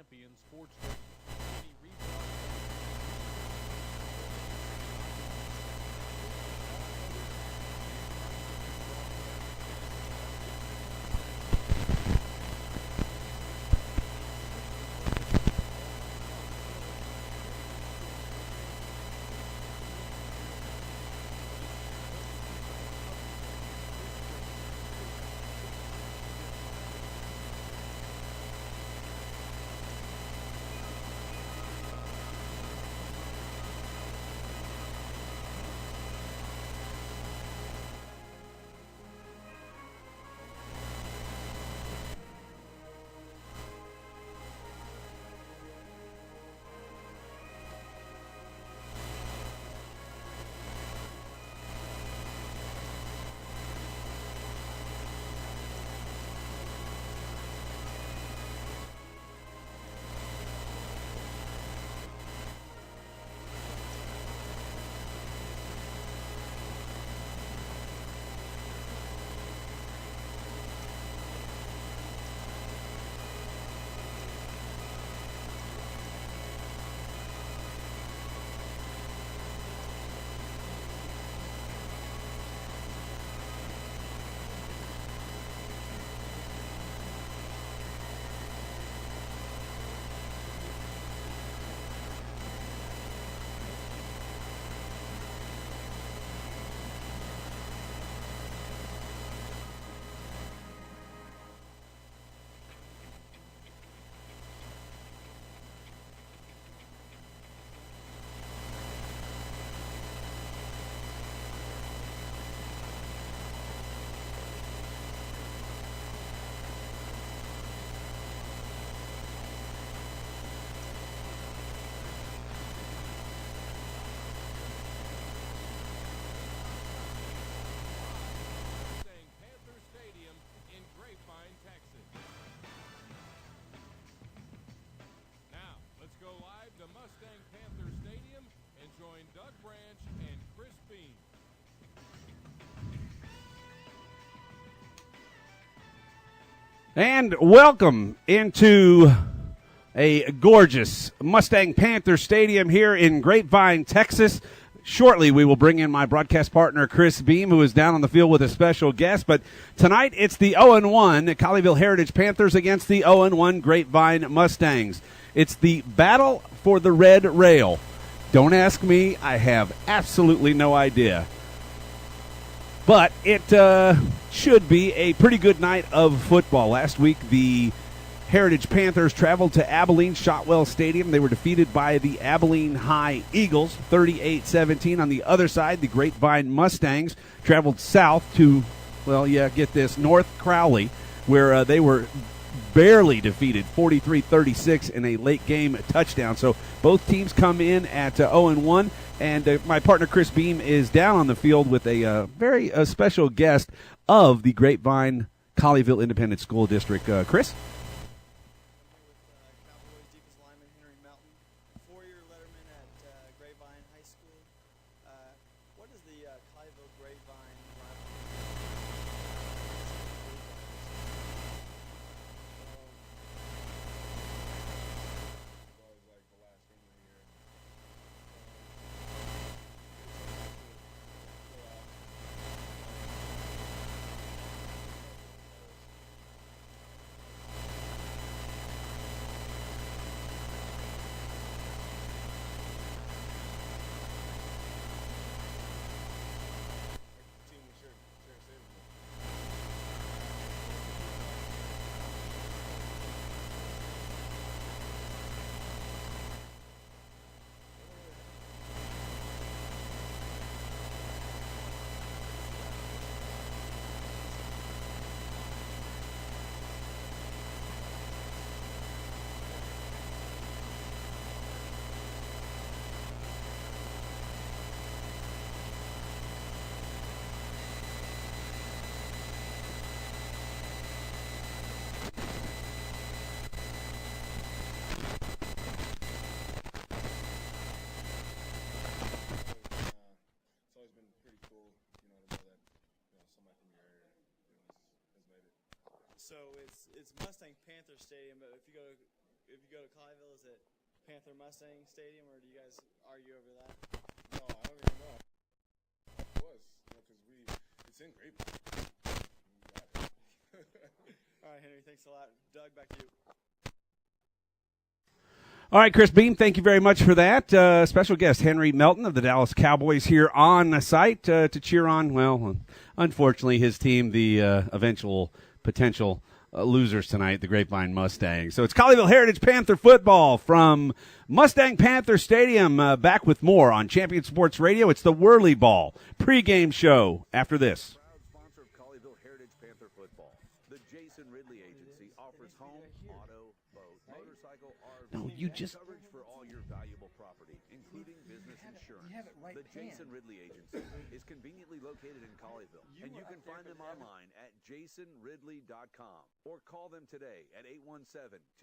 Champion Sports Radio. Any rebroadcast in Grapevine, Texas. Now, let's go live to Mustang Panther Stadium and join Doug Branch and Chris Beam. And welcome into a gorgeous Mustang Panther Stadium here in Grapevine, Texas. Shortly, we will bring in my broadcast partner, Chris Beam, who is down on the field with a special guest. But tonight, it's the 0-1 Colleyville Heritage Panthers against the 0-1 Grapevine Mustangs. It's the battle for the red rail. Don't ask me. I have absolutely no idea. But it should be a pretty good night of football. Last week, the Heritage Panthers traveled to Abilene Shotwell Stadium. They were defeated by the Abilene High Eagles, 38-17. On the other side, the Grapevine Mustangs traveled south to, well, yeah, get this, North Crowley, where they were barely defeated, 43-36 in a late game touchdown. So both teams come in at 0-1, and my partner Chris Beam is down on the field with a very special guest of the Grapevine-Colleyville Independent School District. Chris? So it's Mustang Panther Stadium, but if you go if you go to Colleyville, is it Panther Mustang Stadium, or do you guys argue over that? No, I don't even know. It was, because it's in Grapevine. All right, Henry, thanks a lot. Doug, back to you. All right, Chris Beam, thank you very much for that. Special guest Henry Melton of the Dallas Cowboys here on the site to cheer on, well, unfortunately, his team, the eventual potential losers tonight, the Grapevine Mustangs. So it's Colleyville Heritage Panther football from Mustang Panther Stadium. Back with more on Champion Sports Radio. It's the Whirly Ball pregame show after this. Proud sponsor of Colleyville Heritage Panther football. The Jason Ridley Agency offers home, auto, boat, motorcycle, RV, No, you just coverage for all your valuable property, including business insurance. The Jason Ridley Agency is conveniently located in Colleyville, and you can find them online at jasonridley.com or call them today at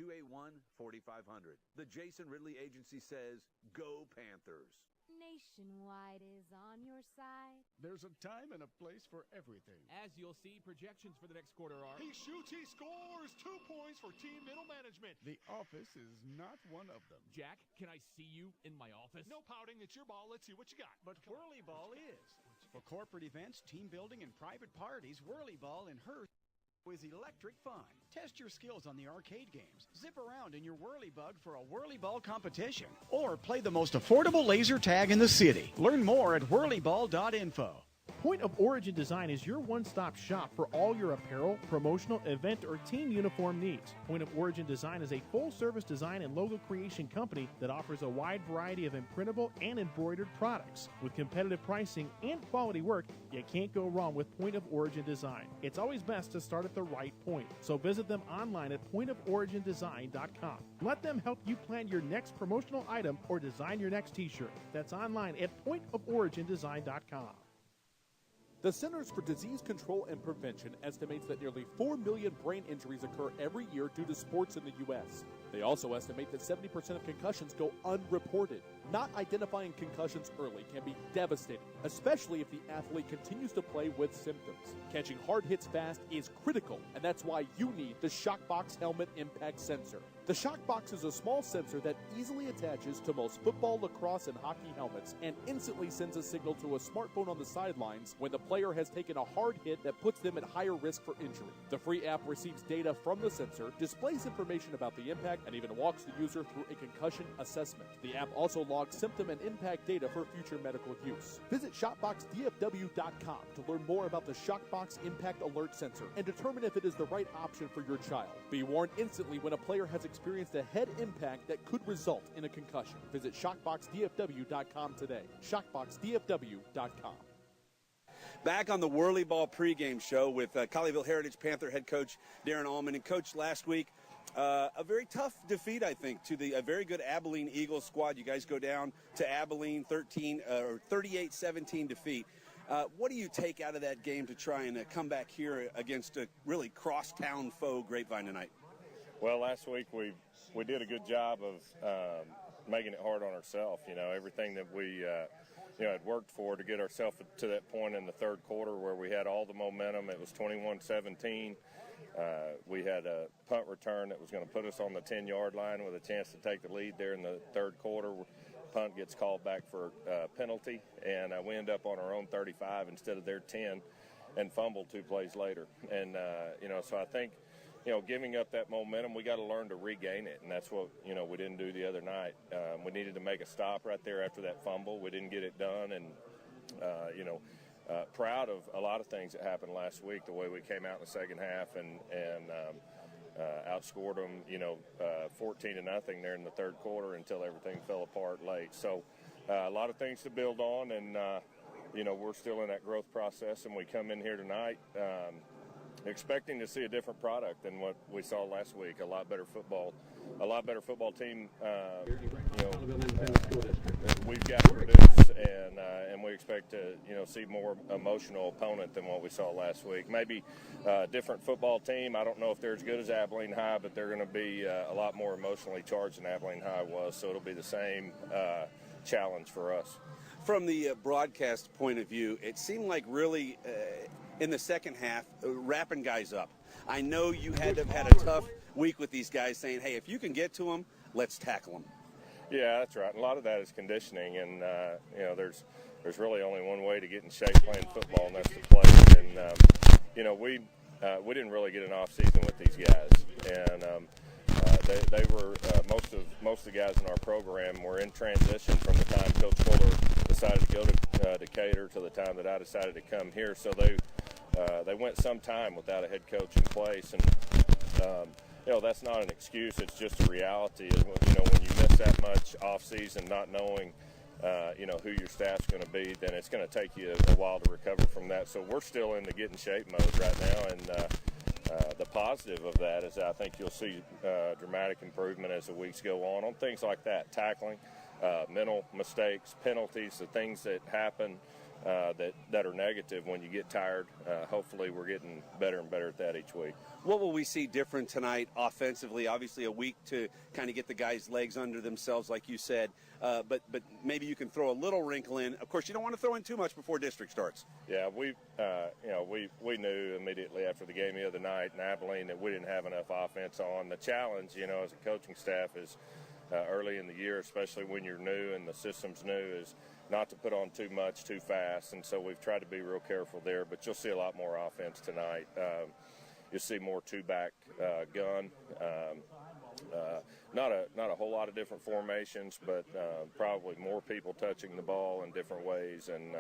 817-281-4500. The Jason Ridley Agency says, "Go Panthers." Nationwide is on your side. There's a time and a place for everything. As you'll see, projections for the next quarter are... He shoots, he scores! 2 points for team middle management. The office is not one of them. Jack, can I see you in my office? No pouting, it's your ball. Let's see what you got. But Whirly Ball is. For corporate events, team building, and private parties, Whirly Ball and her is electric fun. Test your skills on the arcade games. Zip around in your Whirly Bug for a Whirly Ball competition. Or play the most affordable laser tag in the city. Learn more at whirlyball.info. Point of Origin Design is your one-stop shop for all your apparel, promotional, event, or team uniform needs. Point of Origin Design is a full-service design and logo creation company that offers a wide variety of imprintable and embroidered products. With competitive pricing and quality work, you can't go wrong with Point of Origin Design. It's always best to start at the right point, so visit them online at pointoforigindesign.com. Let them help you plan your next promotional item or design your next t-shirt. That's online at pointoforigindesign.com. The Centers for Disease Control and Prevention estimates that nearly 4 million brain injuries occur every year due to sports in the U.S. They also estimate that 70% of concussions go unreported. Not identifying concussions early can be devastating, especially if the athlete continues to play with symptoms. Catching hard hits fast is critical, and that's why you need the Shockbox Helmet Impact Sensor. The Shockbox is a small sensor that easily attaches to most football, lacrosse, and hockey helmets and instantly sends a signal to a smartphone on the sidelines when the player has taken a hard hit that puts them at higher risk for injury. The free app receives data from the sensor, displays information about the impact, and even walks the user through a concussion assessment. The app also logs symptom and impact data for future medical use. Visit ShopboxDFW.com to learn more about the Shockbox Impact Alert Sensor and determine if it is the right option for your child. Be warned instantly when a player has experienced a head impact that could result in a concussion. Visit ShockboxDFW.com today. ShockboxDFW.com. Back on the Whirly Ball pregame show with Colleyville Heritage Panther head coach Darren Allman. And, Coach, last week, a very tough defeat, I think, to a very good Abilene Eagles squad. You guys go down to Abilene, 38-17 defeat. What do you take out of that game to try and come back here against a really crosstown foe, Grapevine, tonight? Well, last week we did a good job of making it hard on ourselves. You know, everything that we had worked for to get ourselves to that point in the third quarter where we had all the momentum. It was 21-17. We had a punt return that was going to put us on the 10-yard line with a chance to take the lead there in the third quarter. Punt gets called back for penalty, and we end up on our own 35 instead of their 10 and fumbled 2 plays later. And, so I think, giving up that momentum, we got to learn to regain it, and that's what, we didn't do the other night. We needed to make a stop right there after that fumble. We didn't get it done, and, proud of a lot of things that happened last week, the way we came out in the second half and outscored them, 14-0 there in the third quarter until everything fell apart late. So a lot of things to build on, and, we're still in that growth process, and we come in here tonight expecting to see a different product than what we saw last week. A lot better football team. We've got to produce, and we expect to see more emotional opponent than what we saw last week. Maybe a different football team. I don't know if they're as good as Abilene High, but they're going to be a lot more emotionally charged than Abilene High was. So it'll be the same challenge for us. From the broadcast point of view, it seemed like really in the second half, wrapping guys up. I know you had to have had a tough week with these guys saying, hey, if you can get to them, let's tackle them. Yeah, that's right. A lot of that is conditioning, and there's really only one way to get in shape playing football, and that's to play. And we didn't really get an off season with these guys, and they were most of the guys in our program were in transition from the time Coach Fuller decided to go to Decatur to the time that I decided to come here. So they went some time without a head coach in place, and that's not an excuse. It's just a reality. When you miss that much off season, not knowing who your staff's going to be, then it's going to take you a while to recover from that. So we're still in the get in shape mode right now, and the positive of that is I think you'll see dramatic improvement as the weeks go on things like that, tackling, mental mistakes, penalties, the things that happen that are negative when you get tired. Hopefully we're getting better and better at that each week. What will we see different tonight offensively? Obviously a week to kind of get the guys' legs under themselves, like you said, but maybe you can throw a little wrinkle in. Of course, you don't want to throw in too much before district starts. Yeah, we knew immediately after the game the other night in Abilene that we didn't have enough offense on. The challenge, as a coaching staff is early in the year, especially when you're new and the system's new, is not to put on too much too fast, and so we've tried to be real careful there. But you'll see a lot more offense tonight. You'll see more two-back gun. Not a whole lot of different formations, but probably more people touching the ball in different ways, and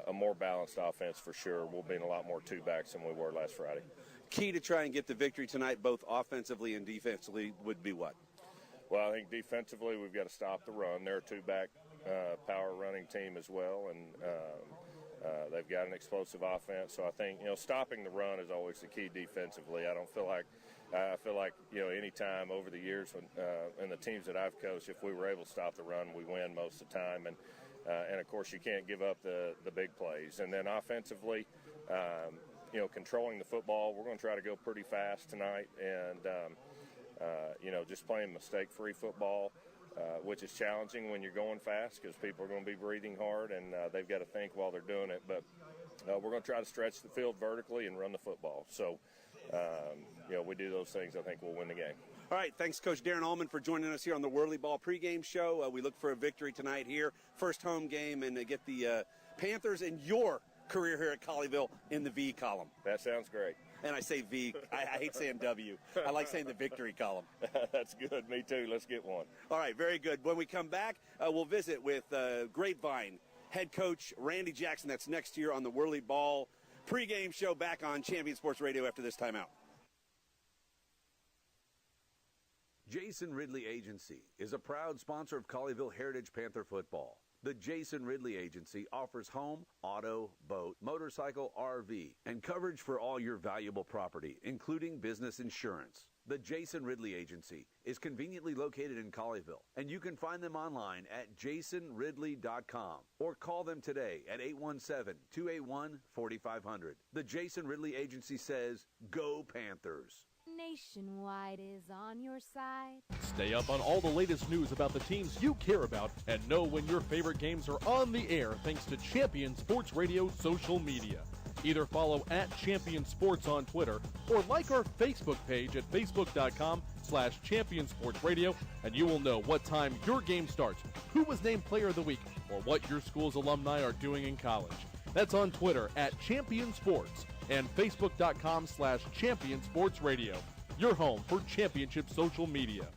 a more balanced offense for sure. We'll be in a lot more two-backs than we were last Friday. Key to try and get the victory tonight, both offensively and defensively, would be what? Well, I think defensively we've got to stop the run. They're a two-back power running team as well, and they've got an explosive offense. So I think stopping the run is always the key defensively. I feel like any time over the years when and the teams that I've coached, if we were able to stop the run, we win most of the time. And of course you can't give up the big plays. And then offensively, controlling the football, we're going to try to go pretty fast tonight, and just playing mistake-free football. Which is challenging when you're going fast because people are going to be breathing hard, and they've got to think while they're doing it. But we're going to try to stretch the field vertically and run the football. So, we do those things, I think we'll win the game. All right, thanks, Coach Darren Allman, for joining us here on the Whirly Ball pregame show. We look for a victory tonight here, first home game, and get the Panthers and your career here at Colleyville in the V column. That sounds great. And I say V. I hate saying W. I like saying the victory column. That's good. Me too. Let's get one. All right, very good. When we come back, we'll visit with Grapevine head coach Randy Jackson. That's next year on the Whirly Ball pregame show, back on Champion Sports Radio after this timeout. Jason Ridley Agency is a proud sponsor of Colleyville Heritage Panther football. The Jason Ridley Agency offers home, auto, boat, motorcycle, RV, and coverage for all your valuable property, including business insurance. The Jason Ridley Agency is conveniently located in Colleyville, and you can find them online at jasonridley.com or call them today at 817-281-4500. The Jason Ridley Agency says, go Panthers. Nationwide is on your side. Stay up on all the latest news about the teams you care about and know when your favorite games are on the air thanks to Champion Sports Radio social media. Either follow at Champion Sports on Twitter or like our Facebook page at facebook.com/Champion Sports Radio, and you will know what time your game starts, who was named Player of the Week, or what your school's alumni are doing in college. That's on Twitter at Champion Sports and facebook.com/Champion Sports Radio, your home for championship social media.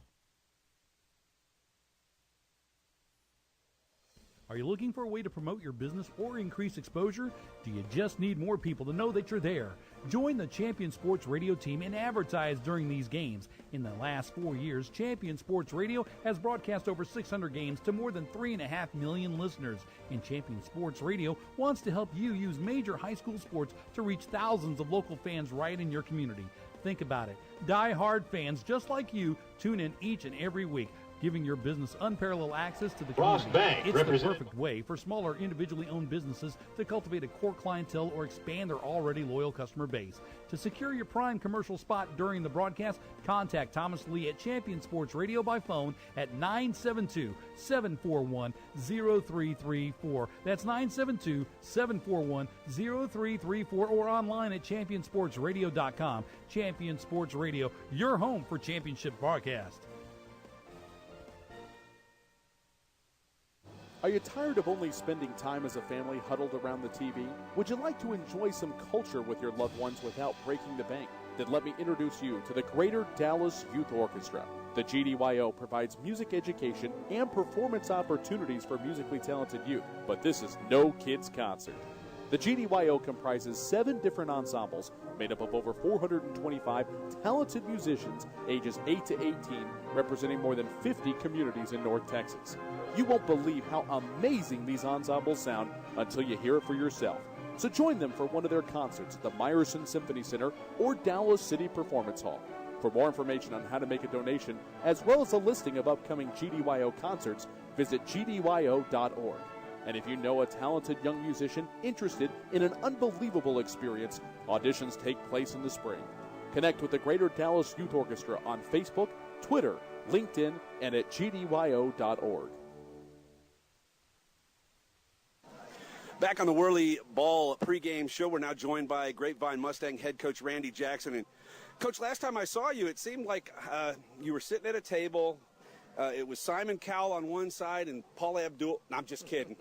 Are you looking for a way to promote your business or increase exposure? Do you just need more people to know that you're there? Join the Champion Sports Radio team and advertise during these games. In the last 4 years, Champion Sports Radio has broadcast over 600 games to more than 3.5 million listeners. And Champion Sports Radio wants to help you use major high school sports to reach thousands of local fans right in your community. Think about it. Die-hard fans just like you tune in each and every week. giving your business unparalleled access to the Ross community. Bank, It's the representing- perfect way for smaller, individually owned businesses to cultivate a core clientele or expand their already loyal customer base. To secure your prime commercial spot during the broadcast, contact Thomas Lee at Champion Sports Radio by phone at 972-741-0334. That's 972-741-0334 or online at championsportsradio.com. Champion Sports Radio, your home for championship broadcast. Are you tired of only spending time as a family huddled around the TV? Would you like to enjoy some culture with your loved ones without breaking the bank? Then let me introduce you to the Greater Dallas Youth Orchestra. The GDYO provides music education and performance opportunities for musically talented youth, but this is no kids' concert. The GDYO comprises 7 different ensembles made up of over 425 talented musicians ages 8 to 18, representing more than 50 communities in North Texas. You won't believe how amazing these ensembles sound until you hear it for yourself. So join them for one of their concerts at the Meyerson Symphony Center or Dallas City Performance Hall. For more information on how to make a donation, as well as a listing of upcoming GDYO concerts, visit gdyo.org. And if you know a talented young musician interested in an unbelievable experience, auditions take place in the spring. Connect with the Greater Dallas Youth Orchestra on Facebook, Twitter, LinkedIn, and at gdyo.org. Back on the Whirly Ball pregame show, we're now joined by Grapevine Mustang head coach Randy Jackson. And Coach, last time I saw you, it seemed like you were sitting at a table. It was Simon Cowell on one side and Paul Abdul. No, I'm just kidding.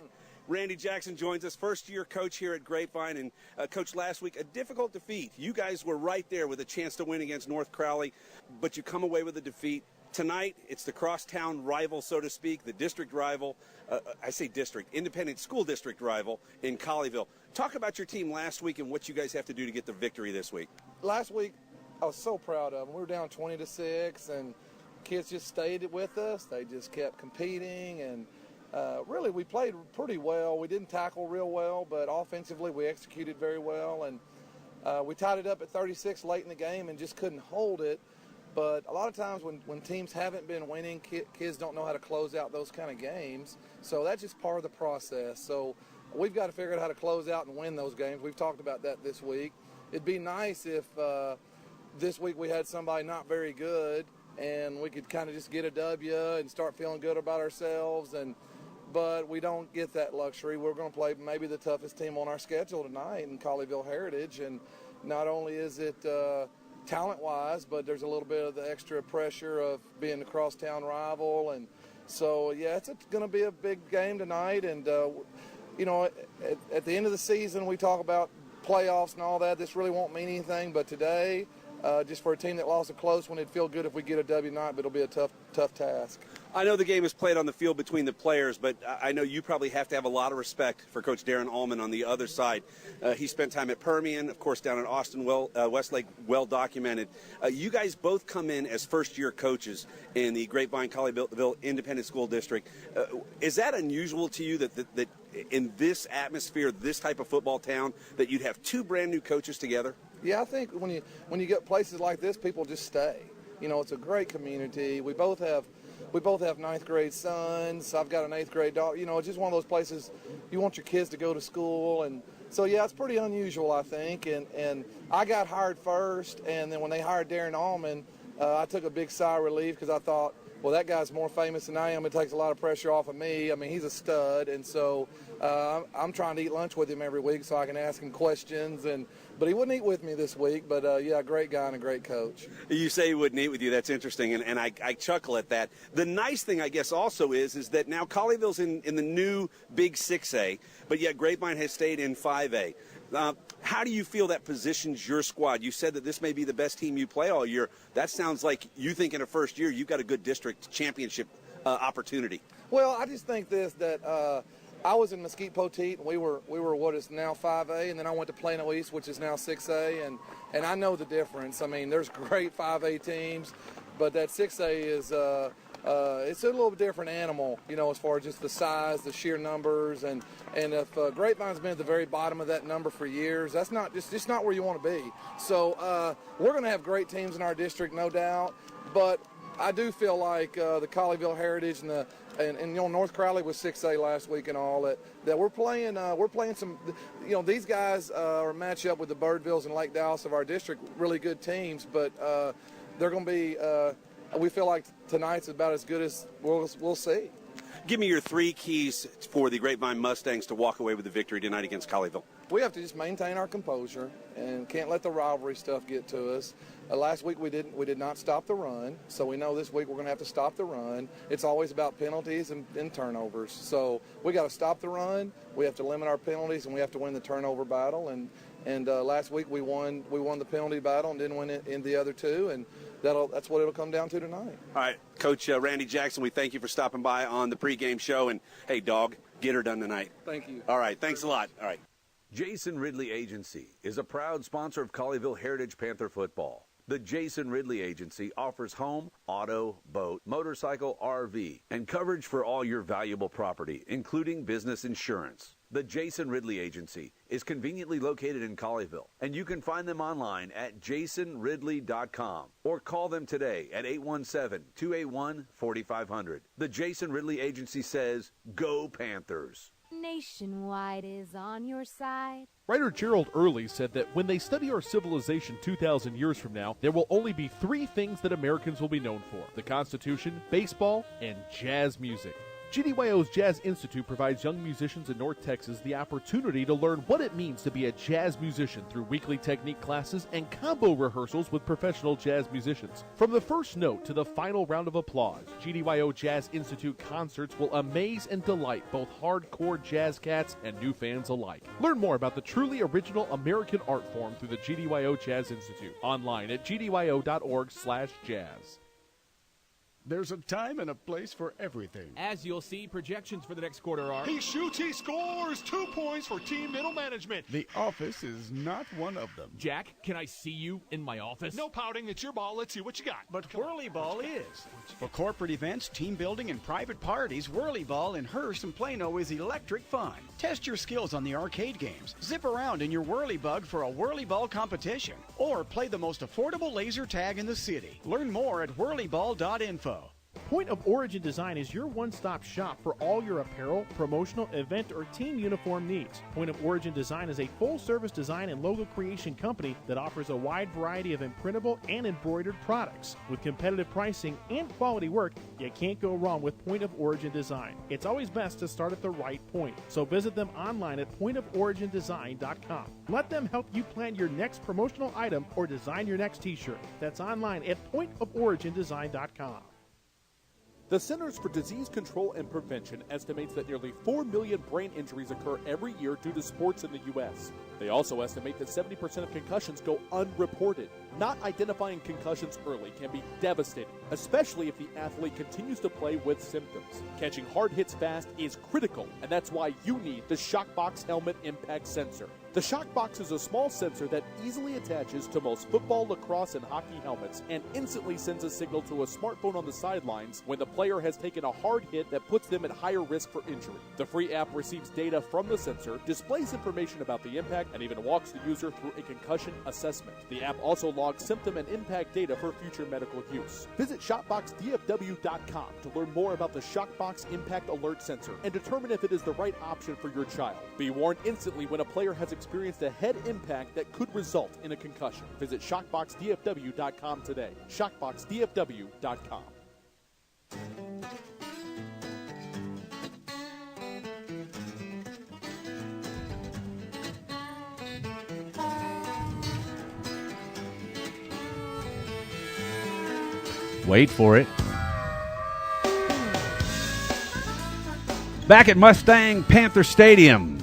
Randy Jackson joins us, first-year coach here at Grapevine. And, Coach, last week, a difficult defeat. You guys were right there with a chance to win against North Crowley, but you come away with a defeat. Tonight, it's the crosstown rival, so to speak, the district rival. I say district, independent school district rival in Colleyville. Talk about your team last week and what you guys have to do to get the victory this week. Last week, I was so proud of them. We were down 20-6, and kids just stayed with us. They just kept competing, and really we played pretty well. We didn't tackle real well, but offensively we executed very well, and we tied it up at 36 late in the game and just couldn't hold it. But a lot of times when teams haven't been winning, kids don't know how to close out those kind of games. So that's just part of the process. So we've got to figure out how to close out and win those games. We've talked about that this week. It'd be nice if this week we had somebody not very good and we could kind of just get a W and start feeling good about ourselves. But we don't get that luxury. We're going to play maybe the toughest team on our schedule tonight in Colleyville Heritage. And not only is it talent-wise, but there's a little bit of the extra pressure of being the crosstown rival. And so, yeah, it's going to be a big game tonight. And, you know, at the end of the season, we talk about playoffs and all that. This really won't mean anything. But today, just for a team that lost a close one, it'd feel good if we get a W tonight, but it'll be a tough task. I know the game is played on the field between the players, but I know you probably have to have a lot of respect for Coach Darren Allman on the other side. He spent time at Permian, of course, down in Austin, Westlake, well documented. You guys both come in as first-year coaches in the Grapevine-Colleyville Independent School District. Is that unusual to you that in this atmosphere, this type of football town, that you'd have 2 brand-new coaches together? Yeah, I think when you get places like this, people just stay. You know, it's a great community. We both have 9th grade sons. I've got an 8th grade daughter. You know, it's just one of those places you want your kids to go to school. And so, yeah, it's pretty unusual, I think. And I got hired first, and then when they hired Darren Allman, I took a big sigh of relief because I thought, well, that guy's more famous than I am. It takes a lot of pressure off of me. I mean, he's a stud, and so I'm trying to eat lunch with him every week so I can ask him questions. But he wouldn't eat with me this week. But, yeah, great guy and a great coach. You say he wouldn't eat with you. That's interesting, and I chuckle at that. The nice thing, I guess, also is that now Colleyville's in the new Big 6A, but yet Grapevine has stayed in 5A. How do you feel that positions your squad? You said that this may be the best team you play all year. That sounds like you think in a first year you've got a good district championship opportunity. Well, I just think that I was in Mesquite Poteet, and we were what is now 5A, and then I went to Plano East, which is now 6A, and I know the difference. I mean, there's great 5A teams, but that 6A is it's a little different animal, you know, as far as just the size, the sheer numbers, and if Grapevine's been at the very bottom of that number for years, that's not just not where you want to be. So we're going to have great teams in our district, no doubt, but I do feel like the Colleyville Heritage and North Crowley was 6A last week and all that we're playing some, these guys are matched up with the Birdvilles and Lake Dallas of our district, really good teams, but they're going to be, we feel like tonight's about as good as we'll see. Give me your 3 keys for the Grapevine Mustangs to walk away with the victory tonight against Colleyville. We have to just maintain our composure and can't let the rivalry stuff get to us. Last week we did not stop the run, so we know this week we're going to have to stop the run. It's always about penalties and turnovers. So we got to stop the run. We have to limit our penalties, and we have to win the turnover battle. And last week we won the penalty battle and didn't win it in the other 2, and that's what it'll come down to tonight. All right, Coach Randy Jackson, we thank you for stopping by on the pregame show. And hey, dog, get her done tonight. Thank you. All right, thanks a lot. All right. Jason Ridley Agency is a proud sponsor of Colleyville Heritage Panther football. The Jason Ridley Agency offers home, auto, boat, motorcycle, RV, and coverage for all your valuable property, including business insurance. The Jason Ridley Agency is conveniently located in Colleyville, and you can find them online at jasonridley.com or call them today at 817-281-4500. The Jason Ridley Agency says, go Panthers. Nationwide is on your side. Writer Gerald Early said that when they study our civilization 2,000 years from now, there will only be 3 things that Americans will be known for: the Constitution, baseball, and jazz music. GDYO's Jazz Institute provides young musicians in North Texas the opportunity to learn what it means to be a jazz musician through weekly technique classes and combo rehearsals with professional jazz musicians. From the first note to the final round of applause, GDYO Jazz Institute concerts will amaze and delight both hardcore jazz cats and new fans alike. Learn more about the truly original American art form through the GDYO Jazz Institute. Online at gdyo.org/jazz. There's a time and a place for everything. As you'll see, projections for the next quarter are... He shoots, he scores! 2 points for team middle management. The office is not one of them. Jack, can I see you in my office? No pouting, it's your ball. Let's see what you got. But Whirly Ball is. For corporate events, team building, and private parties, Whirly Ball in Hearst and Plano is electric fun. Test your skills on the arcade games. Zip around in your Whirly Bug for a Whirly Ball competition. Or play the most affordable laser tag in the city. Learn more at whirlyball.info. Point of Origin Design is your one-stop shop for all your apparel, promotional, event, or team uniform needs. Point of Origin Design is a full-service design and logo creation company that offers a wide variety of imprintable and embroidered products. With competitive pricing and quality work, you can't go wrong with Point of Origin Design. It's always best to start at the right point, so visit them online at pointoforigindesign.com. Let them help you plan your next promotional item or design your next t-shirt. That's online at pointoforigindesign.com. The Centers for Disease Control and Prevention estimates that nearly 4 million brain injuries occur every year due to sports in the U.S. They also estimate that 70% of concussions go unreported. Not identifying concussions early can be devastating, especially if the athlete continues to play with symptoms. Catching hard hits fast is critical, and that's why you need the Shockbox Helmet Impact Sensor. The Shockbox is a small sensor that easily attaches to most football, lacrosse, and hockey helmets and instantly sends a signal to a smartphone on the sidelines when the player has taken a hard hit that puts them at higher risk for injury. The free app receives data from the sensor, displays information about the impact, and even walks the user through a concussion assessment. The app also logs symptom and impact data for future medical use. Visit ShopboxDFW.com to learn more about the Shockbox Impact Alert Sensor and determine if it is the right option for your child. Be warned instantly when a player has experienced a head impact that could result in a concussion. Visit ShockboxDFW.com today. ShockboxDFW.com. Wait for it. Back at Mustang Panther Stadium.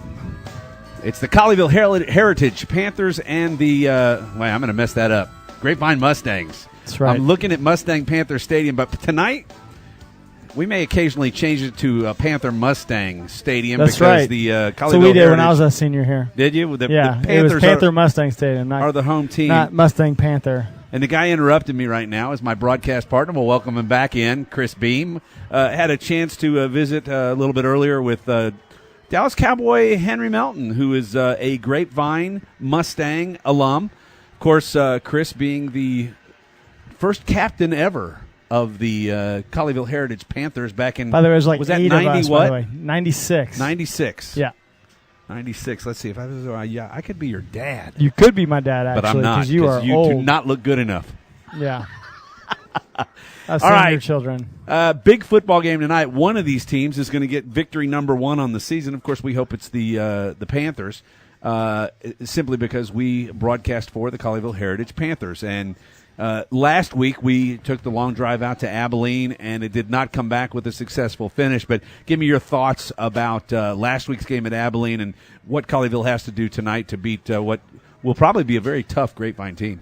It's the Colleyville Heritage Panthers and the, I'm going to mess that up, Grapevine Mustangs. That's right. I'm looking at Mustang Panther Stadium, but tonight we may occasionally change it to Panther Mustang Stadium. That's because right. The Colleyville so we did Heritage, when I was a senior here. Did you? The Panthers it was Panther Mustang Stadium. Are the home team. Not Mustang Panther. And the guy interrupted me right now is my broadcast partner. We'll welcome him back in, Chris Beam. Had a chance to visit a little bit earlier with Dallas Cowboy Henry Melton, who is a Grapevine Mustang alum. Of course, Chris being the first captain ever of the Colleyville Heritage Panthers back in. By the way, it was like was that 8 90 of us, what? by the way. 96. 96. Yeah. 96. Let's see if I could be your dad. You could be my dad, actually. But I'm not, because you are you old. do not look good enough. Yeah. All right, your children. Big football game tonight. One of these teams is going to get victory number 1 on the season. Of course, we hope it's the Panthers, simply because we broadcast for the Colleyville Heritage Panthers. And last week we took the long drive out to Abilene, and it did not come back with a successful finish. But give me your thoughts about last week's game at Abilene and what Colleyville has to do tonight to beat what will probably be a very tough Grapevine team.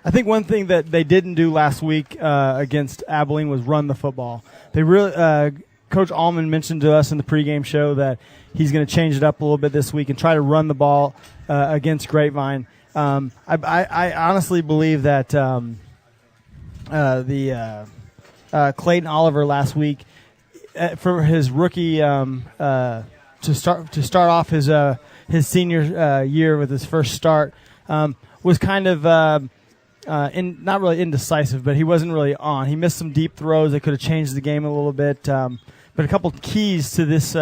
I think one thing that they didn't do last week against Abilene was run the football. They really, Coach Allman mentioned to us in the pregame show that he's going to change it up a little bit this week and try to run the ball against Grapevine. I honestly believe that Clayton Oliver last week for his rookie to start off his senior year with his first start was kind of. Not really indecisive, but he wasn't really on. He missed some deep throws that could have changed the game a little bit. But a couple keys to this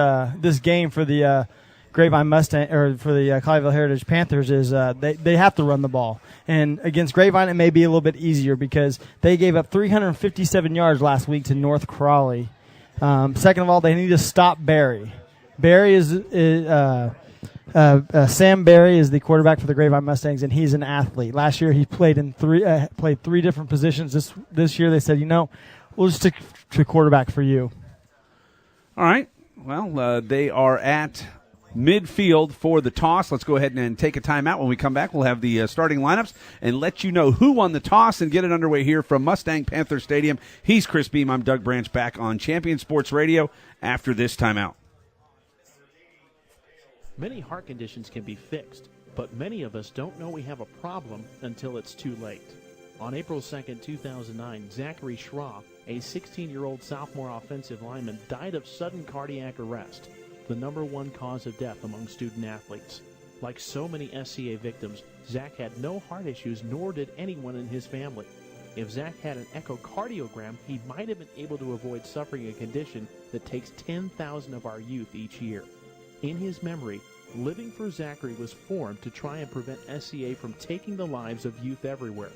game for the Grapevine Mustang or for the Colleyville Heritage Panthers is they have to run the ball. And against Grapevine, it may be a little bit easier because they gave up 357 yards last week to North Crawley. Second of all, they need to stop Barry. Barry is Sam Barry is the quarterback for the Grapevine Mustangs, and he's an athlete. Last year, he played in three different positions. This year, they said, we'll just stick to quarterback for you. All right. Well, they are at midfield for the toss. Let's go ahead and take a timeout. When we come back, we'll have the starting lineups and let you know who won the toss and get it underway here from Mustang Panther Stadium. He's Chris Beam. I'm Doug Branch, back on Champion Sports Radio after this timeout. Many heart conditions can be fixed, but many of us don't know we have a problem until it's too late. On April 2nd, 2009, Zachary Schroff, a 16-year-old sophomore offensive lineman, died of sudden cardiac arrest, the number 1 cause of death among student athletes. Like so many SCA victims, Zach had no heart issues, nor did anyone in his family. If Zach had an echocardiogram, he might have been able to avoid suffering a condition that takes 10,000 of our youth each year. In his memory, Living for Zachary was formed to try and prevent SCA from taking the lives of youth everywhere.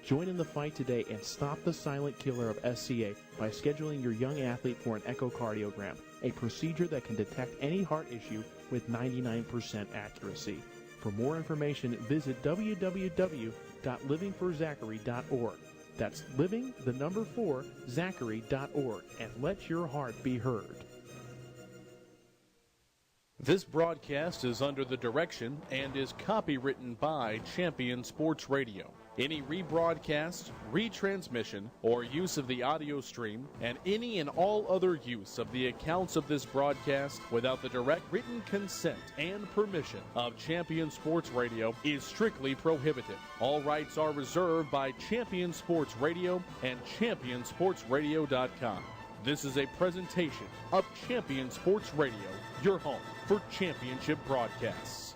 Join in the fight today and stop the silent killer of SCA by scheduling your young athlete for an echocardiogram, a procedure that can detect any heart issue with 99% accuracy. For more information, visit www.livingforzachary.org. That's living4zachary.org, and let your heart be heard. This broadcast is under the direction and is copywritten by Champion Sports Radio. Any rebroadcast, retransmission, or use of the audio stream, and any and all other use of the accounts of this broadcast without the direct written consent and permission of Champion Sports Radio is strictly prohibited. All rights are reserved by Champion Sports Radio and ChampionSportsRadio.com. This is a presentation of Champion Sports Radio, your home for championship broadcasts.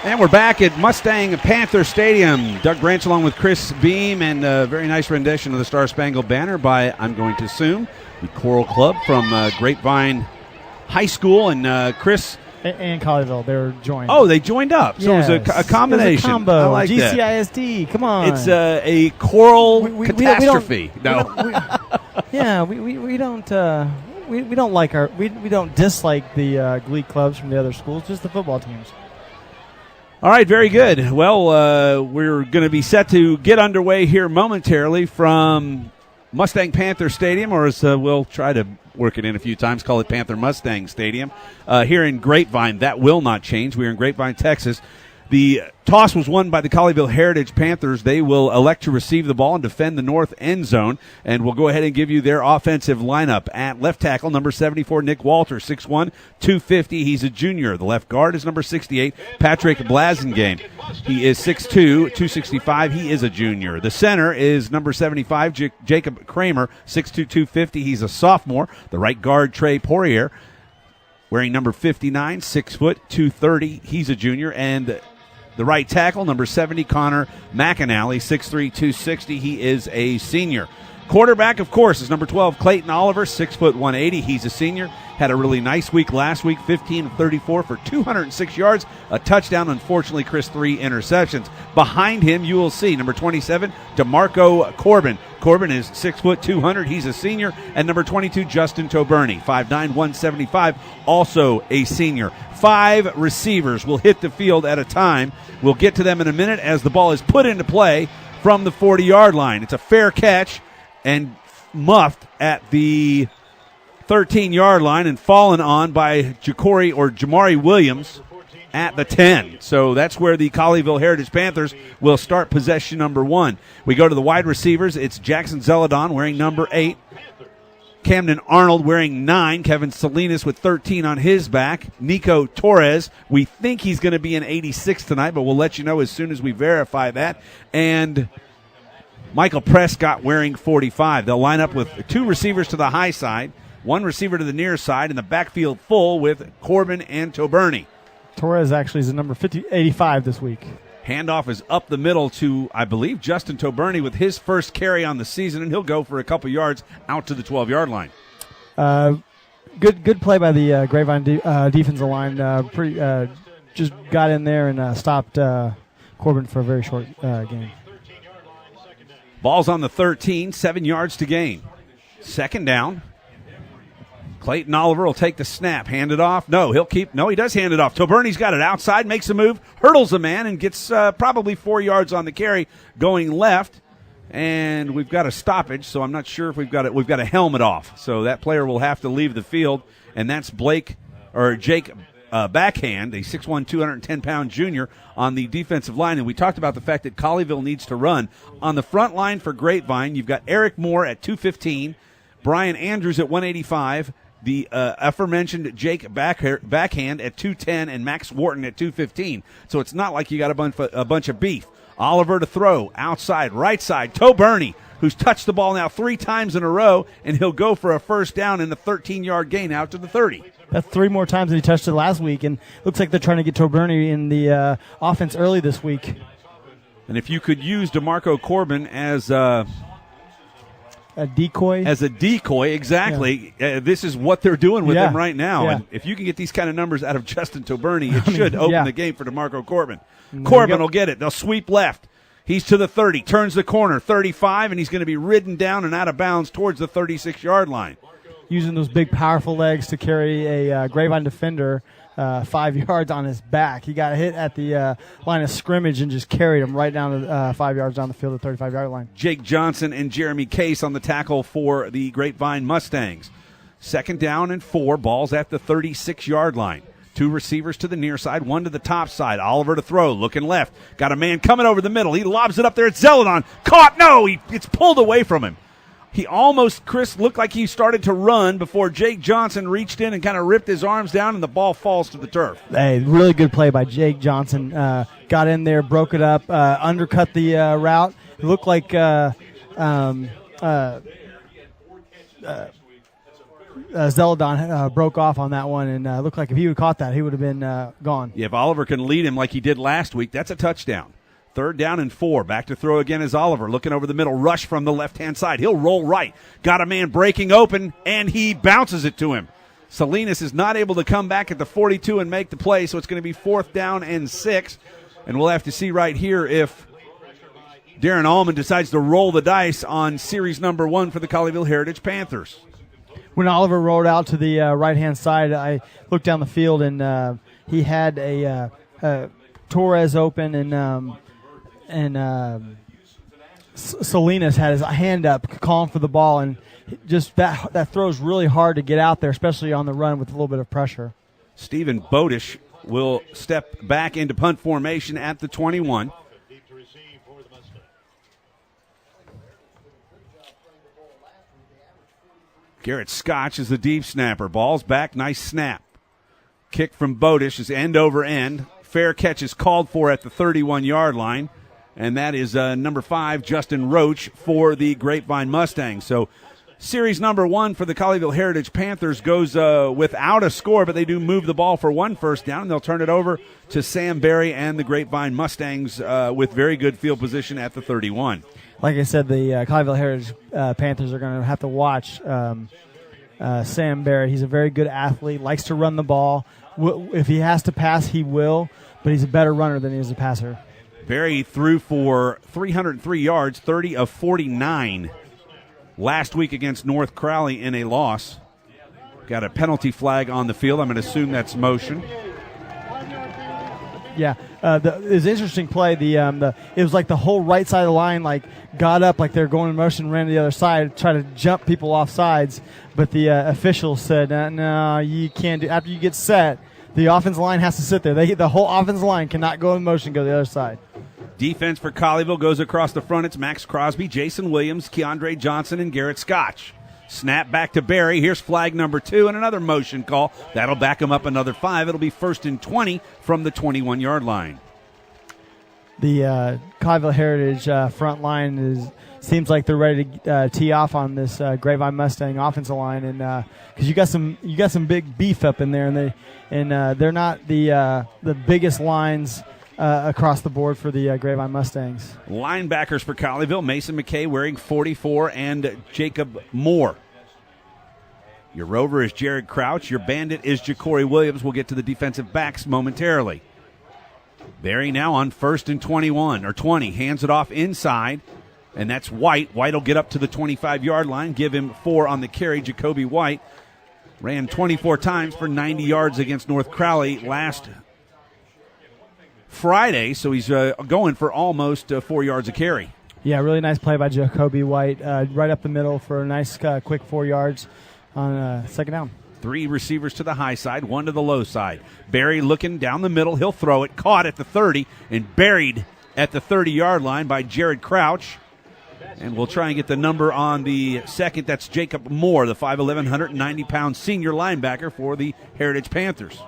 And we're back at Mustang Panther Stadium. Doug Branch along with Chris Beam, and a very nice rendition of the Star Spangled Banner by, I'm going to assume, the Choral Club from Grapevine High School. And Chris, And Colleyville, they were joined. Oh, they joined up. So yes. it was a combination. It was a combo. I like that. GCISD, come on. It's a choral catastrophe. We don't dislike the glee clubs from the other schools, just the football teams. All right, very good. Well, we're going to be set to get underway here momentarily from Mustang Panther Stadium, or as we'll try to work it in a few times, call it Panther Mustang Stadium, here in Grapevine. That will not change. We're in Grapevine, Texas. The toss was won by the Colleyville Heritage Panthers. They will elect to receive the ball and defend the north end zone, and we'll go ahead and give you their offensive lineup. At left tackle, number 74, Nick Walter, 6'1", 250. He's a junior. The left guard is number 68, Patrick Blasingame. He is 6'2", 265. He is a junior. The center is number 75, Jacob Kramer, 6'2", 250. He's a sophomore. The right guard, Trey Poirier, wearing number 59, 6 foot, 230. He's a junior. And the right tackle, number 70, Connor McAnally, 6'3", 260. He is a senior. Quarterback, of course, is number 12, Clayton Oliver, 6 foot, 180. He's a senior. Had a really nice week last week, 15 of 34 for 206 yards, a touchdown. Unfortunately, Chris, 3 interceptions. Behind him, you will see number 27, DeMarco Corbin. Corbin is 6 foot, 200. He's a senior. And number 22, Justin Toberny, 5'9", 175, also a senior. 5 receivers will hit the field at a time. We'll get to them in a minute as the ball is put into play from the 40-yard line. It's a fair catch and muffed at the 13-yard line and fallen on by Jamari Williams at the 10. So that's where the Colleyville Heritage Panthers will start possession number 1. We go to the wide receivers. It's Jackson Zeladon wearing number 8. Camden Arnold wearing 9. Kevin Salinas with 13 on his back. Nico Torres, we think he's going to be an 86 tonight, but we'll let you know as soon as we verify that. And Michael Prescott wearing 45. They'll line up with 2 receivers to the high side, 1 receiver to the near side, and the backfield full with Corbin and Toberny. Torres actually is the number 85 this week. Handoff is up the middle to, I believe, Justin Toberny with his first carry on the season, and he'll go for a couple yards out to the 12-yard line. Good play by the Grapevine defensive line. Just got in there and stopped Corbin for a very short game. Ball's on the 13, 7 yards to gain. Second down. Clayton Oliver will take the snap, hand it off. No, he does hand it off. Toberny's got it outside, makes a move, hurdles a man, and gets probably 4 yards on the carry going left. And we've got a stoppage, so I'm not sure if we've got a helmet off. So that player will have to leave the field, and that's Jake Backhand, a 6'1", 210-pound junior on the defensive line. And we talked about the fact that Colleyville needs to run. On the front line for Grapevine, you've got Eric Moore at 215, Brian Andrews at 185, the aforementioned Jake Backhand at 210, and Max Wharton at 215. So it's not like you got a bunch of beef. Oliver to throw, outside, right side, Toberny, who's touched the ball now 3 times in a row, and he'll go for a first down in the 13-yard gain out to the 30. That's 3 more times than he touched it last week, and looks like they're trying to get Toberny in the offense early this week. And if you could use DeMarco Corbin as a decoy? As a decoy, exactly. Yeah. This is what they're doing with him right now. Yeah. And if you can get these kind of numbers out of Justin Toberny, it should open the game for DeMarco Corbin. Corbin will get it. They'll sweep left. He's to the 30, turns the corner, 35, and he's going to be ridden down and out of bounds towards the 36-yard line. Using those big, powerful legs to carry a Grapevine defender 5 yards on his back. He got hit at the line of scrimmage and just carried him right down to 5 yards down the field, the 35-yard line. Jake Johnson and Jeremy Case on the tackle for the Grapevine Mustangs. Second down and 4, balls at the 36-yard line. 2 receivers to the near side, 1 to the top side. Oliver to throw, looking left. Got a man coming over the middle. He lobs it up there. It's Zeladon. Caught. No, it's pulled away from him. He almost, Chris, looked like he started to run before Jake Johnson reached in and kind of ripped his arms down, and the ball falls to the turf. Hey, really good play by Jake Johnson. Got in there, broke it up, undercut the route. It looked like Zeladon broke off on that one, and looked like if he would have caught that, he would have been gone. Yeah, if Oliver can lead him like he did last week, that's a touchdown. Third down and 4. Back to throw again is Oliver. Looking over the middle. Rush from the left-hand side. He'll roll right. Got a man breaking open, and he bounces it to him. Salinas is not able to come back at the 42 and make the play, so it's going to be 4th down and 6. And we'll have to see right here if Darren Allman decides to roll the dice on series number 1 for the Colleyville Heritage Panthers. When Oliver rolled out to the right-hand side, I looked down the field, and he had a Torres open, and Salinas had his hand up calling for the ball, and just that throw's really hard to get out there, especially on the run with a little bit of pressure. Stephen Bodish will step back into punt formation at the 21. Garrett Scotch is the deep snapper. Ball's back, nice snap. Kick from Bodish is end over end. Fair catch is called for at the 31-yard line. And that is number 5, Justin Roach, for the Grapevine Mustangs. So series number 1 for the Colleyville Heritage Panthers goes without a score, but they do move the ball for 1 first down, and they'll turn it over to Sam Berry and the Grapevine Mustangs with very good field position at the 31. Like I said, the Colleyville Heritage Panthers are going to have to watch Sam Berry. He's a very good athlete, likes to run the ball. If he has to pass, he will, but he's a better runner than he is a passer. Berry threw for 303 yards, 30 of 49 last week against North Crowley in a loss. Got a penalty flag on the field. I'm going to assume that's motion. Yeah, it was an interesting play. It was like the whole right side of the line got up like they're going in motion, ran to the other side, try to jump people off sides. But the official said, no, you can't do. After you get set, the offensive line has to sit there. The whole offensive line cannot go in motion, go to the other side. Defense for Colleyville goes across the front. It's Max Crosby, Jason Williams, Keandre Johnson, and Garrett Scotch. Snap back to Berry. Here's flag number 2 and another motion call. That'll back him up another 5. It'll be 1st and 20 from the 21-yard line. The Colleyville Heritage front line seems like they're ready to tee off on this Grapevine Mustang offensive line, and because you got some big beef up in there, and they're not the biggest lines across the board for the Grapevine Mustangs. Linebackers for Colleyville, Mason McKay wearing 44 and Jacob Moore. Your rover is Jared Crouch. Your bandit is Ja'Cory Williams. We'll get to the defensive backs momentarily. Berry now on 1st and 21 or 20. Hands it off inside, and that's White. White will get up to the 25-yard line. Give him 4 on the carry. Jacoby White ran 24 times for 90 yards against North Crowley last Friday, so he's going for almost 4 yards a carry. Yeah, really nice play by Jacoby White, right up the middle for a nice quick 4 yards on second down. 3 receivers to the high side, 1 to the low side. Berry looking down the middle. He'll throw it, caught at the 30 and buried at the 30-yard line by Jared Crouch. And we'll try and get the number on the second. That's Jacob Moore, the 5'11", 190-pound senior linebacker for the Heritage Panthers.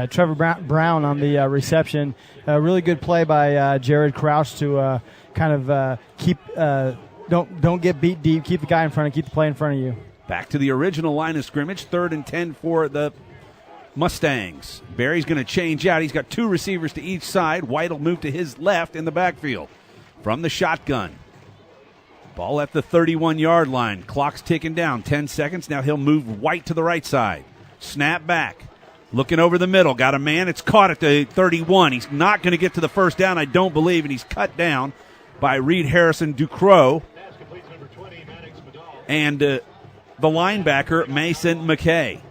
Trevor Brown on the reception. Really good play by Jared Crouch to kind of keep don't get beat deep. Keep the guy in front of, keep the play in front of you. Back to the original line of scrimmage, 3rd and 10 for the Mustangs. Berry's going to change out. He's got 2 receivers to each side. White will move to his left in the backfield from the shotgun. Ball at the 31-yard line. Clock's ticking down. 10 seconds. Now he'll move White to the right side. Snap back. Looking over the middle. Got a man. It's caught at the 31. He's not going to get to the first down, I don't believe, and he's cut down by Reed Harrison Ducrow. And the linebacker, Mason McKay.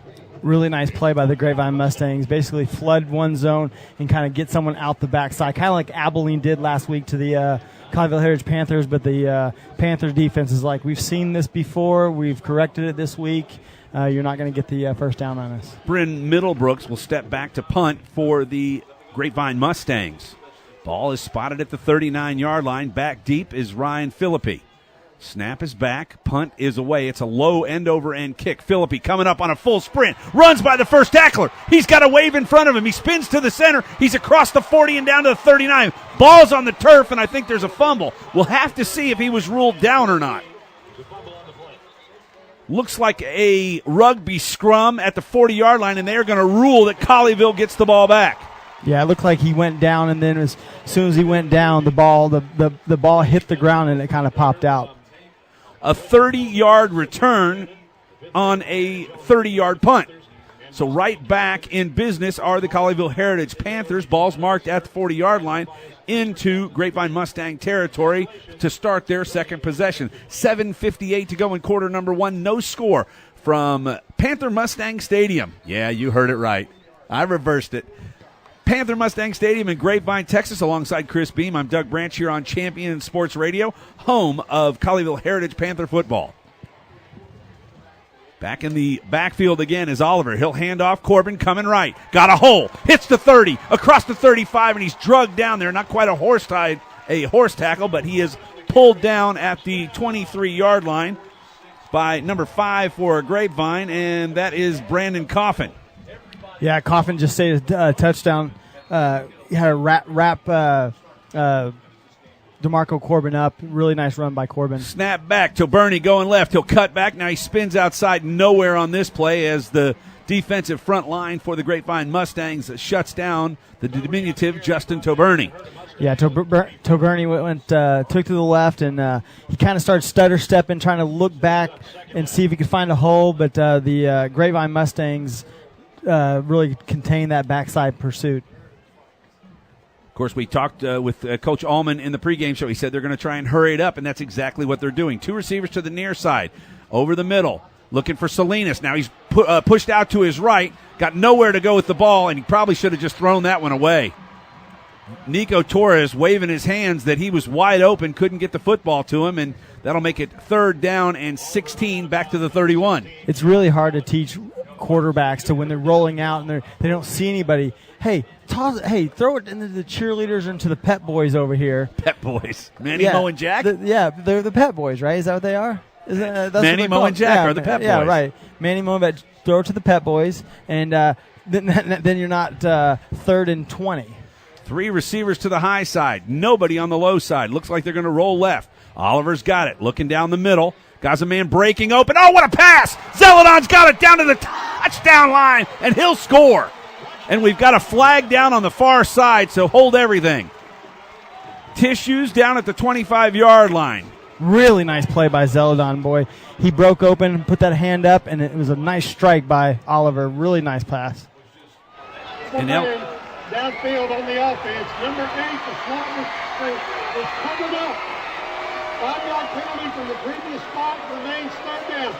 Really nice play by the Grapevine Mustangs. Basically flood one zone and kind of get someone out the backside, kind of like Abilene did last week to the Colleyville Heritage Panthers, but the Panthers defense is like, we've seen this before. We've corrected it this week. You're not going to get the first down on us. Bryn Middlebrooks will step back to punt for the Grapevine Mustangs. Ball is spotted at the 39-yard line. Back deep is Ryan Philippi. Snap is back. Punt is away. It's a low end-over-end kick. Philippi coming up on a full sprint. Runs by the first tackler. He's got a wave in front of him. He spins to the center. He's across the 40 and down to the 39. Ball's on the turf, and I think there's a fumble. We'll have to see if he was ruled down or not. Looks like a rugby scrum at the 40-yard line, and they're going to rule that Colleyville gets the ball back. Yeah, it looked like he went down, and then as soon as he went down, the ball hit the ground, and it kind of popped out. A 30-yard return on a 30-yard punt. So right back in business are the Colleyville Heritage Panthers. Ball's marked at the 40-yard line into Grapevine Mustang territory to start their second possession. 7:58 to go in quarter number 1. No score from Panther Mustang Stadium. Yeah, you heard it right. I reversed it. Panther Mustang Stadium in Grapevine, Texas, alongside Chris Beam. I'm Doug Branch here on Champion Sports Radio, home of Colleyville Heritage Panther football. Back in the backfield again is Oliver. He'll hand off. Corbin coming right. Got a hole. Hits the 30. Across the 35, and he's drugged down there. Not quite a horse tackle, but he is pulled down at the 23-yard line by number 5 for Grapevine, and that is Brandon Coffin. Yeah, Coffin just saved a touchdown. He had a wrap DeMarco Corbin up. Really nice run by Corbin. Snap back to Bernie going left. He'll cut back. Now he spins outside nowhere on this play as the defensive front line for the Grapevine Mustangs shuts down the diminutive Justin Toberny. Yeah, Toberny went took to the left, and he kind of started stutter stepping, trying to look back and see if he could find a hole, but the Grapevine Mustangs really contained that backside pursuit. Of course, we talked with Coach Allman in the pregame show. He said they're going to try and hurry it up, and that's exactly what they're doing. 2 receivers to the near side, over the middle, looking for Salinas. Now he's pushed out to his right, got nowhere to go with the ball, and he probably should have just thrown that one away. Nico Torres waving his hands that he was wide open, couldn't get the football to him, and that'll make it 3rd down and 16 back to the 31. It's really hard to teach quarterbacks to when they're rolling out and they don't see anybody. Hey, throw it into the cheerleaders and to the pet boys over here. Pet boys. Manny, Mo, and Jack? They're the pet boys, right? Is that what they are? That's Manny, Mo, and Jack are the pet boys. Yeah, right. Manny, Mo, and Jack, throw it to the pet boys, and then you're not 3rd and 20. 3 receivers to the high side. Nobody on the low side. Looks like they're going to roll left. Oliver's got it. Looking down the middle. Got a man breaking open. Oh, what a pass! Zeledon's got it down to the touchdown line, and he'll score. And we've got a flag down on the far side, so hold everything. Tissues down at the 25-yard line. Really nice play by Zeledon, boy. He broke open, put that hand up, and it was a nice strike by Oliver. Really nice pass. And downfield on the offense. Number 8, the slot is covered up. 5-yard penalty from the previous spot, remains 3rd down.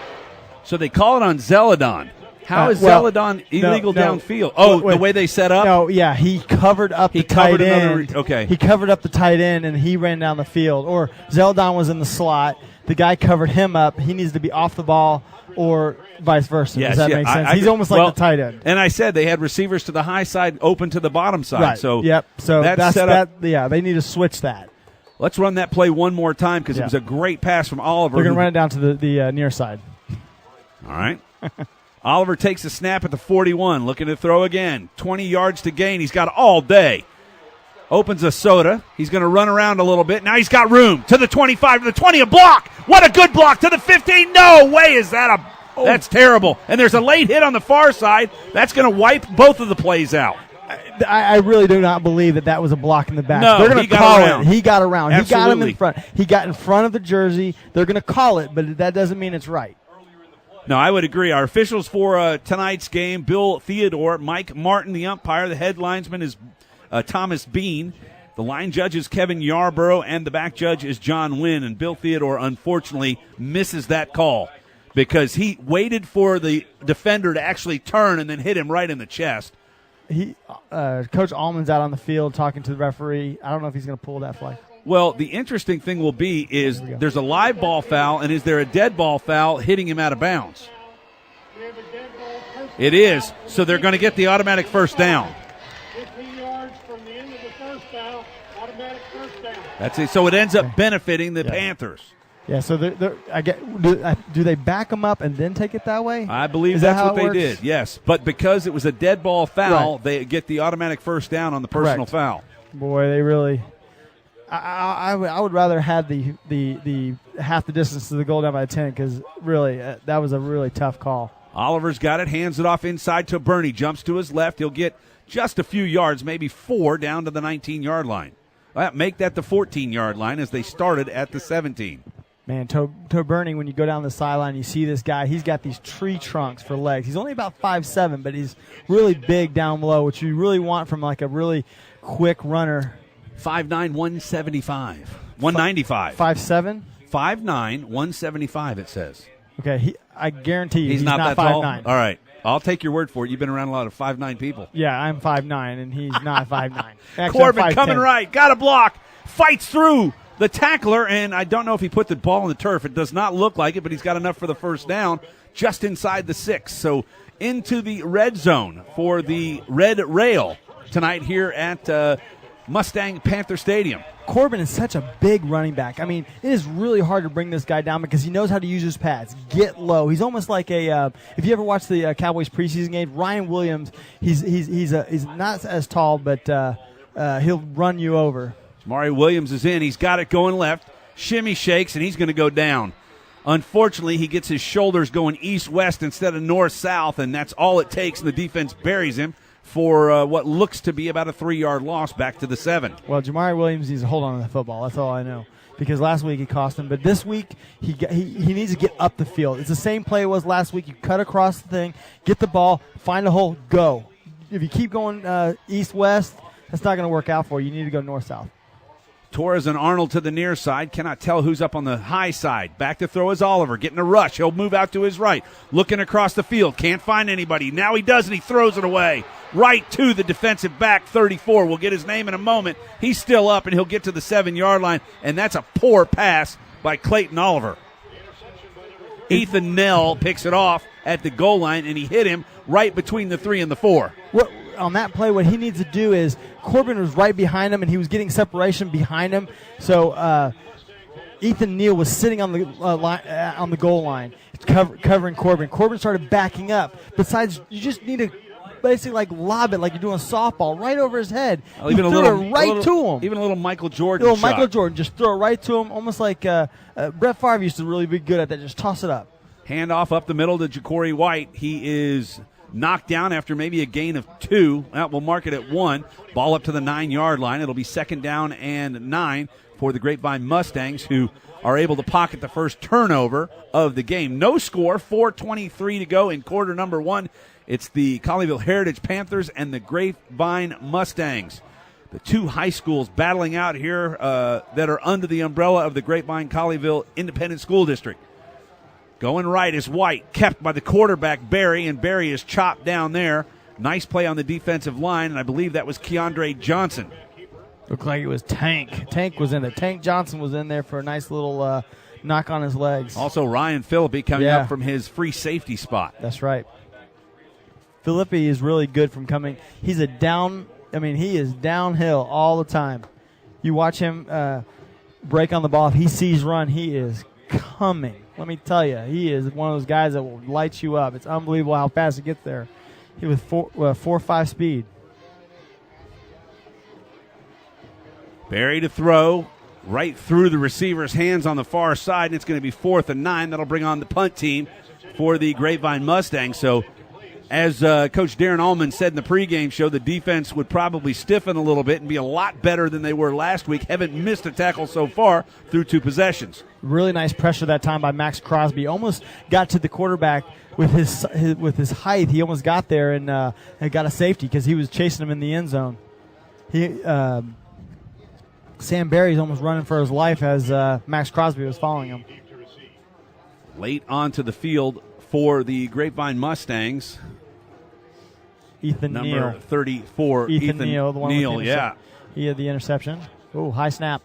So they call it on Zeledon. How is Zeledon illegal downfield? Oh, the way they set up? No, yeah, he covered up the tight end. Okay. He covered up the tight end, and he ran down the field. Or Zeledon was in the slot. The guy covered him up. He needs to be off the ball or vice versa. Yes, Does that make sense? He's almost like the tight end. And I said they had receivers to the high side open to the bottom side. Right. So that's set up. Yeah, they need to switch that. Let's run that play one more time because it was a great pass from Oliver. They're going to run it down to the near side. All right. Oliver takes a snap at the 41, looking to throw again. 20 yards to gain. He's got all day. Opens a soda. He's going to run around a little bit. Now he's got room to the 25, to the 20, a block. What a good block to the 15. No way is that that's terrible. And there's a late hit on the far side. That's going to wipe both of the plays out. I really do not believe that was a block in the back. No, they're going to call it. He got around. Absolutely. He got him in front. He got in front of the jersey. They're going to call it, but that doesn't mean it's right. No, I would agree. Our officials for tonight's game, Bill Theodore, Mike Martin, the umpire. The head linesman is Thomas Bean. The line judge is Kevin Yarborough, and the back judge is John Wynn. And Bill Theodore, unfortunately, misses that call because he waited for the defender to actually turn and then hit him right in the chest. Coach Allman's out on the field talking to the referee. I don't know if he's going to pull that flag. Well, the interesting thing will be is there's a live ball foul, and is there a dead ball foul hitting him out of bounds? It is, so they're going to get the automatic first down. 15 yards from the end of the first foul, automatic first down. That's it. So it ends up benefiting the Panthers. Yeah, so do they back them up and then take it that way? I believe that's what they did, yes. But because it was a dead ball foul, they get the automatic first down on the personal foul. Boy, they really... I would rather have the half the distance to the goal down by 10 because really that was a really tough call. Oliver's got it, hands it off inside to Bernie, jumps to his left. He'll get just a few yards, maybe 4 down to the 19-yard line. Make that the 14-yard line as they started at the 17. Man, Toe Burning, when you go down the sideline, you see this guy. He's got these tree trunks for legs. He's only about 5'7", but he's really big down below, which you really want from like a really quick runner. 5'9", 175. 195. 5'7"? 5'9", 175, it says. Okay, I guarantee you he's not that 5'9". tall? All right. I'll take your word for it. You've been around a lot of 5'9" people. Yeah, I'm 5'9", and he's not 5'9". Actually, Corbin I'm 5'10". coming right. Got a block. Fights through the tackler, and I don't know if he put the ball on the turf. It does not look like it, but he's got enough for the first down just inside the 6. So into the red zone for the Red Rail tonight here at Mustang Panther Stadium. Corbin is such a big running back. I mean, it is really hard to bring this guy down because he knows how to use his pads, get low. He's almost like a if you ever watch the Cowboys preseason game, Ryan Williams, he's not as tall, but he'll run you over. Jamari Williams is in. He's got it going left. Shimmy shakes, and he's going to go down. Unfortunately, he gets his shoulders going east-west instead of north-south, and that's all it takes, and the defense buries him for what looks to be about a 3-yard loss back to the 7. Well, Jamari Williams needs to hold on to the football. That's all I know. Because last week he cost him, but this week he needs to get up the field. It's the same play it was last week. You cut across the thing, get the ball, find a hole, go. If you keep going east-west, that's not going to work out for you. You need to go north-south. Torres and Arnold to the near side. Cannot tell who's up on the high side. Back to throw is Oliver. Getting a rush. He'll move out to his right. Looking across the field. Can't find anybody. Now he does, and he throws it away. Right to the defensive back, 34. We'll get his name in a moment. He's still up, and he'll get to the 7-yard line, and that's a poor pass by Clayton Oliver. Ethan Nell picks it off at the goal line, and he hit him right between the 3 and the 4. On that play, what he needs to do is Corbin was right behind him, and he was getting separation behind him. So Ethan Neal was sitting on the goal line, covering Corbin. Corbin started backing up. Besides, you just need to basically like lob it like you're doing softball right over his head. Even threw it right to him. Even a little Michael Jordan shot. Michael Jordan, just throw it right to him, almost like Brett Favre used to really be good at that. Just toss it up. Handoff up the middle to Ja'Cory White. He is knocked down after maybe a gain of 2. We'll mark it at 1. Ball up to the 9-yard line. It'll be 2nd down and 9 for the Grapevine Mustangs, who are able to pocket the first turnover of the game. No score, 4:23 to go in quarter number 1. It's the Colleyville Heritage Panthers and the Grapevine Mustangs. The two high schools battling out here that are under the umbrella of the Grapevine-Colleyville Independent School District. Going right is White, kept by the quarterback, Barry, and Barry is chopped down there. Nice play on the defensive line, and I believe that was Keandre Johnson. Looked like it was Tank. Tank was in it. Tank Johnson was in there for a nice little knock on his legs. Also, Ryan Philippi coming up from his free safety spot. That's right. Philippi is really good from coming. He is downhill all the time. You watch him break on the ball. If he sees run, he is coming. Let me tell you, he is one of those guys that will light you up. It's unbelievable how fast he gets there. He was 4.5 speed. Barry to throw right through the receiver's hands on the far side, and it's going to be 4th and 9. That'll bring on the punt team for the Grapevine Mustangs. So, as Coach Darren Allman said in the pregame show, the defense would probably stiffen a little bit and be a lot better than they were last week. Haven't missed a tackle so far through 2 possessions. Really nice pressure that time by Max Crosby. Almost got to the quarterback with his height. He almost got there and got a safety because he was chasing him in the end zone. Sam Barry's almost running for his life as Max Crosby was following him. Late onto the field for the Grapevine Mustangs. Ethan Number Neal. 34. Ethan Neal, the one Neal, with the he had the interception. Oh, high snap.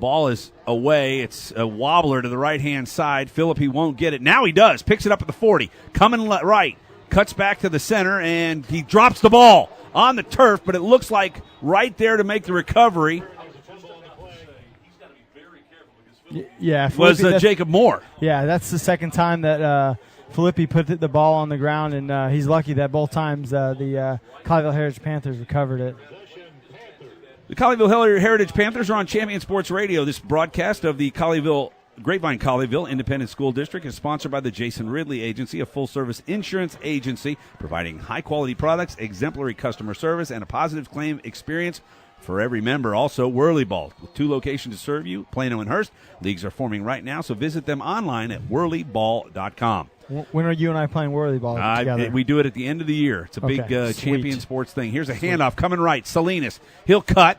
Ball is away. It's a wobbler to the right-hand side. Philippi won't get it. Now he does. Picks it up at the 40. Coming right. Cuts back to the center, and he drops the ball on the turf, but it looks like right there to make the recovery was Jacob Moore. Yeah, that's the second time that Philippi put the ball on the ground, and he's lucky that both times the Colleyville Heritage Panthers recovered it. The Colleyville Heritage Panthers are on Champion Sports Radio. This broadcast of the Grapevine-Colleyville Independent School District is sponsored by the Jason Ridley Agency, a full-service insurance agency providing high-quality products, exemplary customer service, and a positive claim experience for every member. Also, Whirly Ball, with 2 locations to serve you, Plano and Hearst. Leagues are forming right now, so visit them online at whirlyball.com. When are you and I playing Whirly Ball together? We do it at the end of the year. It's a big champion Sweet. sports thing. Here's a handoff coming right. Salinas, he'll cut,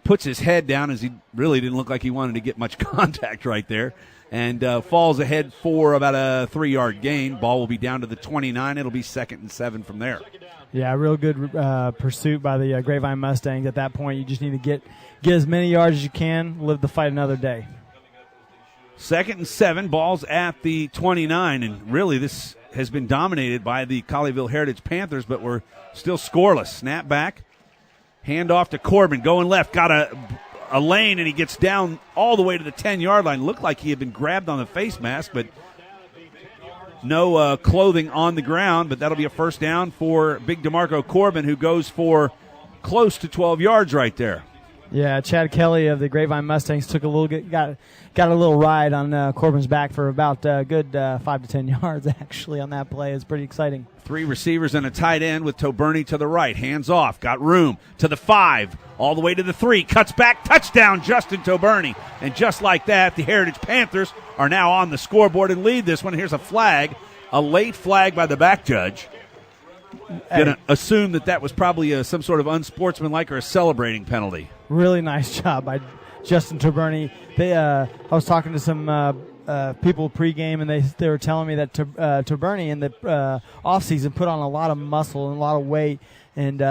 puts his head down as he really didn't look like he wanted to get much contact right there, and falls ahead for about a 3-yard gain. Ball will be down to the 29. It'll be 2nd and 7 from there. Yeah, real good pursuit by the Grapevine Mustangs. At that point, you just need to get as many yards as you can, live the fight another day. 2nd and 7, ball's at the 29, and really this has been dominated by the Colleyville Heritage Panthers, but we're still scoreless. Snap back, hand off to Corbin, going left, got a lane, and he gets down all the way to the 10-yard line. Looked like he had been grabbed on the face mask, but no clothing on the ground, but that'll be a first down for Big DeMarco Corbin, who goes for close to 12 yards right there. Yeah, Chad Kelly of the Grapevine Mustangs took a little got a little ride on Corbin's back for about a good 5 to 10 yards actually on that play. It's pretty exciting. 3 receivers and a tight end with Toberny to the right. Hands off, got room to the 5, all the way to the 3, cuts back, touchdown, Justin Toberny. And just like that, the Heritage Panthers are now on the scoreboard and lead this one. Here's a flag, a late flag by the back judge. Going to assume that was probably some sort of unsportsmanlike or a celebrating penalty. Really nice job by Justin Toberny. I was talking to some people pregame, and they were telling me that Toberny in the offseason put on a lot of muscle and a lot of weight. And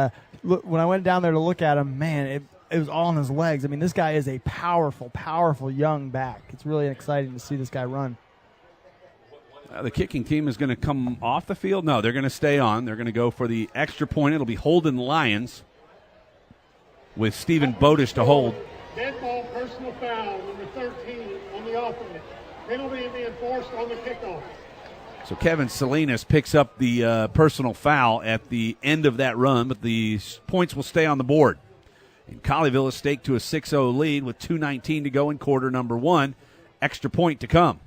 when I went down there to look at him, man, it was all on his legs. I mean, this guy is a powerful, powerful young back. It's really exciting to see this guy run. The kicking team is going to come off the field. No, they're going to stay on. They're going to go for the extra point. It'll be Holden Lyons with Stephen Bodish to hold. Dead ball personal foul, number 13 on the offense. Penalty being enforced on the kickoff. So Kevin Salinas picks up the personal foul at the end of that run, but the points will stay on the board. And Colleyville is staked to a 6-0 lead with 2:19 to go in quarter number 1. Extra point to come.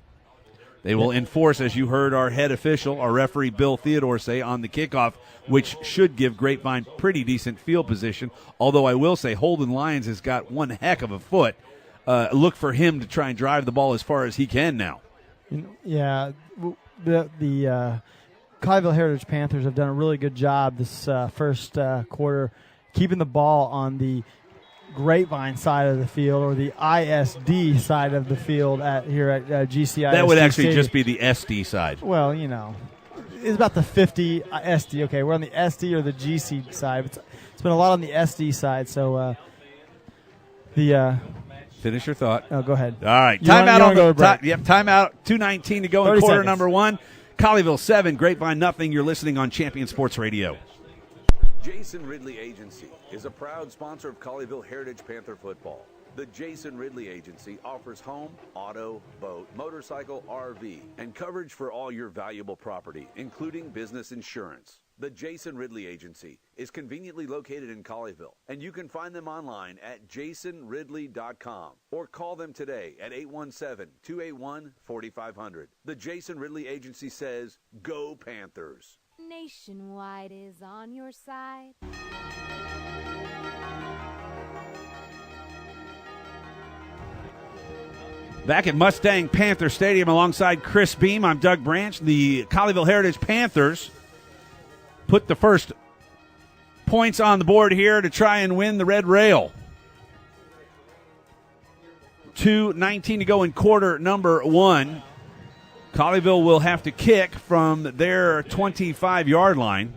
They will enforce, as you heard our head official, our referee Bill Theodore say, on the kickoff, which should give Grapevine pretty decent field position. Although I will say Holden Lyons has got one heck of a foot. Look for him to try and drive the ball as far as he can now. Yeah, the Colleyville Heritage Panthers have done a really good job this first quarter keeping the ball on the Grapevine side of the field, or the ISD side of the field here at GCI. That would actually just be the SD side. Well, it's about the 50 SD. Okay, we're on the SD or the GC side. It's been a lot on the SD side. So finish your thought. Oh, go ahead. All right, timeout. Timeout. 2:19 to go in quarter seconds. number 1. Colleyville 7, Grapevine nothing. You're listening on Champion Sports Radio. Jason Ridley Agency is a proud sponsor of Colleyville Heritage Panther football. The Jason Ridley Agency offers home, auto, boat, motorcycle, RV, and coverage for all your valuable property, including business insurance. The Jason Ridley Agency is conveniently located in Colleyville, and you can find them online at jasonridley.com or call them today at 817-281-4500. The Jason Ridley Agency says, go Panthers. Nationwide is on your side. Back at Mustang Panther Stadium alongside Chris Beam, I'm Doug Branch. The Colleyville Heritage Panthers put the first points on the board here to try and win the Red Rail. 2:19 to go in quarter number 1. Colleyville will have to kick from their 25-yard line.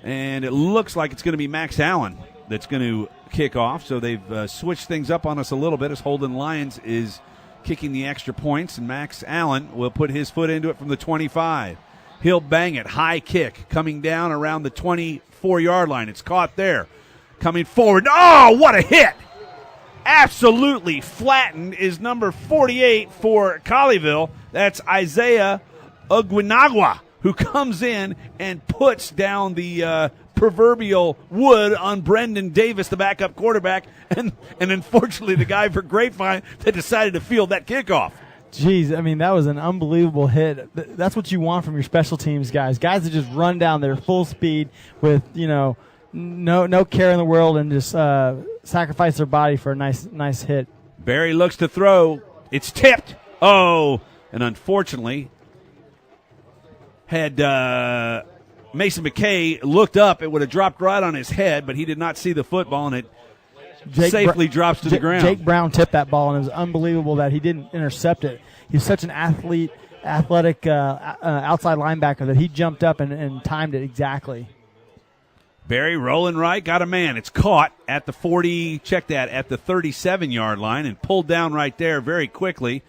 And it looks like it's going to be Max Allen that's going to kick off. So they've switched things up on us a little bit as Holden Lyons is kicking the extra points. And Max Allen will put his foot into it from the 25. He'll bang it. High kick coming down around the 24-yard line. It's caught there. Coming forward. Oh, what a hit! Absolutely flattened is number 48 for Colleyville. That's Isaiah Oguinagwa, who comes in and puts down the proverbial wood on Brendan Davis, the backup quarterback, and unfortunately the guy for Grapevine that decided to field that kickoff. Jeez, I mean, that was an unbelievable hit. That's what you want from your special teams guys. Guys that just run down their full speed with, no care in the world and just sacrifice their body for a nice hit. Barry looks to throw. It's tipped. Oh, and unfortunately, had Mason McKay looked up, it would have dropped right on his head, but he did not see the football, and it safely drops to the ground. Jake Brown tipped that ball, and it was unbelievable that he didn't intercept it. He's such an athletic outside linebacker that he jumped up and timed it exactly. Barry rolling right, got a man. It's caught at the 40, check that, at the 37-yard line and pulled down right there very quickly.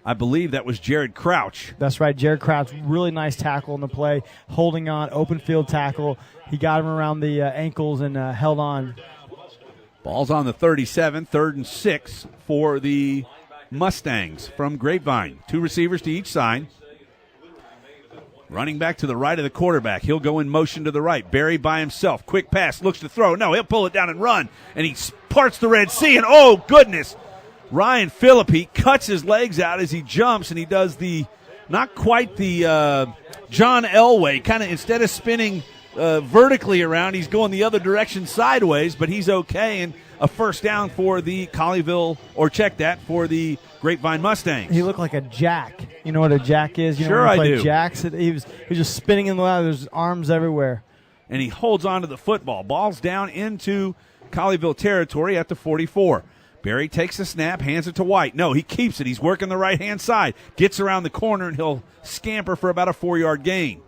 I believe that was Jared Crouch. That's right, Jared Crouch. Really nice tackle in the play, holding on, open field tackle. He got him around the ankles and held on. Ball's on the 37, 3rd and 6 for the Mustangs from Grapevine. 2 receivers to each side. Running back to the right of the quarterback. He'll go in motion to the right. Barry by himself. Quick pass. Looks to throw. No, he'll pull it down and run. And he parts the Red Sea. And, oh, goodness. Ryan Philippi cuts his legs out as he jumps. And he does not quite the John Elway. Kind of instead of spinning vertically around, he's going the other direction sideways. But he's okay. And a first down for the Colleyville, or check that, for the Grapevine Mustangs. He looked like a jack. You know what a jack is? You sure, know when I you do. Jacks? He was just spinning in the air. There's arms everywhere. And he holds on to the football. Ball's down into Colleyville territory at the 44. Barry takes the snap, hands it to White. No, he keeps it. He's working the right-hand side. Gets around the corner, and he'll scamper for about a 4-yard gain.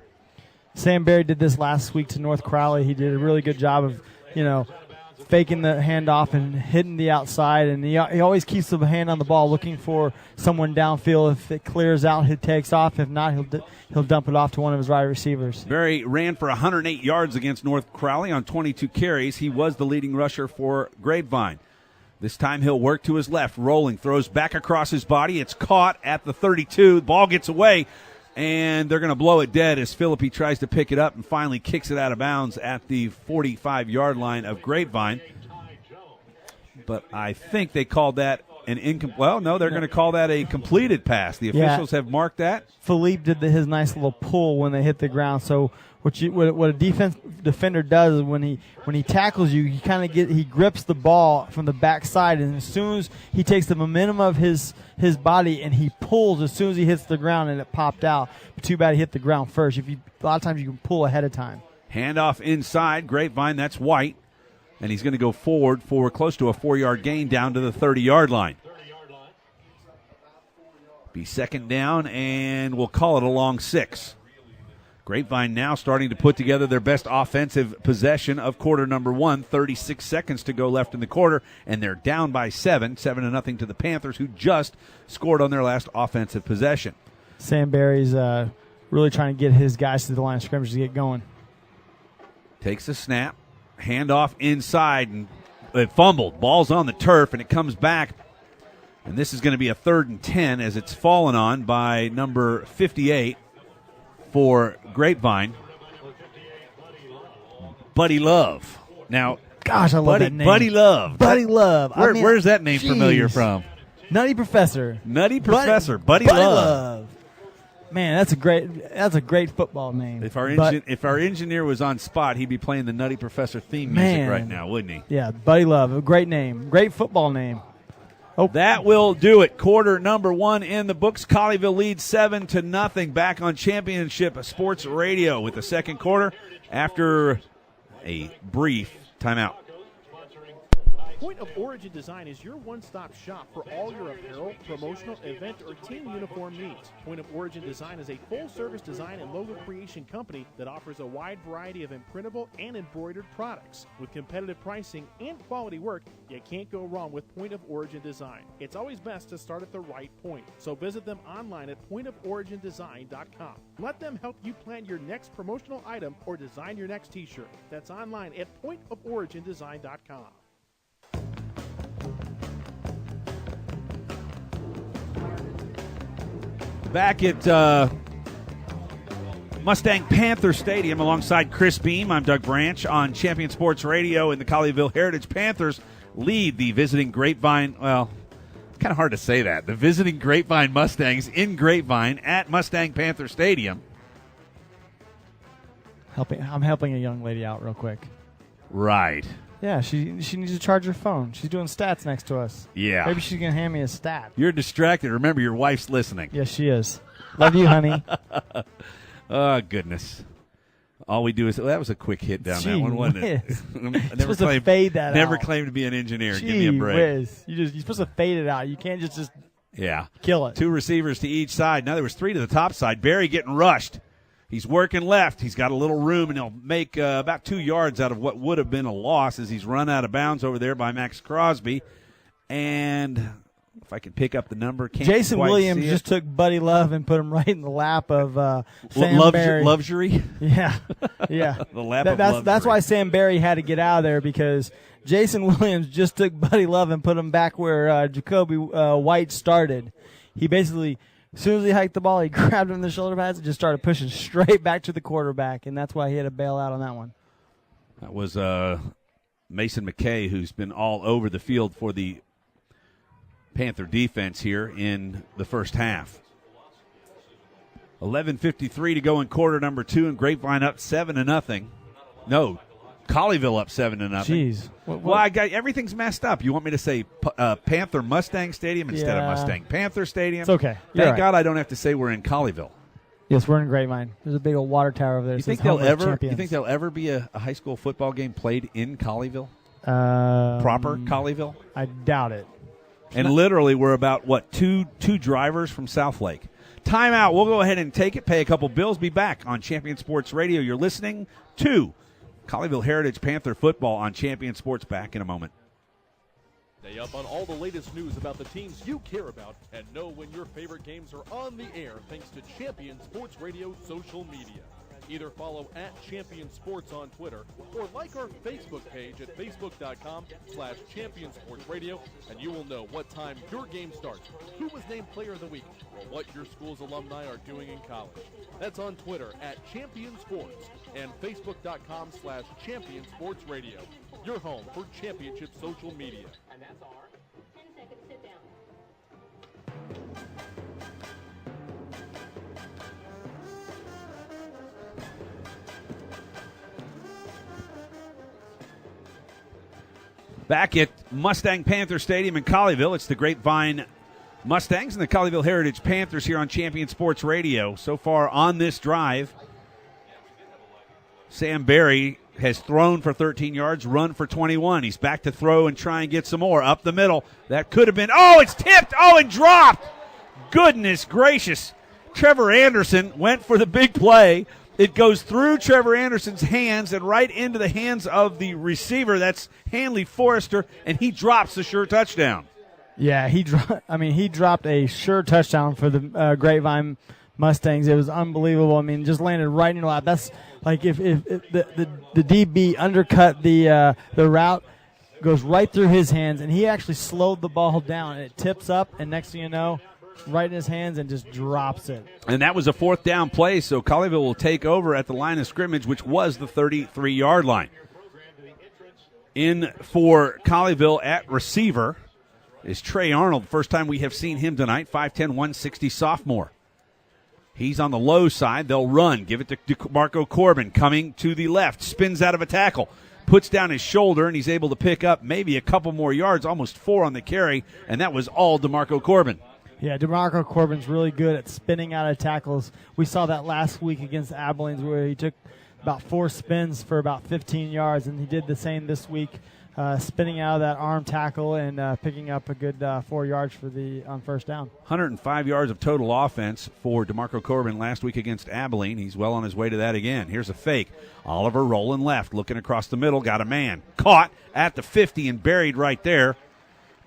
Sam Barry did this last week to North Crowley. He did a really good job of, faking the handoff and hitting the outside, and he always keeps the hand on the ball, looking for someone downfield. If it clears out, he takes off. If not, he'll dump it off to one of his wide receivers. Barry ran for 108 yards against North Crowley on 22 carries. He was the leading rusher for Grapevine. This time he'll work to his left, rolling, throws back across his body. It's caught at the 32. The ball gets away, and they're going to blow it dead as Philippi tries to pick it up and finally kicks it out of bounds at the 45-yard line of Grapevine. But I think they called that an incomplete. Well, no, they're going to call that a completed pass. The officials have marked that. Philippe did his nice little pull when they hit the ground. So what a defender does is when he tackles you, he grips the ball from the backside, and as soon as he takes the momentum of his body and he pulls as soon as he hits the ground, and it popped out. But too bad he hit the ground first. A lot of times you can pull ahead of time. Handoff inside Grapevine. That's White, and he's going to go forward for close to a 4-yard gain down to the 30-yard line. Be second down, and we'll call it a long 6. Grapevine now starting to put together their best offensive possession of quarter number 1. 36 seconds to go left in the quarter, and they're down by 7-0 to the Panthers, who just scored on their last offensive possession. Sam Barry's really trying to get his guys to the line of scrimmage to get going. Takes a snap, handoff inside, and it fumbled. Ball's on the turf, and it comes back. And this is going to be a 3rd and 10 as it's fallen on by number 58 for Grapevine, Buddy Love. Now, gosh, I love that name. Buddy Love. Buddy Love. Where's that name familiar from? Nutty Professor. Nutty Professor. Buddy Love. Man, that's a great football name. If our engineer was on spot, he'd be playing the Nutty Professor theme music right now, wouldn't he? Yeah, Buddy Love, a great name, great football name. Oh. That will do it. Quarter number 1 in the books. Colleyville leads 7-0. Back on Championship Sports Radio with the second quarter after a brief timeout. Point of Origin Design is your one-stop shop for all your apparel, promotional, event, or team uniform needs. Point of Origin Design is a full-service design and logo creation company that offers a wide variety of imprintable and embroidered products. With competitive pricing and quality work, you can't go wrong with Point of Origin Design. It's always best to start at the right point, so visit them online at pointoforigindesign.com. Let them help you plan your next promotional item or design your next t-shirt. That's online at pointoforigindesign.com. Back at Mustang Panther Stadium alongside Chris Beam, I'm Doug Branch on Champion Sports Radio, and the Colleyville Heritage Panthers lead the visiting Grapevine, well, it's kind of hard to say that, the visiting Grapevine Mustangs in Grapevine at Mustang Panther Stadium. I'm helping a young lady out real quick. Right. Yeah, she needs to charge her phone. She's doing stats next to us. Yeah. Maybe she's going to hand me a stat. You're distracted. Remember, your wife's listening. Yes, she is. Love you, honey. Oh, goodness. All we do is, that was a quick hit down that one, wasn't it? Never supposed to fade that never out. claimed to be an engineer. Gee Give me a break. whiz. You're supposed to fade it out. You can't just kill it. 2 receivers to each side. Now there was 3 to the top side. Barry getting rushed. He's working left. He's got a little room, and he'll make about 2 yards out of what would have been a loss as he's run out of bounds over there by Max Crosby. And if I can pick up the number, can't Jason quite Williams see it. just took Buddy Love and put him right in the lap of Sam Barry. Luxury? Yeah, yeah. The lap of luxury. That's why Sam Barry had to get out of there, because Jason Williams just took Buddy Love and put him back where Jacoby White started. He basically, as soon as he hiked the ball, he grabbed him in the shoulder pads and just started pushing straight back to the quarterback, and that's why he had to bail out on that one. That was Mason McKay, who's been all over the field for the Panther defense here in the first half. 11:53 to go in quarter number 2, and Grapevine up 7-0. No, Colleyville up 7-0. Jeez. Well, I got everything's messed up. You want me to say Panther Mustang Stadium instead of Mustang Panther Stadium? It's okay. Thank God I don't have to say we're in Colleyville. Yes, we're in Grapevine. There's a big old water tower over there. You think there'll ever be a high school football game played in Colleyville? Proper Colleyville? I doubt it. And literally, we're about, two drivers from Southlake. Timeout. We'll go ahead and take it, pay a couple bills, be back on Champion Sports Radio. You're listening to Colleyville Heritage Panther football on Champion Sports. Back in a moment. Stay up on all the latest news about the teams you care about and know when your favorite games are on the air thanks to Champion Sports Radio social media. Either follow @Champion Sports on Twitter or like our Facebook page at facebook.com/Champion Sports Radio, and you will know what time your game starts, who was named Player of the Week, or what your school's alumni are doing in college. That's on Twitter @Champion Sports and facebook.com/Champion Sports Radio. Your home for championship social media. And that's our 10-second sit down. Back at Mustang Panther Stadium in Colleyville, it's the Grapevine Mustangs and the Colleyville Heritage Panthers here on Champion Sports Radio. So far on this drive, Sam Barry has thrown for 13 yards, run for 21. He's back to throw and try and get some more. Up the middle. That could have been, it's tipped. And dropped. Goodness gracious. Trevor Anderson went for the big play. It goes through Trevor Anderson's hands and right into the hands of the receiver. That's Hanley Forrester, and he drops the sure touchdown. Yeah, he dropped a sure touchdown for the Grapevine Mustangs. It was unbelievable. Just landed right in your lap. That's like if the DB undercut the route, goes right through his hands, and he actually slowed the ball down, and it tips up, and next thing you know, right in his hands and just drops it. And that was a 4th down play, so Colleyville will take over at the line of scrimmage, which was the 33-yard line. In for Colleyville at receiver is Trey Arnold. First time we have seen him tonight, 5'10", 160 sophomore. He's on the low side. They'll run. Give it to DeMarco Corbin coming to the left. Spins out of a tackle. Puts down his shoulder, and he's able to pick up maybe a couple more yards, almost 4 on the carry, and that was all DeMarco Corbin. Yeah, DeMarco Corbin's really good at spinning out of tackles. We saw that last week against Abilene where he took about 4 spins for about 15 yards, and he did the same this week, spinning out of that arm tackle and picking up a good 4 yards on first down. 105 yards of total offense for DeMarco Corbin last week against Abilene. He's well on his way to that again. Here's a fake. Oliver rolling left, looking across the middle, got a man. Caught at the 50 and buried right there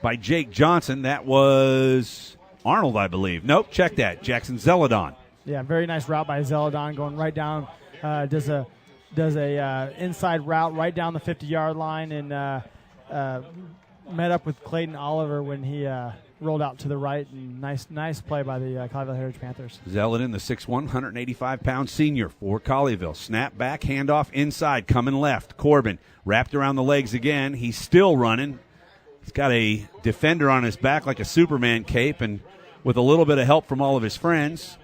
by Jake Johnson. That was Arnold, I believe. Nope, check that. Jackson Zeladon. Yeah, very nice route by Zeladon, going right down. Does a inside route right down the 50-yard line, and met up with Clayton Oliver when he rolled out to the right. And nice play by the Colleyville Heritage Panthers. Zeladon, the 6'1", 185-pound senior for Colleyville. Snap back, handoff inside, coming left. Corbin wrapped around the legs again. He's still running. He's got a defender on his back like a Superman cape, and with a little bit of help from all of his friends,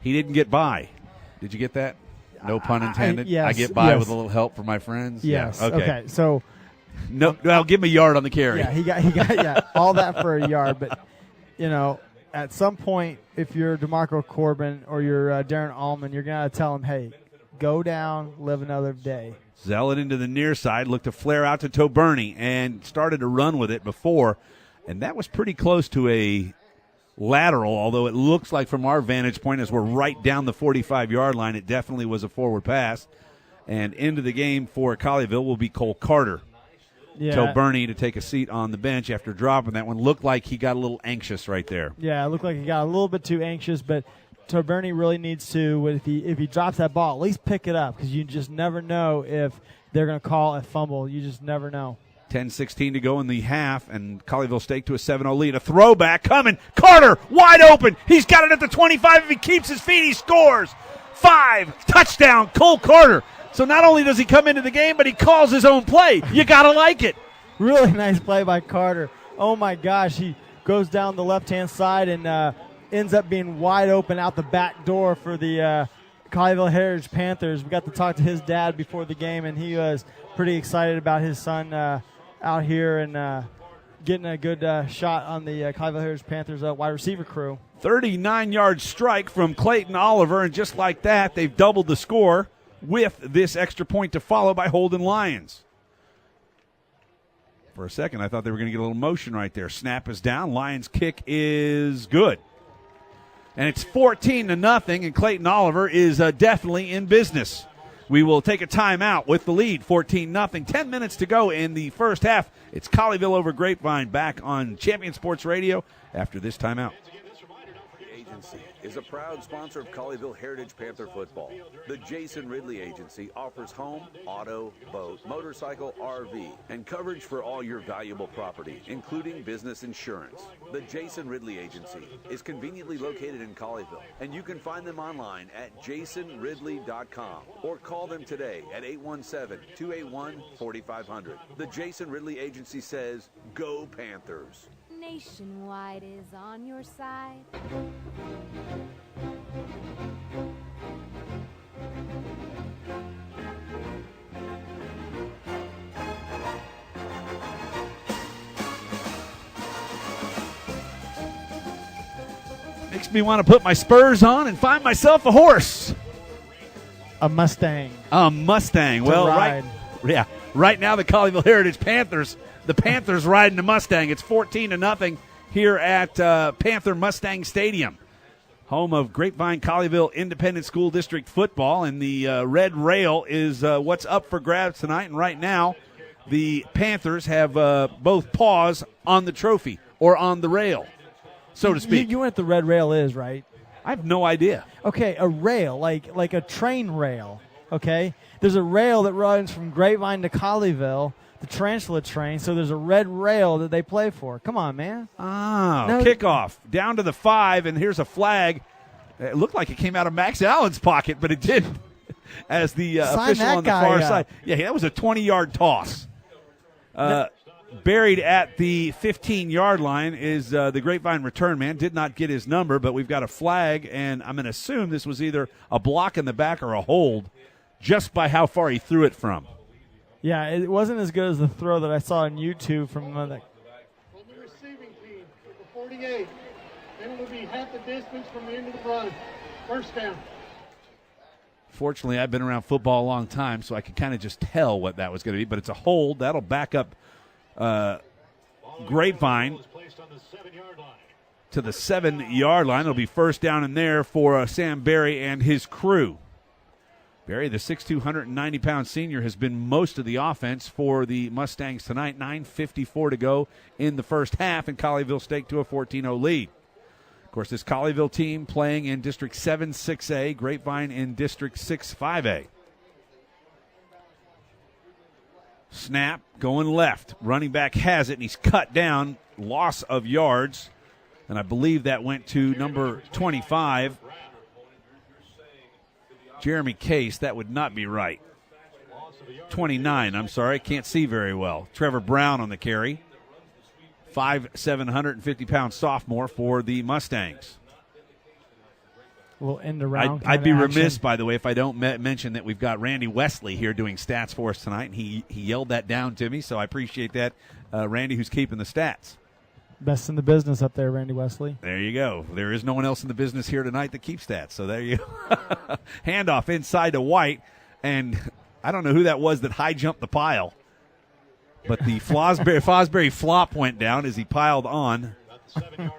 he didn't get by. Did you get that? No pun intended. yes, I get by yes. with a little help from my friends. Yes. Yeah. Okay. So. No, I'll give him a yard on the carry. Yeah, he got all that for a yard. But at some point, if you're DeMarco Corbin or you're Darren Allman, you're gonna tell him, hey, go down, live another day. Zealot into the near side, looked to flare out to Toberney and started to run with it before, and that was pretty close to a lateral, although it looks like from our vantage point as we're right down the 45-yard line, it definitely was a forward pass. And into the game for Colleyville will be Cole Carter. Yeah. Toberney to take a seat on the bench after dropping that one. Looked like he got a little anxious right there. Yeah, it looked like he got a little bit too anxious, but Toberney really needs to, if he drops that ball, at least pick it up, because you just never know if they're going to call a fumble. You just never know. 10-16 to go in the half, and Colleyville State to a 7-0 lead. A throwback coming. Carter, wide open. He's got it at the 25. If he keeps his feet, he scores. 5, touchdown, Cole Carter. So not only does he come into the game, but he calls his own play. You got to like it. Really nice play by Carter. Oh, my gosh. He goes down the left-hand side and ends up being wide open out the back door for the Colleyville Heritage Panthers. We got to talk to his dad before the game, and he was pretty excited about his son out here and getting a good shot on the Colleyville Heritage Panthers wide receiver crew. 39-yard strike from Clayton Oliver, and just like that, they've doubled the score with this extra point to follow by Holden Lyons. For a second, I thought they were going to get a little motion right there. Snap is down. Lyons' kick is good. And it's 14-0, and Clayton Oliver is definitely in business. We will take a timeout with the lead, 14-0. 10 minutes to go in the first half. It's Colleyville over Grapevine back on Champion Sports Radio after this timeout. Agency is a proud sponsor of Colleyville Heritage Panther football. The Jason Ridley Agency offers home, auto, boat, motorcycle, RV, and coverage for all your valuable property, including business insurance. The Jason Ridley Agency is conveniently located in Colleyville, and you can find them online at jasonridley.com or call them today at 817-281-4500. The Jason Ridley Agency says, go Panthers. Nationwide is on your side. Makes me want to put my spurs on and find myself a horse. A Mustang. A Mustang. Well, ride. Right now the Colleyville Heritage Panthers. The Panthers riding the Mustang. It's 14-0 here at Panther Mustang Stadium, home of Grapevine-Colleyville Independent School District football. And the red rail is what's up for grabs tonight. And right now, the Panthers have both paws on the trophy or on the rail, so to speak. You know what the red rail is, right? I have no idea. Okay, a rail, like a train rail, okay? There's a rail that runs from Grapevine to Colleyville, the Tarantula train, so there's a red rail that they play for. Come on, man. Kickoff down to the 5, and here's a flag. It looked like it came out of Max Allen's pocket, but it didn't, as the official on the far side. Yeah, that was a 20-yard toss. Buried at the 15-yard line is the Grapevine return man. Did not get his number, but we've got a flag, and I'm going to assume this was either a block in the back or a hold, just by how far he threw it from. Yeah, it wasn't as good as the throw that I saw on YouTube from the receiving team, number 48. Then it will be half the distance from the end of the run. First down. Fortunately, I've been around football a long time, so I could kind of just tell what that was going to be. But it's a hold. That'll back up Grapevine to the 7-yard line. It'll be first down in there for Sam Berry and his crew. Berry, the 6'2", 190-pound senior, has been most of the offense for the Mustangs tonight. 9:54 to go in the first half, and Colleyville State to a 14-0 lead. Of course, this Colleyville team playing in District 7 6A, Grapevine in District 6 5A. Snap going left. Running back has it, and he's cut down. Loss of yards, and I believe that went to number 25. Jeremy Case, that would not be right. 29, I'm sorry, can't see very well. Trevor Brown on the carry. 5'7", 150-pound sophomore for the Mustangs. little end around. I'd be remiss, by the way, if I don't mention that we've got Randy Wesley here doing stats for us tonight, and he yelled that down to me, so I appreciate that. Randy, who's keeping the stats. Best in the business up there, Randy Wesley. There you go. There is no one else in the business here tonight that keeps stats, so there you go. Handoff inside to White, and I don't know who that was that high jumped the pile, but the Fosbury flop went down as he piled on.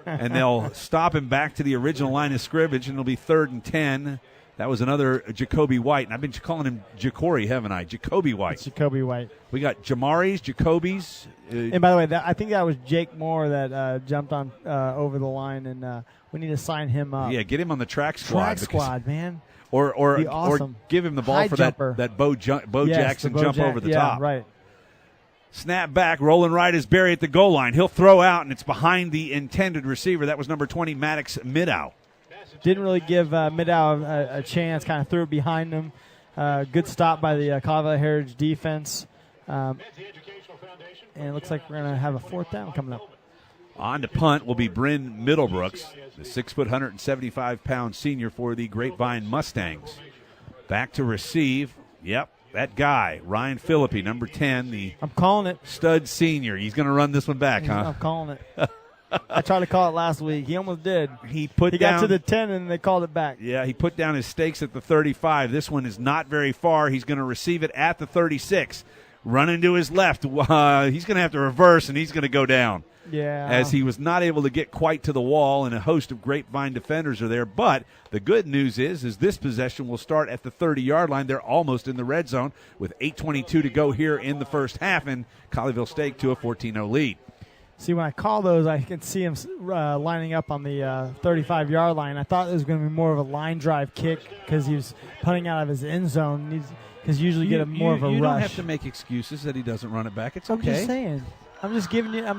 And they'll stop him back to the original line of scrimmage, and it'll be 3rd and 10. That was another Jacoby White, and I've been calling him Jacory, haven't I? Jacoby White. It's Jacoby White. We got Jamaris, Jacobys. And by the way, I think that was Jake Moore that jumped on over the line, and we need to sign him up. Yeah, get him on the track squad. Track squad, man. Or awesome. or give him the ball High for jumper. that Bo Jackson jump over the top. Right. Snap back, rolling right is Barry at the goal line. He'll throw out, and it's behind the intended receiver. That was number 20, Maddox Midow. Didn't really give Midow a chance, kind of threw it behind him. Good stop by the Colleyville Heritage defense. And it looks like we're going to have a 4th down coming up. On to punt will be Bryn Middlebrooks, the 6 foot, 175-pound senior for the Grapevine Mustangs. Back to receive. Yep. That guy, Ryan Philippi, number 10, I'm calling it. Stud senior. He's going to run this one back, huh? I'm calling it. I tried to call it last week. He almost did. He got to the 10, and they called it back. Yeah, he put down his stakes at the 35. This one is not very far. He's going to receive it at the 36. Running to his left. He's going to have to reverse, and he's going to go down. Yeah. As he was not able to get quite to the wall, and a host of Grapevine defenders are there. But the good news is this possession will start at the 30-yard line. They're almost in the red zone with 8:22 to go here in the first half, and Colleyville State to a 14-0 lead. See, when I call those, I can see him lining up on the 35-yard line. I thought it was going to be more of a line drive kick because he was punting out of his end zone. Because usually you get more of a rush. You don't have to make excuses that he doesn't run it back. It's okay. I'm just saying. I'm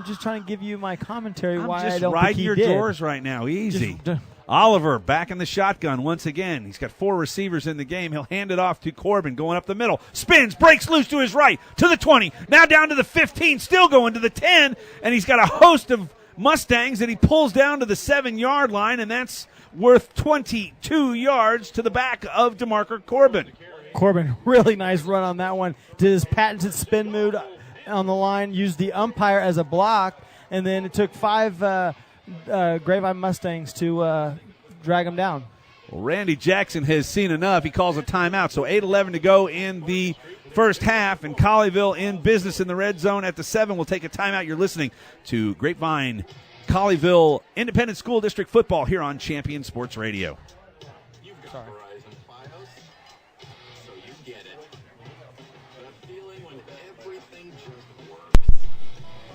just trying to give you my commentary why I don't think he did. I'm just riding your drawers right now. Easy. Oliver back in the shotgun once again. He's got 4 receivers in the game. He'll hand it off to Corbin going up the middle. Spins, breaks loose to his right, to the 20, now down to the 15, still going to the 10, and he's got a host of Mustangs that he pulls down to the 7-yard line, and that's worth 22 yards to the back of DeMarco Corbin. Corbin, really nice run on that one. Did his patented spin move on the line, used the umpire as a block, and then it took 5 Grapevine Mustangs to drag him down. Well, Randy Jackson has seen enough. He calls a timeout. So 8:11 to go in the first half, and Colleyville in business in the red zone at the 7. We'll take a timeout. You're listening to Grapevine-Colleyville Independent School District football here on Champion Sports Radio. Sorry.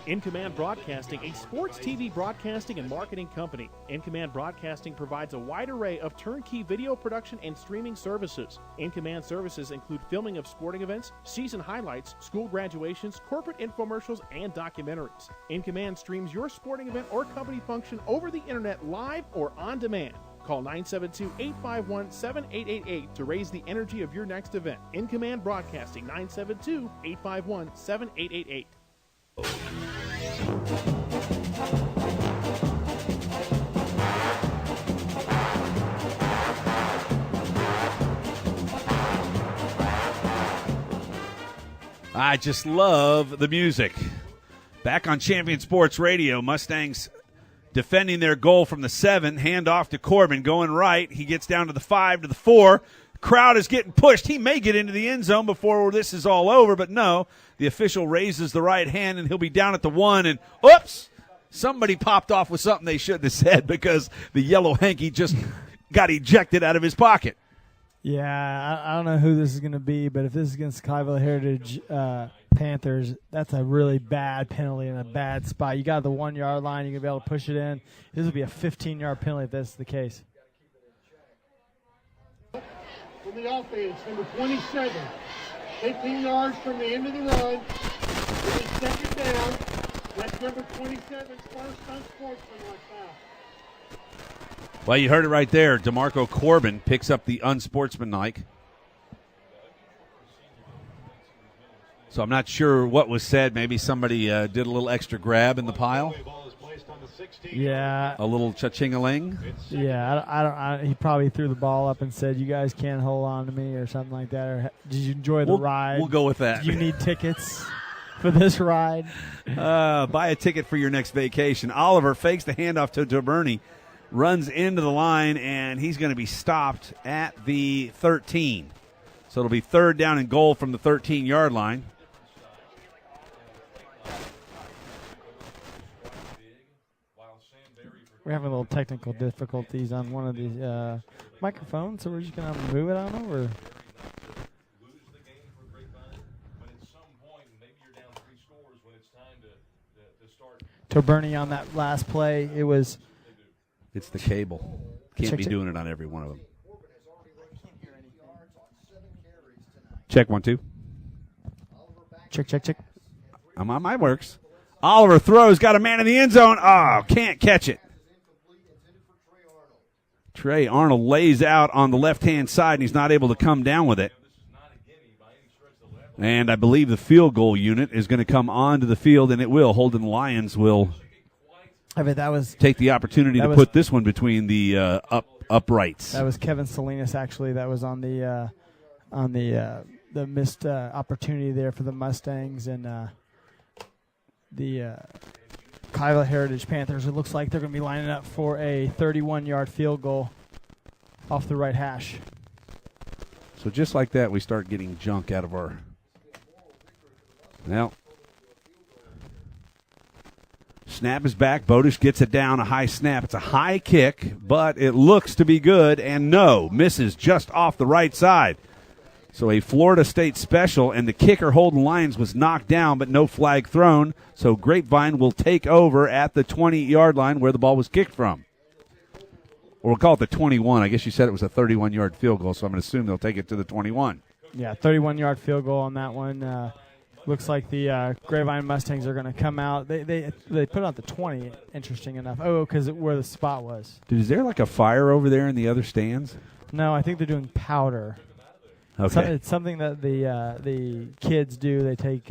In Command Broadcasting, a sports TV broadcasting and marketing company. In Command Broadcasting provides a wide array of turnkey video production and streaming services. In Command services include filming of sporting events, season highlights, school graduations, corporate infomercials, and documentaries. In Command streams your sporting event or company function over the internet live or on demand. Call 972-851-7888 to raise the energy of your next event. In Command Broadcasting, 972-851-7888. I just love the music. Back on Champion Sports Radio, Mustangs defending their goal from the 7, hand off to Corbin, going right. He gets down to the 5, to the 4. Crowd is getting pushed. He may get into the end zone before this is all over, but no. The official raises the right hand, and he'll be down at the 1, and oops, somebody popped off with something they shouldn't have said because the yellow hanky just got ejected out of his pocket. Yeah, I don't know who this is going to be, but if this is against Colleyville Heritage Panthers, that's a really bad penalty in a bad spot. You got the 1-yard line. You're going to be able to push it in. This will be a 15-yard penalty if that's the case. From the offense, number 27. 15 yards from the end of the run. It is 2nd down. That's number 27's first unsportsmanlike foul. Well, you heard it right there. DeMarco Corbin picks up the unsportsmanlike. So I'm not sure what was said. Maybe somebody did a little extra grab in the pile. Yeah. A little cha-ching-a-ling? Yeah, I don't. He probably threw the ball up and said, "You guys can't hold on to me," or something like that. Or did you enjoy the ride? We'll go with that. Do you need tickets for this ride? Buy a ticket for your next vacation. Oliver fakes the handoff to DeBernie, runs into the line, and he's going to be stopped at the 13. So it'll be third down and goal from the 13-yard line. We're having a little technical difficulties on one of these microphones, so we're just going to move it on over. Toberni on that last play, it was... It's the cable. Can't be doing it on every one of them. Check 1, 2. Check. Mine works. Oliver throws, got a man in the end zone. Oh, can't catch it. Trey Arnold lays out on the left-hand side, and he's not able to come down with it. And I believe the field goal unit is going to come onto the field, and it will. Holden Lyons will take the opportunity to put this one between the uprights. That was Kevin Salinas, actually. That was on the missed opportunity there for the Mustangs and the Colleyville Heritage Panthers. It looks like they're going to be lining up for a 31-yard field goal off the right hash. So just like that, we start getting junk out of our... Well, snap is back. Bodish gets it down, a high snap. It's a high kick, but it looks to be good, and no, misses just off the right side. So a Florida State special, and the kicker Holden Lyons was knocked down, but no flag thrown. So Grapevine will take over at the 20-yard line where the ball was kicked from. Or we'll call it the 21. I guess you said it was a 31-yard field goal, so I'm going to assume they'll take it to the 21. Yeah, 31-yard field goal on that one. Looks like the Grapevine Mustangs are going to come out. They put out the 20, interesting enough. Oh, because where the spot was. Dude, is there like a fire over there in the other stands? No, I think they're doing powder. Okay. It's something that the kids do. They take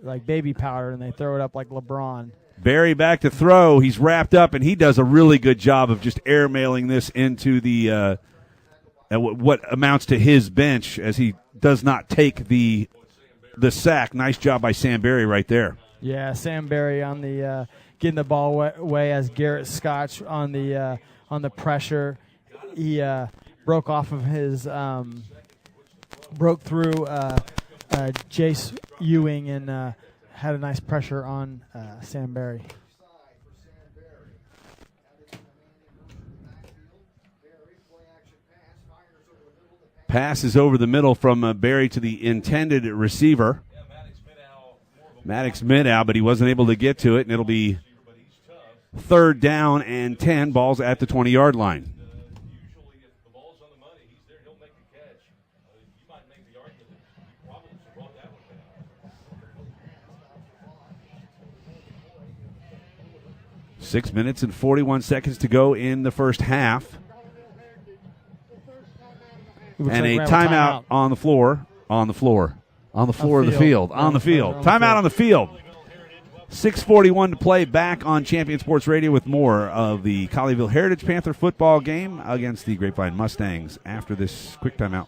like baby powder and they throw it up like LeBron. Barry back to throw. He's wrapped up, and he does a really good job of just airmailing this into the what amounts to his bench as he does not take the sack. Nice job by Sam Barry right there. Yeah, Sam Barry on the getting the ball away as Garrett Scotch on the pressure. He broke off of his broke through Jace Ewing and had a nice pressure on Sam Barry. Pass is over the middle from Barry to the intended receiver. Maddox Midow, but he wasn't able to get to it, and it'll be third down and 10, balls at the 20-yard line. Six minutes and 41 seconds to go in the first half. And a timeout on the floor. On the field. Timeout on the field. 6:41 to play, back on Champion Sports Radio with more of the Colleyville Heritage Panther football game against the Grapevine Mustangs after this quick timeout.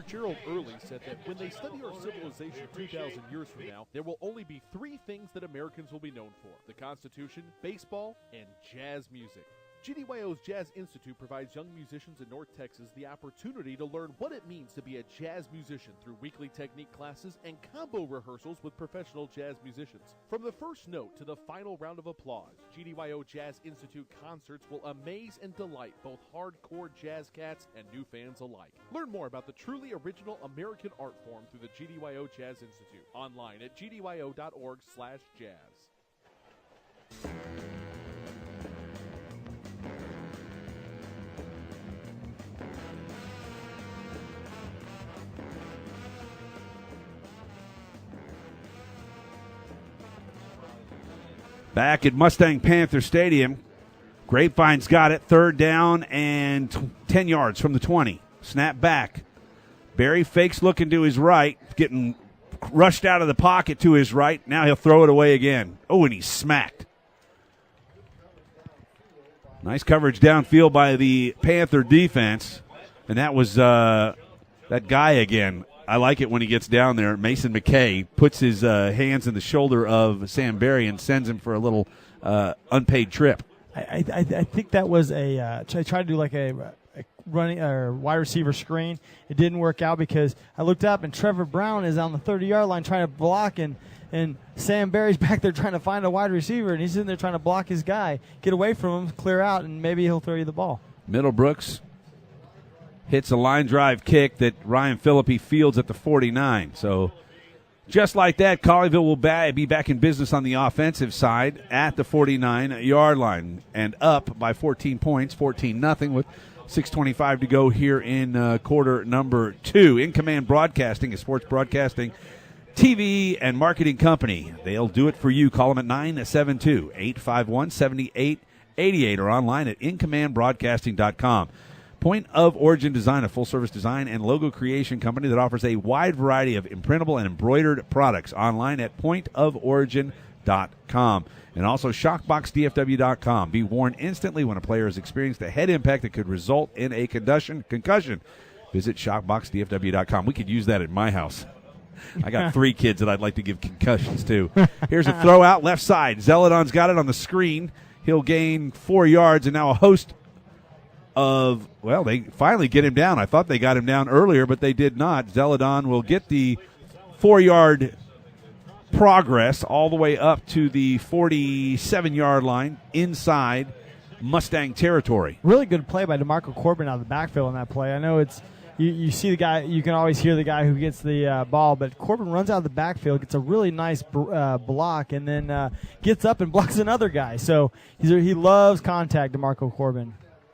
Gerald Early said that when they study our civilization 2,000 years from now, there will only be three things that Americans will be known for: the Constitution, baseball, and jazz music. GDYO's Jazz Institute provides young musicians in North Texas the opportunity to learn what it means to be a jazz musician through weekly technique classes and combo rehearsals with professional jazz musicians. From the first note to the final round of applause, GDYO Jazz Institute concerts will amaze and delight both hardcore jazz cats and new fans alike. Learn more about the truly original American art form through the GDYO Jazz Institute online at gdyo.org/jazz. Back at Mustang Panther Stadium, Grapevine's got it, third down and 10 yards from the 20. Snap back. Barry fakes looking to his right, getting rushed out of the pocket to his right. Now he'll throw it away again. Oh, and he's smacked. Nice coverage downfield by the Panther defense. And that was that guy again. I like it when he gets down there. Mason McKay puts his hands in the shoulder of Sam Berry and sends him for a little unpaid trip. I think that was I tried to do like a running or wide receiver screen. It didn't work out because I looked up and Trevor Brown is on the 30-yard line trying to block, and Sam Berry's back there trying to find a wide receiver, and he's sitting there trying to block his guy. Get away from him, clear out, and maybe he'll throw you the ball. Middlebrooks hits a line drive kick that Ryan Philippi fields at the 49. So just like that, Colleyville will be back in business on the offensive side at the 49-yard line and up by 14 points, 14-0 with 6:25 to go here in quarter number 2. In Command Broadcasting is sports broadcasting, TV, and marketing company. They'll do it for you. Call them at 972-851-7888 or online at incommandbroadcasting.com. Point of Origin Design, a full-service design and logo creation company that offers a wide variety of imprintable and embroidered products. Online at pointoforigin.com. And also shockboxdfw.com. Be warned instantly when a player has experienced a head impact that could result in a concussion. Visit shockboxdfw.com. We could use that at my house. I got 3 kids that I'd like to give concussions to. Here's a throw out left side. Zeledon's got it on the screen. He'll gain 4 yards, and now a host of, well, they finally get him down. I thought they got him down earlier, but they did not. Zeledon will get the 4-yard progress all the way up to the 47-yard line inside Mustang territory. Really good play by DeMarco Corbin out of the backfield on that play. I know it's you see the guy, you can always hear the guy who gets the ball, but Corbin runs out of the backfield, gets a really nice block, and then gets up and blocks another guy. So he loves contact, DeMarco Corbin.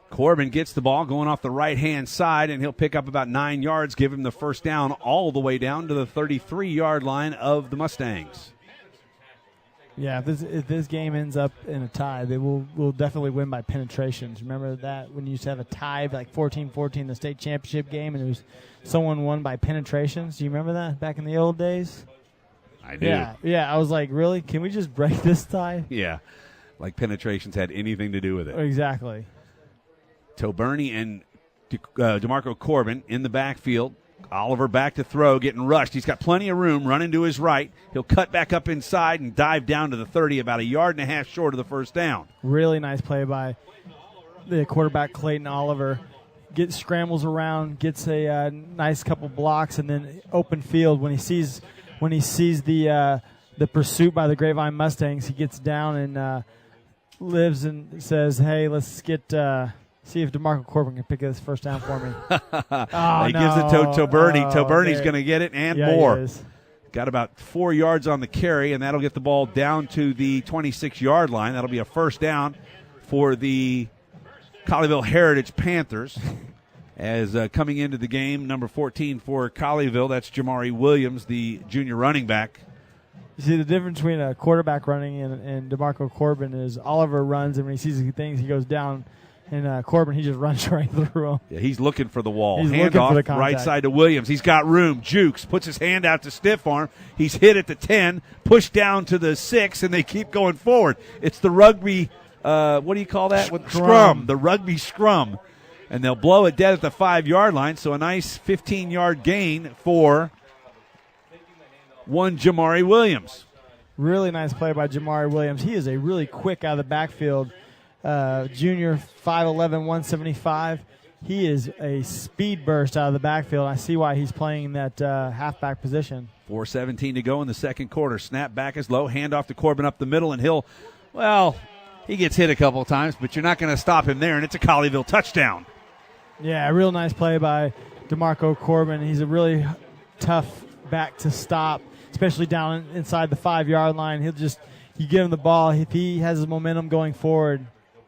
Corbin gets the ball going off the right-hand side, and he'll pick up about 9 yards, give him the first down all the way down to the 33-yard line of the Mustangs. Yeah, if this game ends up in a tie, they will definitely win by penetrations. Remember that when you used to have a tie, like 14-14 in the state championship game, and it was someone won by penetrations? Do you remember that back in the old days? I do. Yeah, I was like, really? Can we just break this tie? Yeah, like penetrations had anything to do with it. Exactly. Toberny and DeMarco Corbin in the backfield. Oliver back to throw, getting rushed. He's got plenty of room, running to his right. He'll cut back up inside and dive down to the 30, about 1.5 yards short of the first down. Really nice play by the quarterback, Clayton Oliver. Scrambles around, gets a nice couple blocks, and then open field when he sees the pursuit by the Grapevine Mustangs. He gets down and lives and says, "Hey, let's get." See if DeMarco Corbin can pick this first down for me. He gives it to Toberny. Toberny's going to get it and more. He is. Got about 4 yards on the carry, and that'll get the ball down to the 26-yard line. That'll be a first down for the Colleyville Heritage Panthers. As coming into the game, number 14 for Colleyville, that's Jamari Williams, the junior running back. You see, the difference between a quarterback running and DeMarco Corbin is Oliver runs, and when he sees things, he goes down. And Corbin, he just runs right through him. Yeah, he's looking for the wall. He's Hand off, right side to Williams. He's got room. Jukes puts his hand out to stiff arm. He's hit at the 10, pushed down to the 6, and they keep going forward. It's the rugby, what do you call that? Scrum. The rugby scrum. And they'll blow it dead at the 5-yard line, so a nice 15-yard gain for one Jamari Williams. Really nice play by Jamari Williams. He is a really quick out of the backfield. Junior, 5'11", 175. He is a speed burst out of the backfield. I see why he's playing that halfback position. 4:17 to go in the second quarter. Snap back is low. Hand off to Corbin up the middle, and he gets hit a couple of times, but you're not going to stop him there, and it's a Colleyville touchdown. Yeah, real nice play by DeMarco Corbin. He's a really tough back to stop, especially down inside the 5-yard line. You give him the ball. If he has his momentum going forward,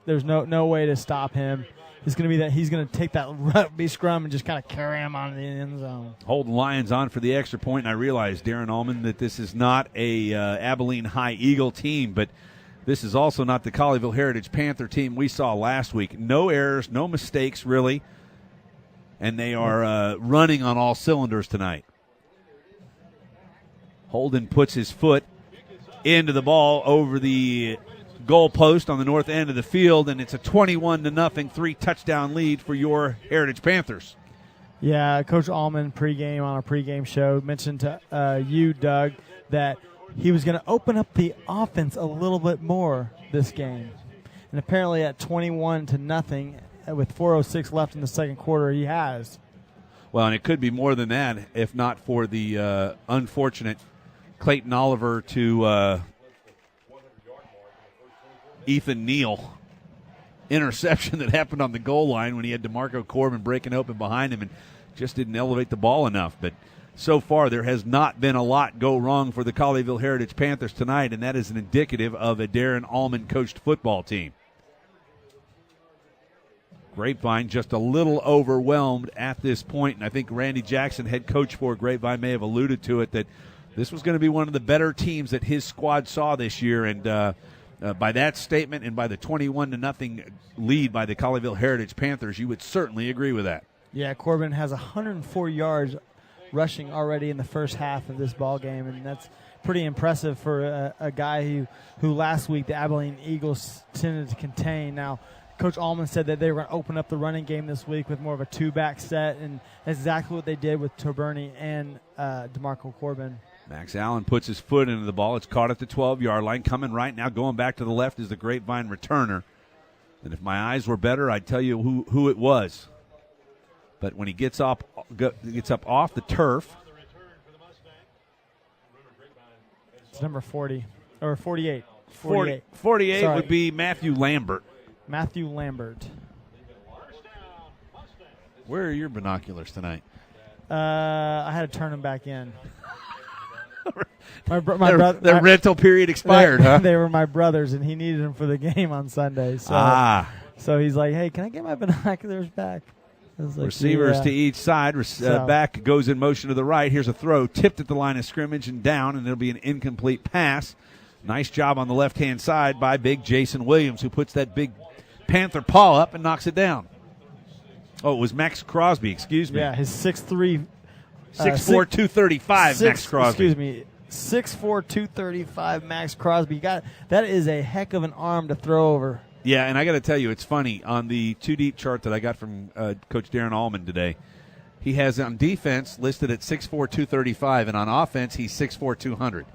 there's no way to stop him. It's going to be that he's going to take that rugby scrum and just kind of carry him on the end zone. Holden Lions on for the extra point, and I realize, Darren Allman, that this is not a Abilene High Eagle team, but this is also not the Colleyville Heritage Panther team we saw last week. No errors, no mistakes, really, and they are running on all cylinders tonight. Holden puts his foot into the ball over the goal post on the north end of the field, and it's a 21-0 3-touchdown lead for your Heritage Panthers. Yeah, Coach Allman pregame on a pregame show mentioned to you, Doug, that he was going to open up the offense a little bit more this game. And apparently at 21-0 with 4:06 left in the second quarter, he has. Well, and it could be more than that if not for the unfortunate Clayton Oliver to Ethan Neal interception that happened on the goal line when he had DeMarco Corbin breaking open behind him and just didn't elevate the ball enough. But so far there has not been a lot go wrong for the Colleyville Heritage Panthers tonight, and that is an indicative of a Darren Allman-coached football team. Grapevine just a little overwhelmed at this point, and I think Randy Jackson, head coach for Grapevine, may have alluded to it, that this was going to be one of the better teams that his squad saw this year, and by that statement and by the 21-0 lead by the Colleyville Heritage Panthers, you would certainly agree with that. Yeah, Corbin has 104 yards rushing already in the first half of this ball game, and that's pretty impressive for a guy who last week the Abilene Eagles tended to contain. Now, Coach Allman said that they were going to open up the running game this week with more of a two-back set, and that's exactly what they did with Toberny and DeMarco Corbin. Max Allen puts his foot into the ball. It's caught at the 12-yard line. Coming right now, going back to the left is the Grapevine returner. And if my eyes were better, I'd tell you who it was. But when he gets up off the turf, it's number 40 or 48. 48 would be Matthew Lambert. Matthew Lambert. Where are your binoculars tonight? I had to turn them back in. Their rental period expired, huh? They were my brother's, and he needed them for the game on Sunday. So he's like, hey, can I get my binoculars back? Like, receivers to each side. Back goes in motion to the right. Here's a throw. Tipped at the line of scrimmage and down, and it'll be an incomplete pass. Nice job on the left-hand side by big Jason Williams, who puts that big Panther paw up and knocks it down. Oh, it was Max Crosby, excuse me. Yeah, his 6'3". 6'4", 235, Max Crosby. Excuse me, 6'4", 235, Max Crosby. That is a heck of an arm to throw over. Yeah, and I got to tell you, it's funny. On the two-deep chart that I got from Coach Darren Allman today, he has on defense listed at 6'4", 235, and on offense, he's 6'4", 200.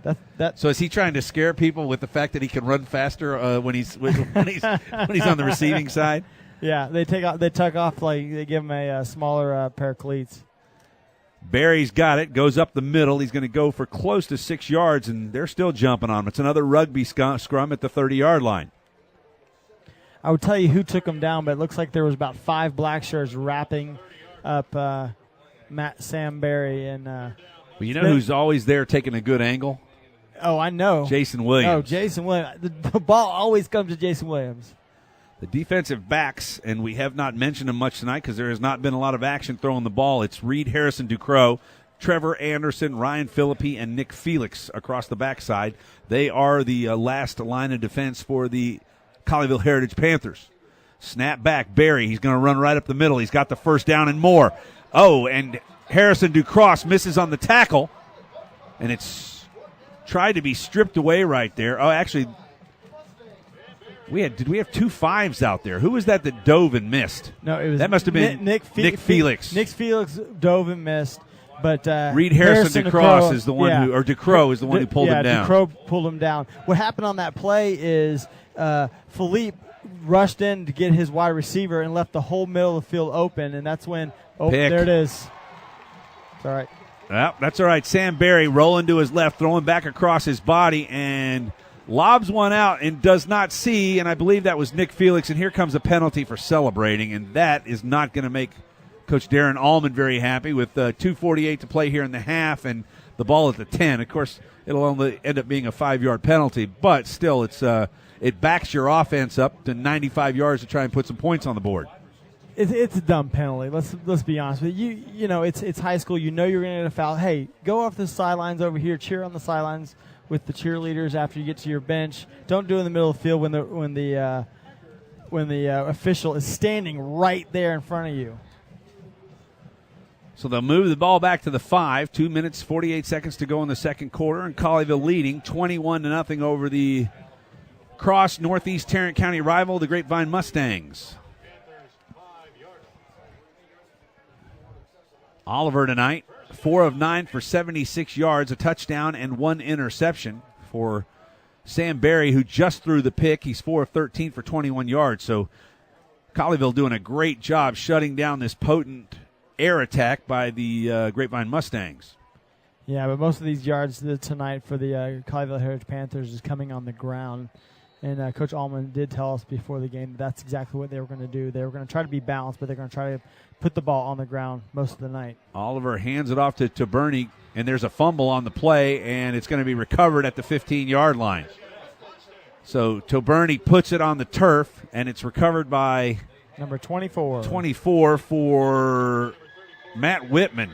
So is he trying to scare people with the fact that he can run faster when he's on the receiving side? Yeah, they tuck off, like they give him a smaller pair of cleats. Barry's got it, goes up the middle. He's going to go for close to 6 yards, and they're still jumping on him. It's another rugby scrum at the 30-yard line. I would tell you who took him down, but it looks like there was about 5 black shirts wrapping up Sam Barry. And well, you know who's always there taking a good angle? Oh, I know. Jason Williams. Oh, Jason Williams. The ball always comes to Jason Williams. The defensive backs, and we have not mentioned them much tonight because there has not been a lot of action throwing the ball. It's Reed Harrison Ducrow, Trevor Anderson, Ryan Philippi, and Nick Felix across the backside. They are the last line of defense for the Colleyville Heritage Panthers. Snap back, Barry. He's going to run right up the middle. He's got the first down and more. Oh, and Harrison Ducross misses on the tackle, and it's tried to be stripped away right there. Oh, actually, did we have 2 5s out there? Who was that dove and missed? No, it was that must have been Nick Felix. Nick Felix dove and missed, but Reed Harrison Ducross is the one who, or Ducrow is the one who pulled him down. Ducrow pulled him down. What happened on that play is Philippe rushed in to get his wide receiver and left the whole middle of the field open, and that's when there it is. It's all right. Well, that's all right. Sam Barry rolling to his left, throwing back across his body, and lobs one out and does not see, and I believe that was Nick Felix, and here comes a penalty for celebrating, and that is not going to make Coach Darren Allman very happy with 2:48 to play here in the half and the ball at the 10. Of course, it'll only end up being a 5-yard penalty, but still it backs your offense up to 95 yards to try and put some points on the board. It's a dumb penalty. Let's be honest with you. You know, it's high school. You know you're going to get a foul. Hey, go off the sidelines over here. Cheer on the sidelines with the cheerleaders after you get to your bench. Don't do it in the middle of the field when the official is standing right there in front of you. So they'll move the ball back to the 5. 2 minutes, 48 seconds to go in the second quarter, and Colleyville leading 21-0 over the Cross Northeast Tarrant County rival, the Grapevine Mustangs. Oliver tonight, 4 of 9 for 76 yards, a touchdown and 1 interception for Sam Berry, who just threw the pick. He's 4 of 13 for 21 yards. So Colleyville doing a great job shutting down this potent air attack by the Grapevine Mustangs. Yeah, but most of these yards tonight for the Colleyville Heritage Panthers is coming on the ground. And Coach Allman did tell us before the game that's exactly what they were going to do. They were going to try to be balanced, but they're going to try to put the ball on the ground most of the night. Oliver hands it off to Bernie, and there's a fumble on the play, and it's going to be recovered at the 15-yard line. So Toberny puts it on the turf, and it's recovered by number 24. 24 for Matt Whitman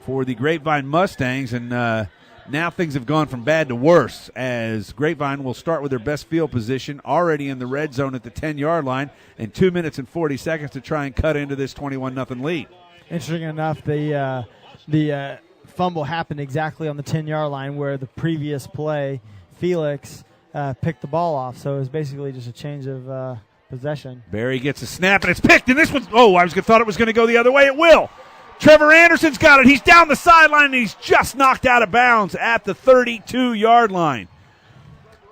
for the Grapevine Mustangs, and now things have gone from bad to worse as Grapevine will start with their best field position already in the red zone at the 10-yard line and 2 minutes and 40 seconds to try and cut into this 21-0 lead. Interesting enough, the fumble happened exactly on the 10-yard line where the previous play, Felix picked the ball off. So it was basically just a change of possession. Barry gets a snap, and it's picked, and this was, thought it was going to go the other way. It will. Trevor Anderson's got it. He's down the sideline, and he's just knocked out of bounds at the 32-yard line.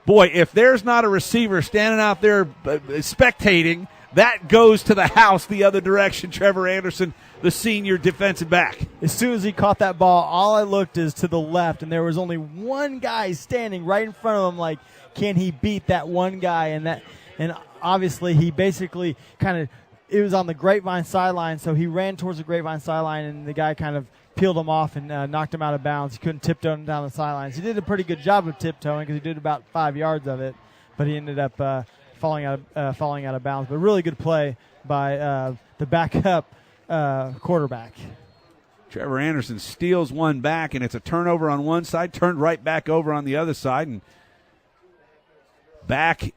Boy, if there's not a receiver standing out there spectating, that goes to the house the other direction. Trevor Anderson, the senior defensive back. As soon as he caught that ball, all I looked is to the left, and there was only one guy standing right in front of him like, can he beat that one guy? And obviously he basically kind of, it was on the Grapevine sideline, so he ran towards the Grapevine sideline, and the guy kind of peeled him off and knocked him out of bounds. He couldn't tiptoe him down the sidelines. He did a pretty good job of tiptoeing because he did about 5 yards of it, but he ended up falling out of bounds. But really good play by the backup quarterback. Trevor Anderson steals one back, and it's a turnover on one side, turned right back over on the other side, and back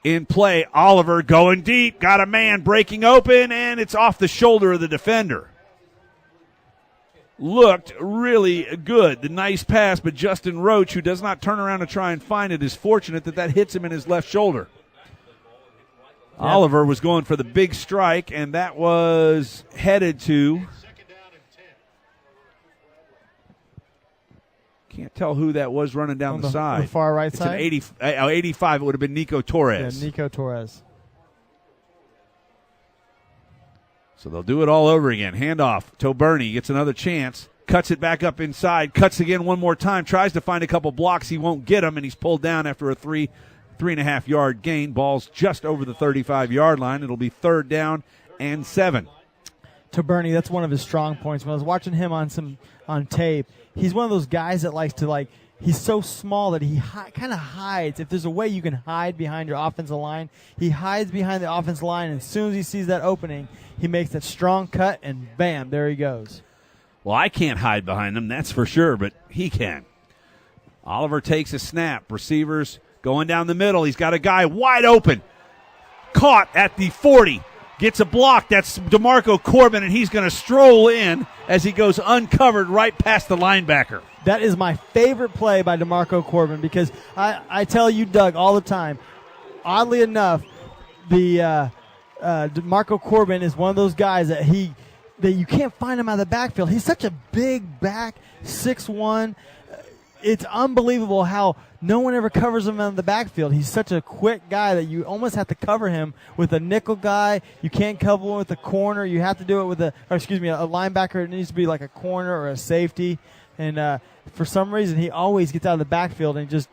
in play, Oliver going deep, got a man breaking open, and it's off the shoulder of the defender. Looked really good. The nice pass, but Justin Roach, who does not turn around to try and find it, is fortunate that hits him in his left shoulder. Yeah. Oliver was going for the big strike, and that was headed to... Can't tell who that was running down the side. The far right side? It's an 85. It would have been Nico Torres. Yeah, Nico Torres. So they'll do it all over again. Handoff. Toberny gets another chance. Cuts it back up inside. Cuts again one more time. Tries to find a couple blocks. He won't get them, and he's pulled down after a 3.5 yard gain. Ball's just over the 35-yard line. It'll be 3rd down and 7. Toberny, that's one of his strong points. When I was watching him on tape, he's one of those guys that likes to, he's so small that he kind of hides. If there's a way you can hide behind your offensive line, he hides behind the offensive line, and as soon as he sees that opening, he makes that strong cut, and bam, there he goes. Well, I can't hide behind him, that's for sure, but he can. Oliver takes a snap. Receivers going down the middle. He's got a guy wide open. Caught at the 40. Gets a block. That's DeMarco Corbin, and he's going to stroll in as he goes uncovered right past the linebacker. That is my favorite play by DeMarco Corbin because I tell you, Doug, all the time, oddly enough, the DeMarco Corbin is one of those guys that you can't find him out of the backfield. He's such a big back, 6'1". It's unbelievable how no one ever covers him out of the backfield. He's such a quick guy that you almost have to cover him with a nickel guy. You can't cover him with a corner. You have to do it with a linebacker. It needs to be like a corner or a safety. And for some reason, he always gets out of the backfield and just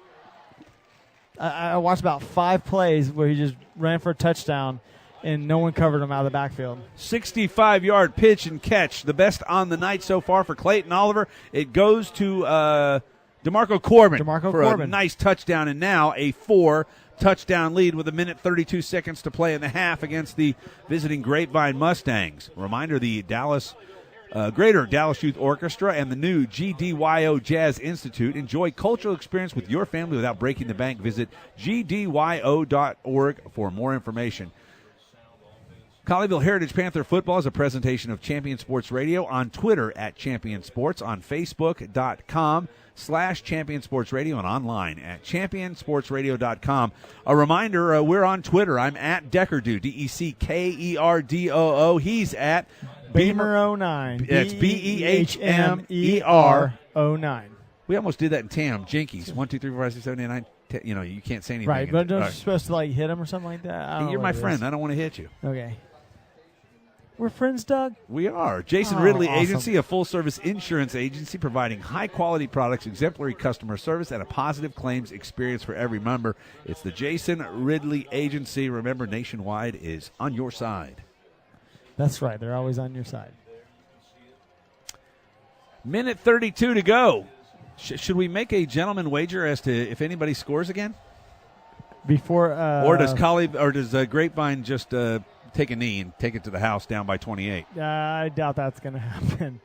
I watched about 5 plays where he just ran for a touchdown and no one covered him out of the backfield. 65-yard pitch and catch, the best on the night so far for Clayton Oliver. It goes to DeMarco Corbin for a nice touchdown, and now a 4-touchdown lead with 1 minute 32 seconds to play in the half against the visiting Grapevine Mustangs. Reminder, the Greater Dallas Youth Orchestra and the new GDYO Jazz Institute. Enjoy cultural experience with your family without breaking the bank. Visit gdyo.org for more information. Colleyville Heritage Panther Football is a presentation of Champion Sports Radio, on Twitter at Champion Sports, on Facebook.com/Champion Sports Radio, and online at ChampionSportsRadio.com. A reminder, we're on Twitter. I'm at Deckerdoo, DECKERDOO. He's at Beamer09. That's BEHMER09. We almost did that in tandem. Jinkies. 1, 2, 3, 4, 5, 6, 7, 8, 9, 10. You know, you can't say anything. Right, but you're supposed to hit him or something like that? I don't You're know my what it friend. is. I don't want to hit you. Okay. We're friends, Doug? We are. Jason Ridley Agency, a full-service insurance agency providing high-quality products, exemplary customer service, and a positive claims experience for every member. It's the Jason Ridley Agency. Remember, Nationwide is on your side. That's right. They're always on your side. Minute 32 to go. Should we make a gentleman wager as to if anybody scores again? Before, or does Grapevine just take a knee and take it to the house down by 28? I doubt that's going to happen.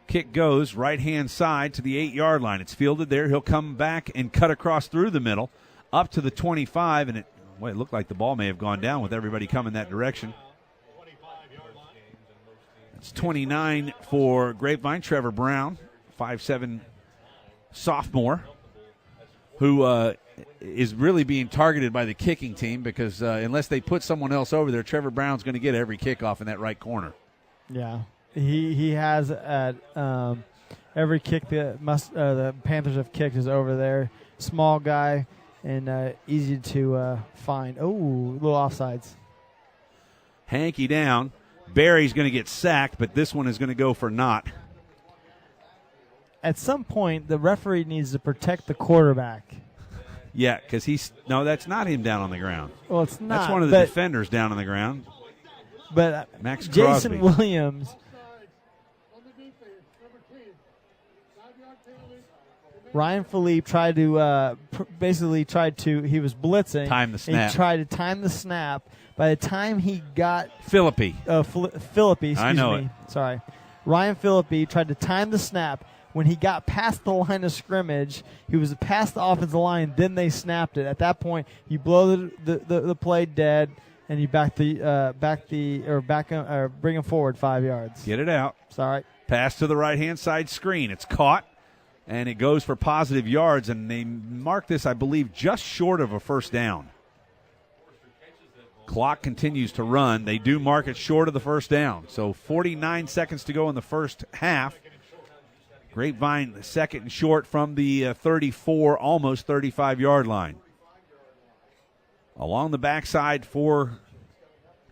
Kick goes right-hand side to the 8-yard line. It's fielded there. He'll come back and cut across through the middle up to the 25, and it looked like the ball may have gone down with everybody coming that direction. It's 29 for Grapevine. Trevor Brown, 5'7" sophomore, who is really being targeted by the kicking team because unless they put someone else over there, Trevor Brown's going to get every kickoff in that right corner. Yeah, he has at every kick the Panthers have kicked is over there. Small guy and easy to find. Oh, little offsides. Hanky down. Barry's going to get sacked, but this one is going to go for naught. At some point, the referee needs to protect the quarterback. Yeah, because that's not him down on the ground. Well, it's not. That's one of the defenders down on the ground. But Max Jason Crosby. Williams. Ryan Philippe tried to he was blitzing. Time the snap. He tried to time the snap. By the time he got Philippi. Excuse I know me. Sorry. Ryan Philippi tried to time the snap. When he got past the line of scrimmage, he was past the offensive line. Then they snapped it. At that point, you blow the play dead, and you bring him forward 5 yards. Get it out. Sorry. Pass to the right-hand side screen. It's caught, and it goes for positive yards, and they mark this, I believe, just short of a first down. Clock continues to run. They do mark it short of the first down. So 49 seconds to go in the first half. Grapevine second and short from the 34, almost 35-yard line. Along the backside for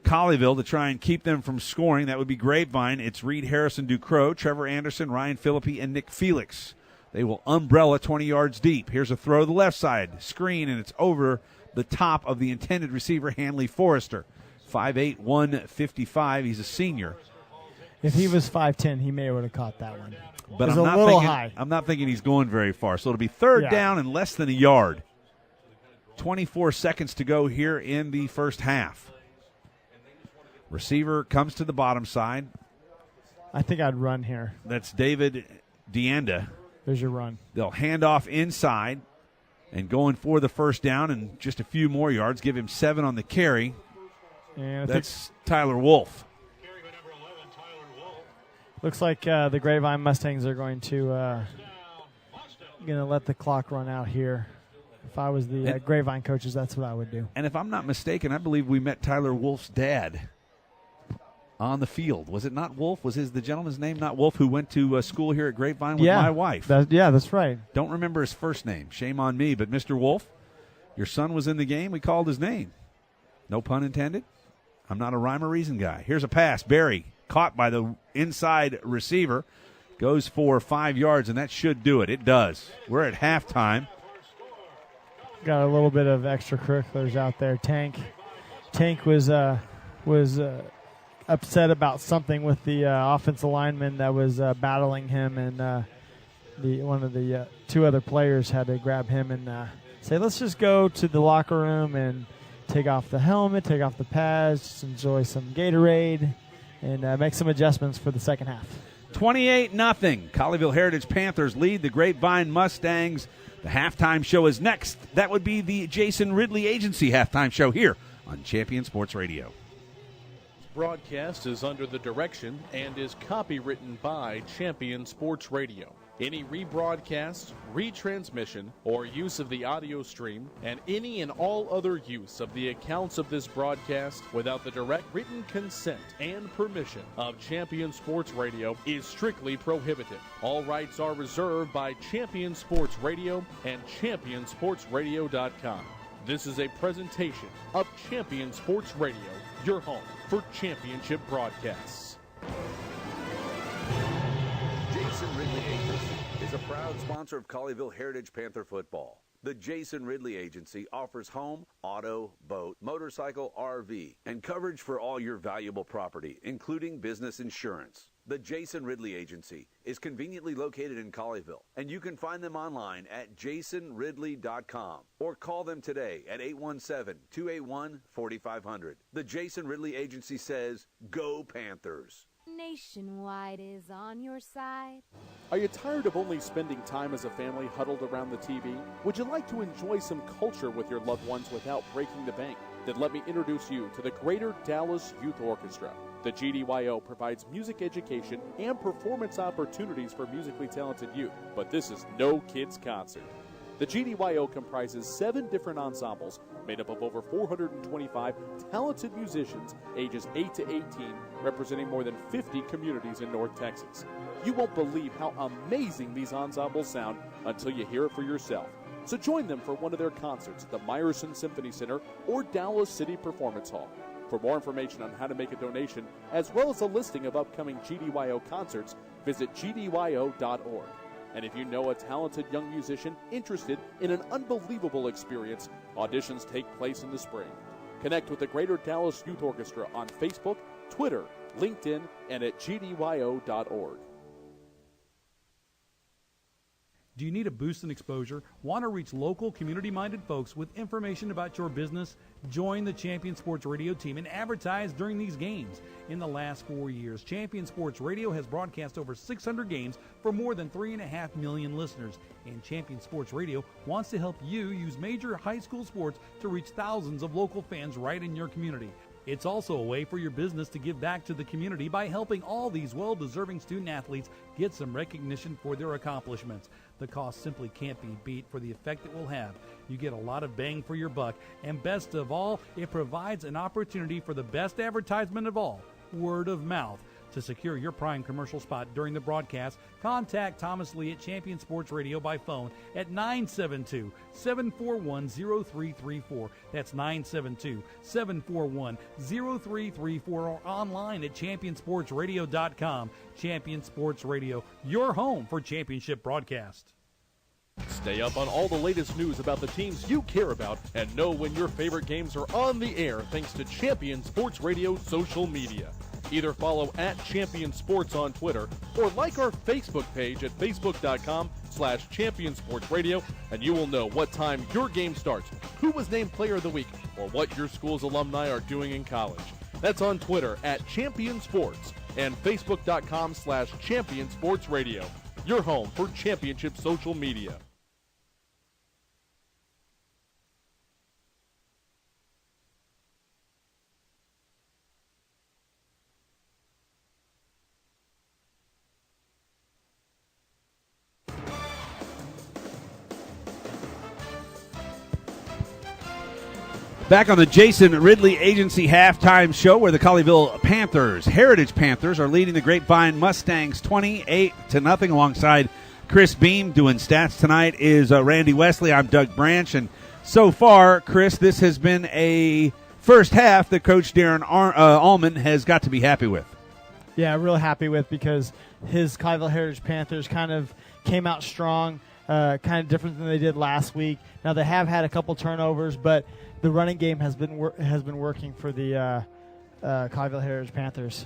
Colleyville to try and keep them from scoring. That would be Grapevine. It's Reed Harrison Ducrow, Trevor Anderson, Ryan Philippi, and Nick Felix. They will umbrella 20 yards deep. Here's a throw to the left side. Screen, and it's over the top of the intended receiver, Hanley Forrester. 5'8", 155. He's a senior. If he was 5'10", he may have caught that one. But it was a little high. I'm not thinking he's going very far. So it'll be third down and less than a yard. 24 seconds to go here in the first half. Receiver comes to the bottom side. I think I'd run here. That's David Deanda. There's your run. They'll hand off inside and going for the first down and just a few more yards. Give him 7 on the carry. And that's Tyler Wolf. Looks like the Grapevine Mustangs are going to let the clock run out here. If I was the Grapevine coaches, that's what I would do. And if I'm not mistaken, I believe we met Tyler Wolf's dad on the field. Was it not Wolf? Was the gentleman's name not Wolf, who went to school here at Grapevine with my wife? That's right. Don't remember his first name. Shame on me. But Mr. Wolf, your son was in the game. We called his name. No pun intended. I'm not a rhyme or reason guy. Here's a pass. Barry caught by the inside receiver. Goes for 5 yards, and that should do it. It does. We're at halftime. Got a little bit of extracurriculars out there. Tank was upset about something with the offensive lineman that was battling him, and one of the 2 other players had to grab him and say, let's just go to the locker room and take off the helmet, take off the pads, just enjoy some Gatorade, and make some adjustments for the second half. 28-0. Colleyville Heritage Panthers lead the Grapevine Mustangs. The halftime show is next. That would be the Jason Ridley Agency halftime show here on Champion Sports Radio. broadcast is under the direction and is copywritten by Champion Sports Radio. Any rebroadcast, retransmission, or use of the audio stream, and any and all other use of the accounts of this broadcast without the direct written consent and permission of Champion Sports Radio is strictly prohibited. All rights are reserved by Champion Sports Radio and ChampionSportsRadio.com. This is a presentation of Champion Sports Radio, your home for championship broadcasts. Jason Ridley Agency is a proud sponsor of Colleyville Heritage Panther football. The Jason Ridley Agency offers home, auto, boat, motorcycle, RV, and coverage for all your valuable property, including business insurance. The Jason Ridley Agency is conveniently located in Colleyville, and you can find them online at jasonridley.com or call them today at 817-281-4500. The Jason Ridley Agency says, Go Panthers! Nationwide is on your side. Are you tired of only spending time as a family huddled around the TV? Would you like to enjoy some culture with your loved ones without breaking the bank? Then let me introduce you to the Greater Dallas Youth Orchestra. The GDYO provides music education and performance opportunities for musically talented youth, but this is no kids' concert. The GDYO comprises 7 different ensembles made up of over 425 talented musicians ages 8 to 18, representing more than 50 communities in North Texas. You won't believe how amazing these ensembles sound until you hear it for yourself. So join them for one of their concerts at the Meyerson Symphony Center or Dallas City Performance Hall. For more information on how to make a donation, as well as a listing of upcoming GDYO concerts, visit gdyo.org. And if you know a talented young musician interested in an unbelievable experience, auditions take place in the spring. Connect with the Greater Dallas Youth Orchestra on Facebook, Twitter, LinkedIn, and at gdyo.org. Do you need a boost in exposure? Want to reach local, community-minded folks with information about your business? Join the Champion Sports Radio team and advertise during these games. In the last 4 years, Champion Sports Radio has broadcast over 600 games for more than 3.5 million listeners. And Champion Sports Radio wants to help you use major high school sports to reach thousands of local fans right in your community. It's also a way for your business to give back to the community by helping all these well-deserving student-athletes get some recognition for their accomplishments. The cost simply can't be beat for the effect it will have. You get a lot of bang for your buck, and best of all, it provides an opportunity for the best advertisement of all, word of mouth. To secure your prime commercial spot during the broadcast, contact Thomas Lee at Champion Sports Radio by phone at 972-741-0334. That's 972-741-0334 or online at championsportsradio.com. Champion Sports Radio, your home for championship broadcast. Stay up on all the latest news about the teams you care about and know when your favorite games are on the air thanks to Champion Sports Radio social media. Either follow at Champion Sports on Twitter or like our Facebook page at facebook.com/Champion Sports Radio, and you will know what time your game starts, who was named Player of the Week, or what your school's alumni are doing in college. That's on Twitter at Champion Sports and facebook.com/Champion Sports Radio, your home for championship social media. Back on the Jason Ridley Agency halftime show where the Colleyville Panthers, Heritage Panthers, are leading the Grapevine Mustangs 28-0 alongside Chris Beam. Doing stats tonight is Randy Wesley. I'm Doug Branch. And so far, Chris, this has been a first half that Coach Darren Allman has got to be happy with. Yeah, real happy with, because his Colleyville Heritage Panthers kind of came out strong, kind of different than they did last week. Now, they have had a couple turnovers, but the running game has been working for the Colleyville Heritage Panthers.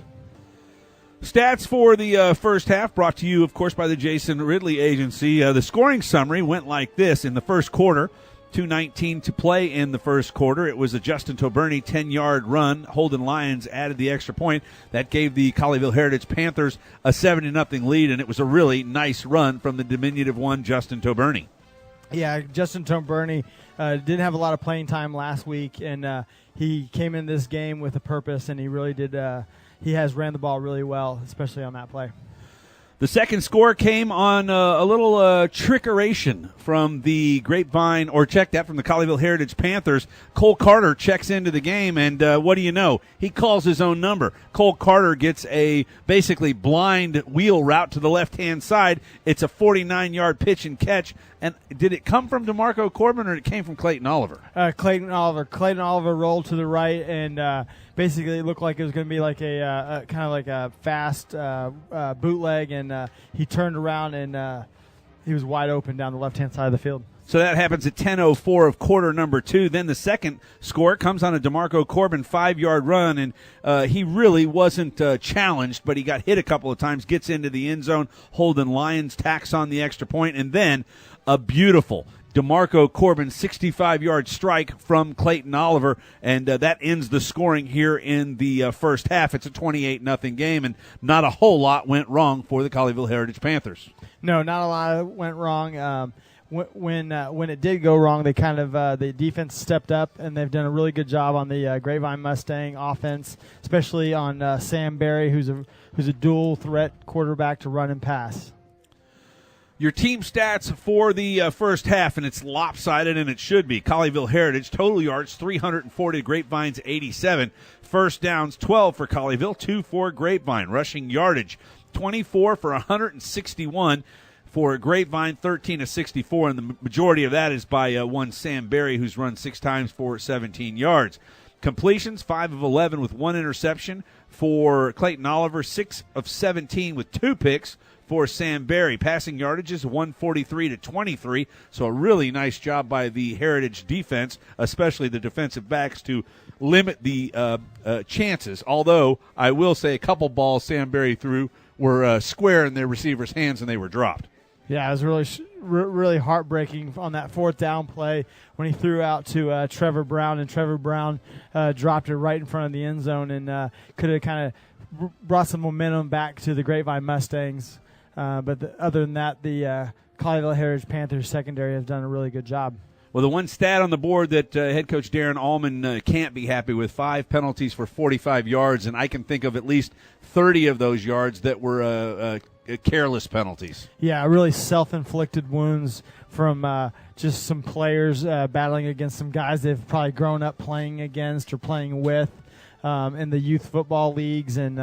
Stats for the first half brought to you, of course, by the Jason Ridley Agency. The scoring summary went like this. In the first quarter, 2:19 to play in the first quarter. It was a Justin Toberny 10-yard run. Holden Lyons added the extra point. That gave the Colleyville Heritage Panthers a 7-0 lead, and it was a really nice run from the diminutive one, Justin Toberny. Yeah, Justin Tomburney didn't have a lot of playing time last week, and he came in this game with a purpose, and he really did. He has ran the ball really well, especially on that play. The second score came on a little trickeration from the Grapevine, or check that, from the Colleyville Heritage Panthers. Cole Carter checks into the game, and what do you know? He calls his own number. Cole Carter gets a basically blind wheel route to the left-hand side. It's a 49-yard pitch and catch. And did it come from DeMarco Corbin, or it came from Clayton Oliver? Clayton Oliver rolled to the right, and basically it looked like it was going to be like a kind of like a fast bootleg, and he turned around, and he was wide open down the left-hand side of the field. So that happens at 10:04 of quarter number 2. Then the second score comes on a DeMarco Corbin 5-yard run, and he really wasn't challenged, but he got hit a couple of times, gets into the end zone. Holden Lyons tacks on the extra point, and then a beautiful DeMarco Corbin 65-yard strike from Clayton Oliver, and that ends the scoring here in the first half. It's a 28-0 game, and not a whole lot went wrong for the Colleyville Heritage Panthers. No, not a lot went wrong. When it did go wrong, they kind of the defense stepped up, and they've done a really good job on the Grapevine Mustang offense, especially on Sam Berry, who's a dual threat quarterback to run and pass. Your team stats for the first half, and it's lopsided, and it should be. Colleyville Heritage, total yards 340 to Grapevine's 87. First downs 12 for Colleyville, 2 for Grapevine. Rushing yardage 24 for 161 for Grapevine, 13 of 64, and the majority of that is by one Sam Berry, who's run 6 times for 17 yards. Completions 5 of 11 with 1 interception for Clayton Oliver, 6 of 17 with 2 picks for Sam Berry. Passing yardage is 143 to 23, so a really nice job by the Heritage defense, especially the defensive backs, to limit the chances. Although I will say a couple balls Sam Berry threw were square in their receivers' hands, and they were dropped. Yeah, it was really heartbreaking on that fourth down play when he threw out to Trevor Brown, and Trevor Brown dropped it right in front of the end zone, and could have kind of brought some momentum back to the Grapevine Mustangs. But other than that, the Colleyville Heritage Panthers secondary has done a really good job. Well, the one stat on the board that head coach Darren Allman can't be happy with, 5 penalties for 45 yards, and I can think of at least 30 of those yards that were careless penalties. Yeah, really self-inflicted wounds from just some players battling against some guys they've probably grown up playing against or playing with in the youth football leagues and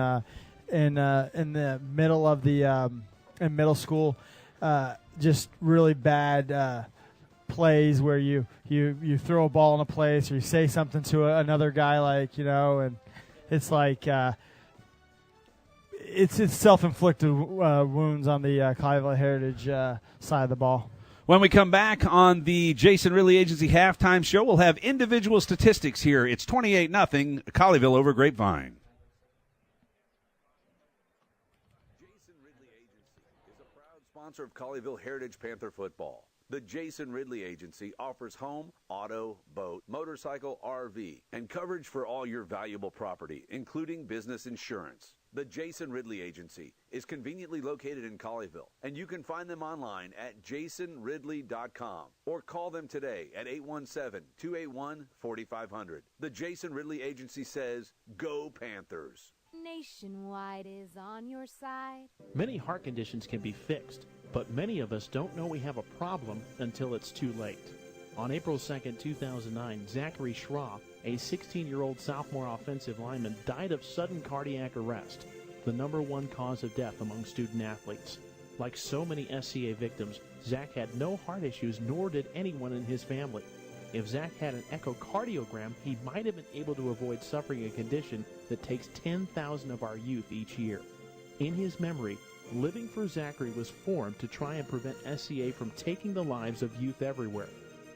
in the middle of the in middle school. Just really bad plays where you throw a ball in a place or you say something to another guy, like, and it's like it's self-inflicted wounds on the Colleyville Heritage side of the ball. When we come back on the Jason Ridley Agency halftime show, we'll have individual statistics here. It's 28-0 Colleyville over Grapevine. Jason Ridley Agency is a proud sponsor of Colleyville Heritage Panther football. The Jason Ridley Agency offers home, auto, boat, motorcycle, RV, and coverage for all your valuable property, including business insurance. The Jason Ridley Agency is conveniently located in Colleyville, and you can find them online at jasonridley.com or call them today at 817-281-4500. The Jason Ridley Agency says, go Panthers. Nationwide is on your side. Many heart conditions can be fixed, but many of us don't know we have a problem until it's too late. On April 2nd, 2009, Zachary Schroff, a 16-year-old sophomore offensive lineman, died of sudden cardiac arrest, the #1 cause of death among student athletes. Like so many SCA victims, Zach had no heart issues, nor did anyone in his family. If Zach had an echocardiogram, he might have been able to avoid suffering a condition that takes 10,000 of our youth each year. In his memory, Living for Zachary was formed to try and prevent SCA from taking the lives of youth everywhere.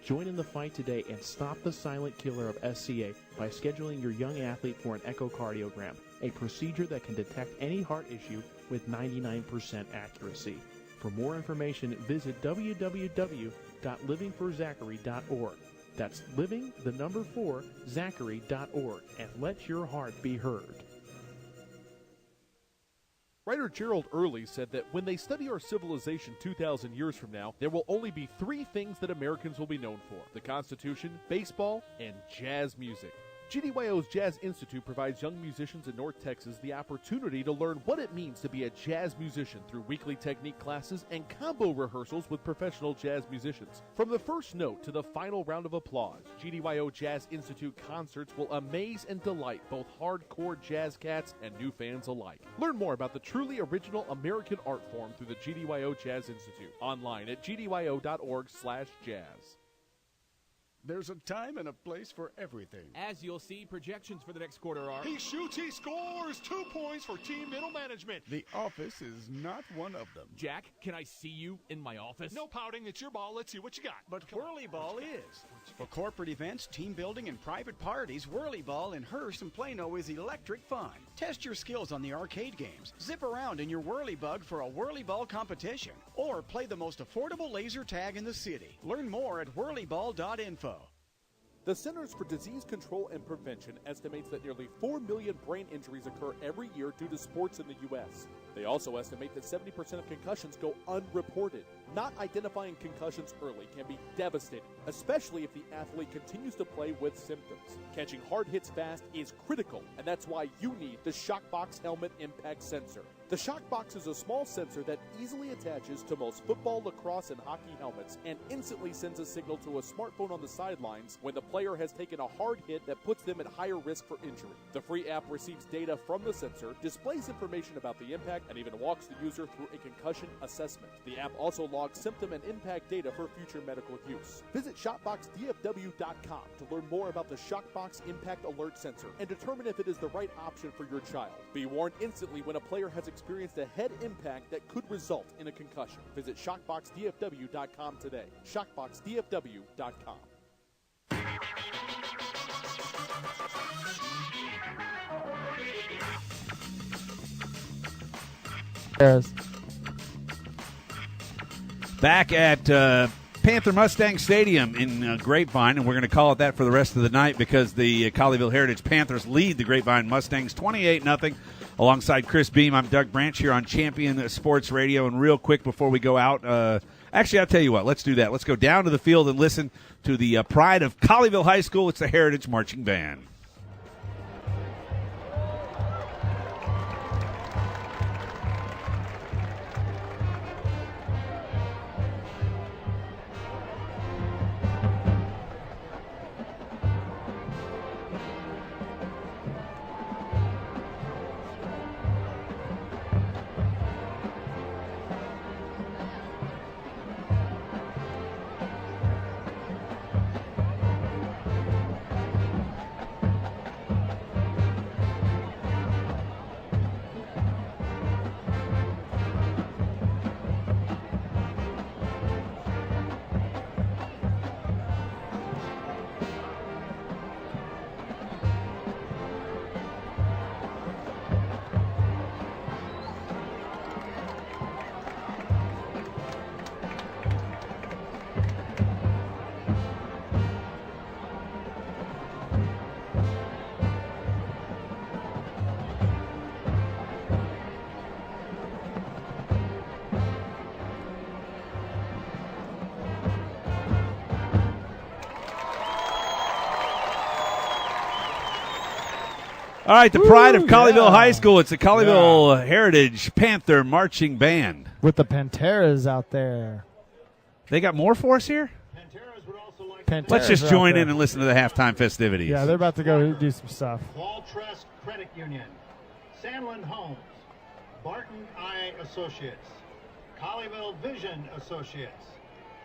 Join in the fight today and stop the silent killer of SCA by scheduling your young athlete for an echocardiogram, a procedure that can detect any heart issue with 99% accuracy. For more information, visit www.livingforzachary.org. That's living4zachary.org, and let your heart be heard. Writer Gerald Early said that when they study our civilization 2,000 years from now, there will only be 3 things that Americans will be known for: the Constitution, baseball, and jazz music. GDYO's Jazz Institute provides young musicians in North Texas the opportunity to learn what it means to be a jazz musician through weekly technique classes and combo rehearsals with professional jazz musicians. From the first note to the final round of applause, GDYO Jazz Institute concerts will amaze and delight both hardcore jazz cats and new fans alike. Learn more about the truly original American art form through the GDYO Jazz Institute, online at gdyo.org/jazz. There's a time and a place for everything. As you'll see, projections for the next quarter are... He shoots, he scores! 2 points for team middle management. The office is not one of them. Jack, can I see you in my office? No pouting, it's your ball. Let's see what you got. But Whirly Ball is. For corporate events, team building, and private parties, Whirly Ball in Hearst and Plano is electric fun. Test your skills on the arcade games. Zip around in your Whirly Bug for a Whirly Ball competition. Or play the most affordable laser tag in the city. Learn more at whirlyball.info. The Centers for Disease Control and Prevention estimates that nearly 4 million brain injuries occur every year due to sports in the U.S. They also estimate that 70% of concussions go unreported. Not identifying concussions early can be devastating, especially if the athlete continues to play with symptoms. Catching hard hits fast is critical, and that's why you need the Shockbox Helmet Impact Sensor. The Shockbox is a small sensor that easily attaches to most football, lacrosse, and hockey helmets and instantly sends a signal to a smartphone on the sidelines when the player has taken a hard hit that puts them at higher risk for injury. The free app receives data from the sensor, displays information about the impact, and even walks the user through a concussion assessment. The app also logs symptom and impact data for future medical use. Visit ShopboxDFW.com to learn more about the Shockbox Impact Alert Sensor and determine if it is the right option for your child. Be warned instantly when a player has experienced a head impact that could result in a concussion. Visit ShockboxDFW.com today. ShockboxDFW.com. Back at Panther Mustang Stadium in Grapevine, and we're going to call it that for the rest of the night because the Colleyville Heritage Panthers lead the Grapevine Mustangs 28-0. Alongside Chris Beam, I'm Doug Branch here on Champion Sports Radio. And real quick before we go out, actually, I'll tell you what, let's do that. Let's go down to the field and listen to the pride of Colleyville High School. It's the Heritage Marching Band. All right, the pride of Colleyville High School. It's the Colleyville Heritage Panther Marching Band. With the Panteras out there. They got more for us here? Panteras Let's just are join out there. in and listen to the halftime festivities. Yeah, they're about to go do some stuff. Wall-Trust Credit Union, Sandland Homes, Barton Eye Associates, Colleyville Vision Associates,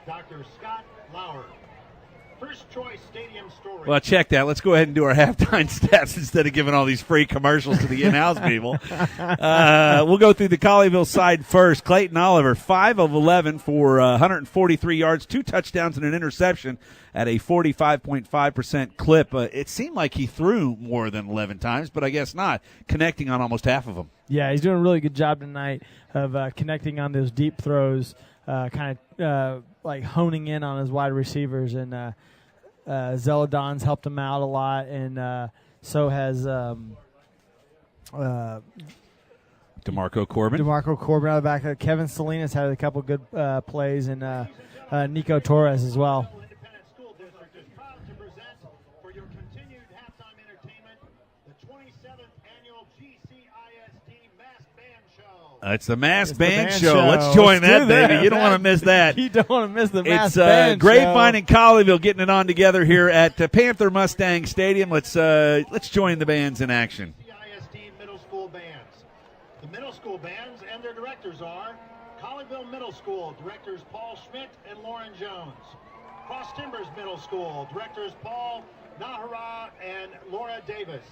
Dr. Scott Lauer, First Choice Stadium Storage. Well, check that. Let's go ahead and do our halftime stats instead of giving all these free commercials to the in-house people. We'll go through the Colleyville side first. Clayton Oliver, 5 of 11 for 143 yards, 2 touchdowns and an interception at a 45.5% clip. It seemed like he threw more than 11 times, but I guess not, connecting on almost half of them. Yeah, he's doing a really good job tonight of connecting on those deep throws, kind of like honing in on his wide receivers, and Zeladon's helped him out a lot, and so has DeMarco Corbin. DeMarco Corbin out of the back. Kevin Salinas had a couple good plays, and Nico Torres as well. It's the Mass Band Show. Let's join that, baby. You don't want to miss that. You don't want to miss the Mass Band Show. It's Grapevine and Colleyville getting it on together here at Panther Mustang Stadium. Let's join the bands in action. CISD middle school bands. The middle school bands and their directors are Colleyville Middle School, directors Paul Schmidt and Lauren Jones. Cross Timbers Middle School, directors Paul Nahara and Laura Davis.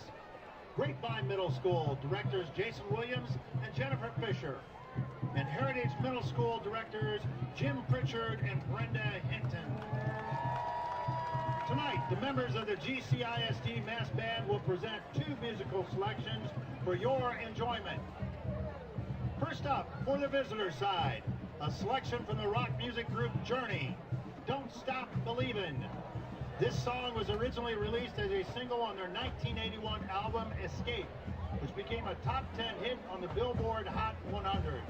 Grapevine Middle School, directors Jason Williams and Jennifer Fisher. And Heritage Middle School directors Jim Pritchard and Brenda Hinton. Tonight, the members of the GCISD Mass Band will present 2 musical selections for your enjoyment. First up, for the visitor side, a selection from the rock music group Journey, Don't Stop Believin'. This song was originally released as a single on their 1981 album Escape, which became a top 10 hit on the Billboard Hot 100.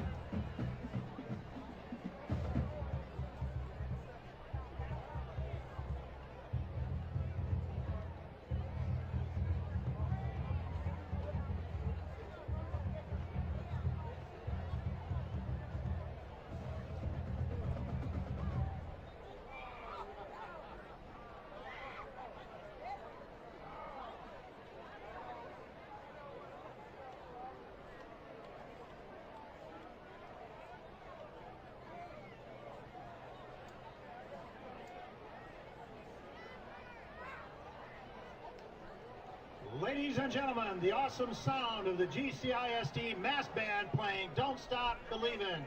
Ladies and gentlemen, the awesome sound of the GCISD Mass Band playing Don't Stop Believin'.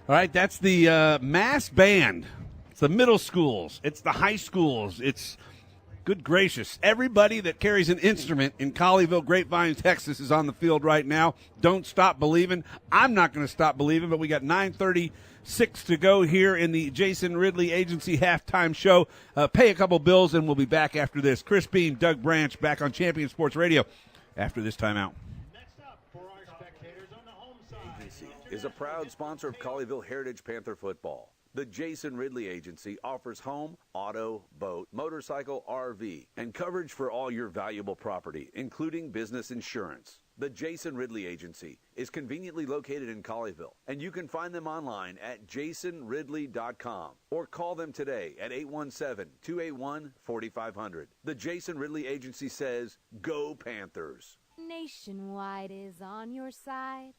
All right, that's the Mass Band. It's the middle schools. It's the high schools. It's, good gracious, everybody that carries an instrument in Colleyville, Grapevine, Texas is on the field right now. Don't stop believing. I'm not going to stop believing, but we got 9:36 to go here in the Jason Ridley Agency halftime show. Pay a couple bills, and we'll be back after this. Chris Beam, Doug Branch, back on Champion Sports Radio after this timeout. Is a proud sponsor of Colleyville Heritage Panther football. The Jason Ridley Agency offers home, auto, boat, motorcycle, RV, and coverage for all your valuable property, including business insurance. The Jason Ridley Agency is conveniently located in Colleyville, and you can find them online at jasonridley.com or call them today at 817-281-4500. The Jason Ridley Agency says, go Panthers. Nationwide is on your side.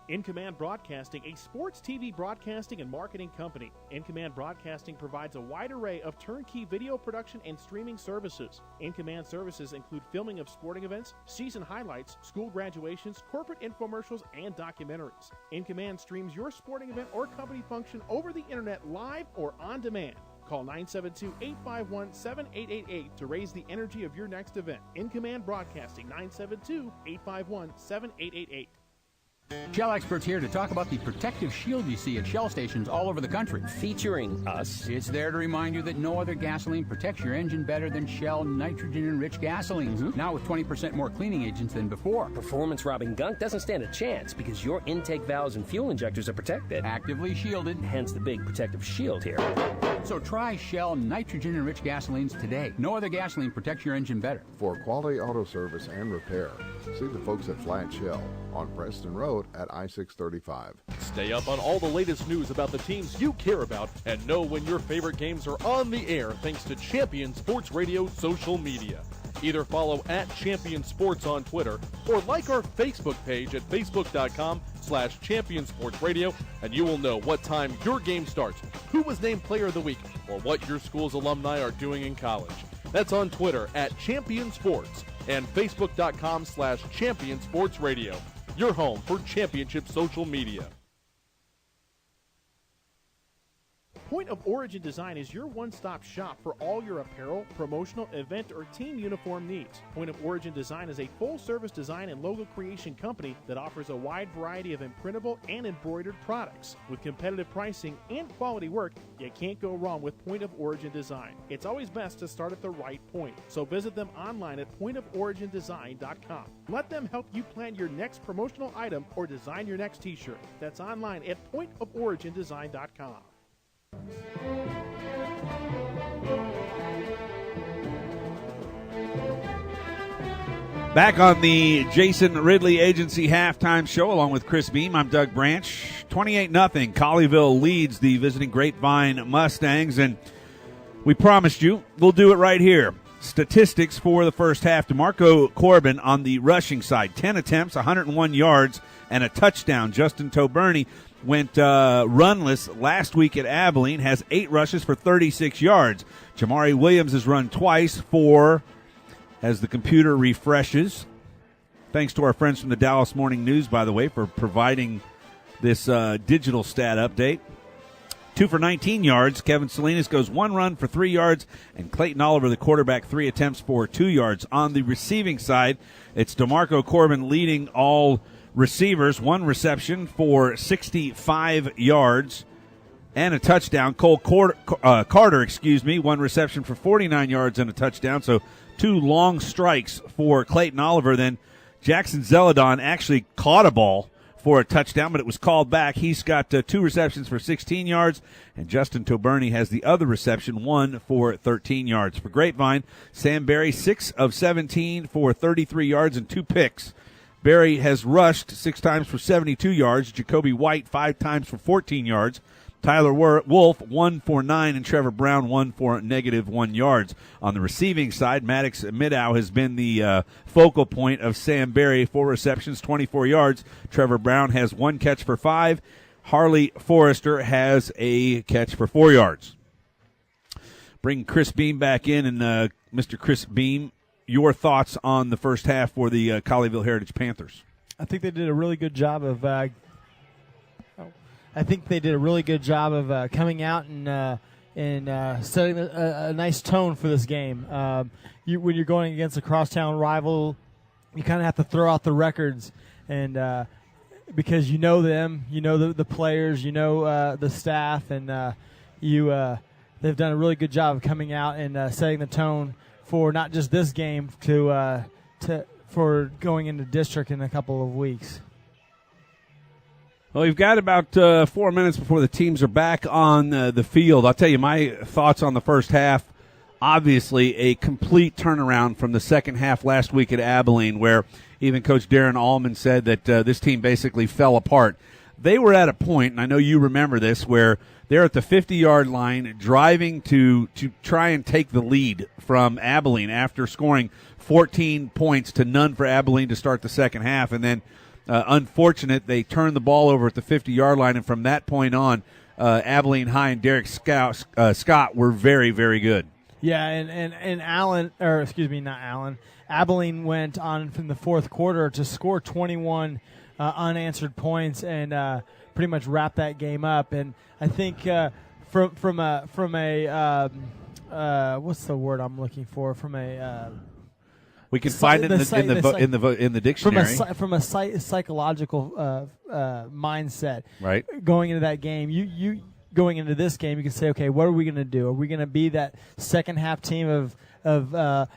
In Command Broadcasting, a sports TV broadcasting and marketing company. In Command Broadcasting provides a wide array of turnkey video production and streaming services. In Command services include filming of sporting events, season highlights, school graduations, corporate infomercials, and documentaries. In Command streams your sporting event or company function over the internet live or on demand. call 972-851-7888 to raise the energy of your next event. In Command Broadcasting, 972-851-7888. Shell experts here to talk about the protective shield you see at Shell stations all over the country. Featuring us. It's there to remind you that no other gasoline protects your engine better than Shell nitrogen-enriched gasolines. Now with 20% more cleaning agents than before. Performance-robbing gunk doesn't stand a chance because your intake valves and fuel injectors are protected. Actively shielded. Hence the big protective shield here. So try Shell nitrogen-enriched gasolines today. No other gasoline protects your engine better. For quality auto service and repair, see the folks at Flat Shell on Preston Road at I-635. Stay up on all the latest news about the teams you care about and know when your favorite games are on the air thanks to Champion Sports Radio social media. Either follow @Champion Sports on Twitter or like our Facebook page at facebook.com/Champion Sports Radio, and you will know what time your game starts, who was named Player of the Week, or what your school's alumni are doing in college. That's on Twitter @Champion Sports and facebook.com/Champion Sports Radio. Your home for championship social media. Point of Origin Design is your one-stop shop for all your apparel, promotional, event, or team uniform needs. Point of Origin Design is a full-service design and logo creation company that offers a wide variety of imprintable and embroidered products. With competitive pricing and quality work, you can't go wrong with Point of Origin Design. It's always best to start at the right point, so visit them online at pointoforigindesign.com. Let them help you plan your next promotional item or design your next t-shirt. That's online at pointoforigindesign.com. Back on the Jason Ridley Agency halftime show along with Chris Beam. I'm Doug Branch. 28-0. Colleyville leads the visiting Grapevine Mustangs, and we promised you we'll do it right here. Statistics for the first half. DeMarco Corbin on the rushing side. 10 attempts, 101 yards, and a touchdown. Justin Toberney went runless last week at Abilene, has 8 rushes for 36 yards. Jamari Williams has run twice as the computer refreshes. Thanks to our friends from the Dallas Morning News, by the way, for providing this digital stat update. 2 for 19 yards. Kevin Salinas goes 1 run for 3 yards, and Clayton Oliver, the quarterback, 3 attempts for 2 yards. On the receiving side, it's DeMarco Corbin leading all receivers, 1 reception for 65 yards and a touchdown. Cole Carter, 1 reception for 49 yards and a touchdown. So 2 long strikes for Clayton Oliver. Then Jackson Zeladon actually caught a ball for a touchdown, but it was called back. He's got 2 receptions for 16 yards, and Justin Toberney has the other reception, 1 for 13 yards. For Grapevine, Sam Berry, 6 of 17 for 33 yards and 2 picks. Berry has rushed 6 times for 72 yards. Jacoby White 5 times for 14 yards. Tyler Wolf 1 for 9, and Trevor Brown 1 for -1 yards. On the receiving side, Maddox Midow has been the focal point of Sam Berry. 4 receptions, 24 yards. Trevor Brown has 1 catch for 5. Harley Forrester has a catch for 4 yards. Bring Chris Beam back in, and Mr. Chris Beam, your thoughts on the first half for the Colleyville Heritage Panthers? I think they did a really good job of. Coming out and setting a nice tone for this game. When you're going against a crosstown rival, you kind of have to throw out the records, and because you know them, you know the players, you know the staff, and they've done a really good job of coming out and setting the tone for not just this game for going into district in a couple of weeks. Well, we've got about 4 minutes before the teams are back on the field. I'll tell you my thoughts on the first half. Obviously, a complete turnaround from the second half last week at Abilene, where even Coach Darren Allman said that this team basically fell apart. They were at a point, and I know you remember this, where they're at the 50-yard line driving to try and take the lead from Abilene after scoring 14 points to none for Abilene to start the second half. And then, unfortunate, they turned the ball over at the 50-yard line, and from that point on, Abilene High and Derek Scott were very, very good. Yeah, and Abilene went on from the fourth quarter to score 21 unanswered points and pretty much wrap that game up. And I think from a what's the word I'm looking for? From a we can find it in the dictionary. From a psychological mindset, right? Going into that game, you going into this game, you can say, okay, what are we going to do? Are we going to be that second half team of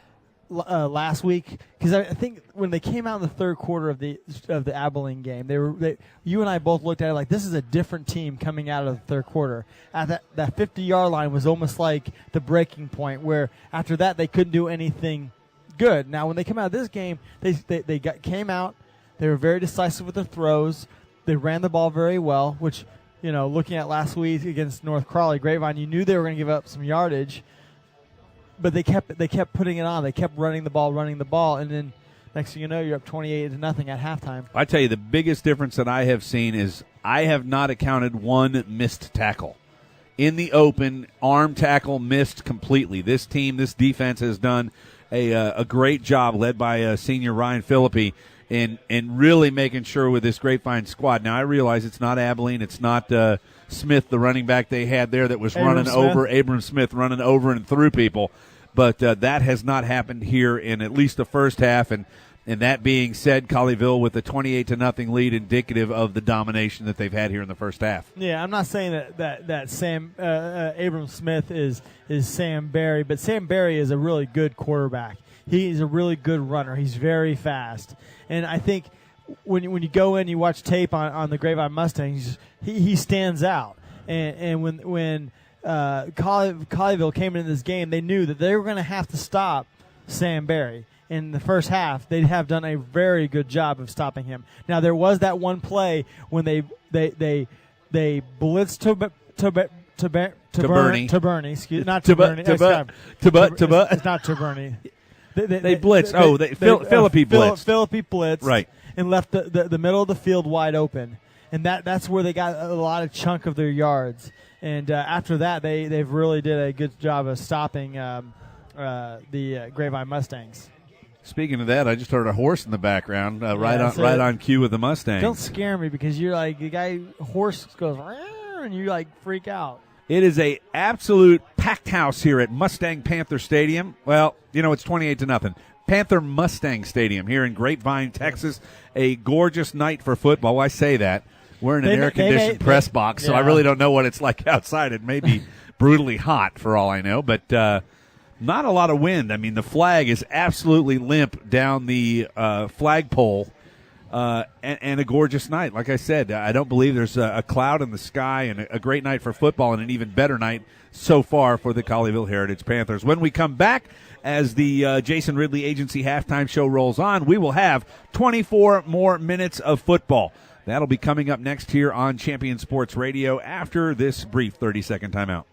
last week? Because I think when they came out in the third quarter of the Abilene game, you and I both looked at it like this is a different team coming out of the third quarter. At that 50-yard line was almost like the breaking point, where after that they couldn't do anything good. Now when they come out of this game, they came out. They were very decisive with their throws. They ran the ball very well, which, looking at last week against North Crawley, Grapevine, you knew they were going to give up some yardage. But they kept putting it on. They kept running the ball, and then next thing you know, you're up 28-0 at halftime. I tell you, the biggest difference that I have seen is I have not accounted one missed tackle. In the open, arm tackle missed completely. This defense has done a great job, led by senior Ryan Philippi, in really making sure with this Grapevine squad. Now, I realize it's not Abilene. It's not Smith, the running back they had there that was Abram Smith running over and through people. But that has not happened here in at least the first half. And that being said, Colleyville with a 28-0 lead, indicative of the domination that they've had here in the first half. Yeah, I'm not saying that Sam Abram Smith is Sam Berry, but Sam Berry is a really good quarterback. He's a really good runner. He's very fast. And I think when you go in, you watch tape on the Grapevine Mustangs, he stands out. And when Colleyville came into this game, they knew that they were going to have to stop Sam Berry. In the first half, they have done a very good job of stopping him. Now, there was that one play when they blitzed to Bernie. Excuse, not to Bernie. It's not to Bernie. They blitzed. Philippi blitzed. Philippi blitzed. Right. And left the middle of the field wide open. And that's where they got a lot of chunk of their yards. And after that, they've really did a good job of stopping the Grapevine Mustangs. Speaking of that, I just heard a horse in the background, right on cue with the Mustangs. Don't scare me, because you're like the guy. Horse goes and you like freak out. It is a absolute packed house here at Mustang Panther Stadium. Well, it's 28-0. Panther Mustang Stadium here in Grapevine, Texas. A gorgeous night for football. I say that. We're in an air-conditioned press box, so I really don't know what it's like outside. It may be brutally hot for all I know, but not a lot of wind. I mean, the flag is absolutely limp down the flagpole, and a gorgeous night. Like I said, I don't believe there's a cloud in the sky, and a great night for football, and an even better night so far for the Colleyville Heritage Panthers. When we come back, as the Jason Ridley Agency halftime show rolls on, we will have 24 more minutes of football. That'll be coming up next here on Champion Sports Radio after this brief 30-second timeout.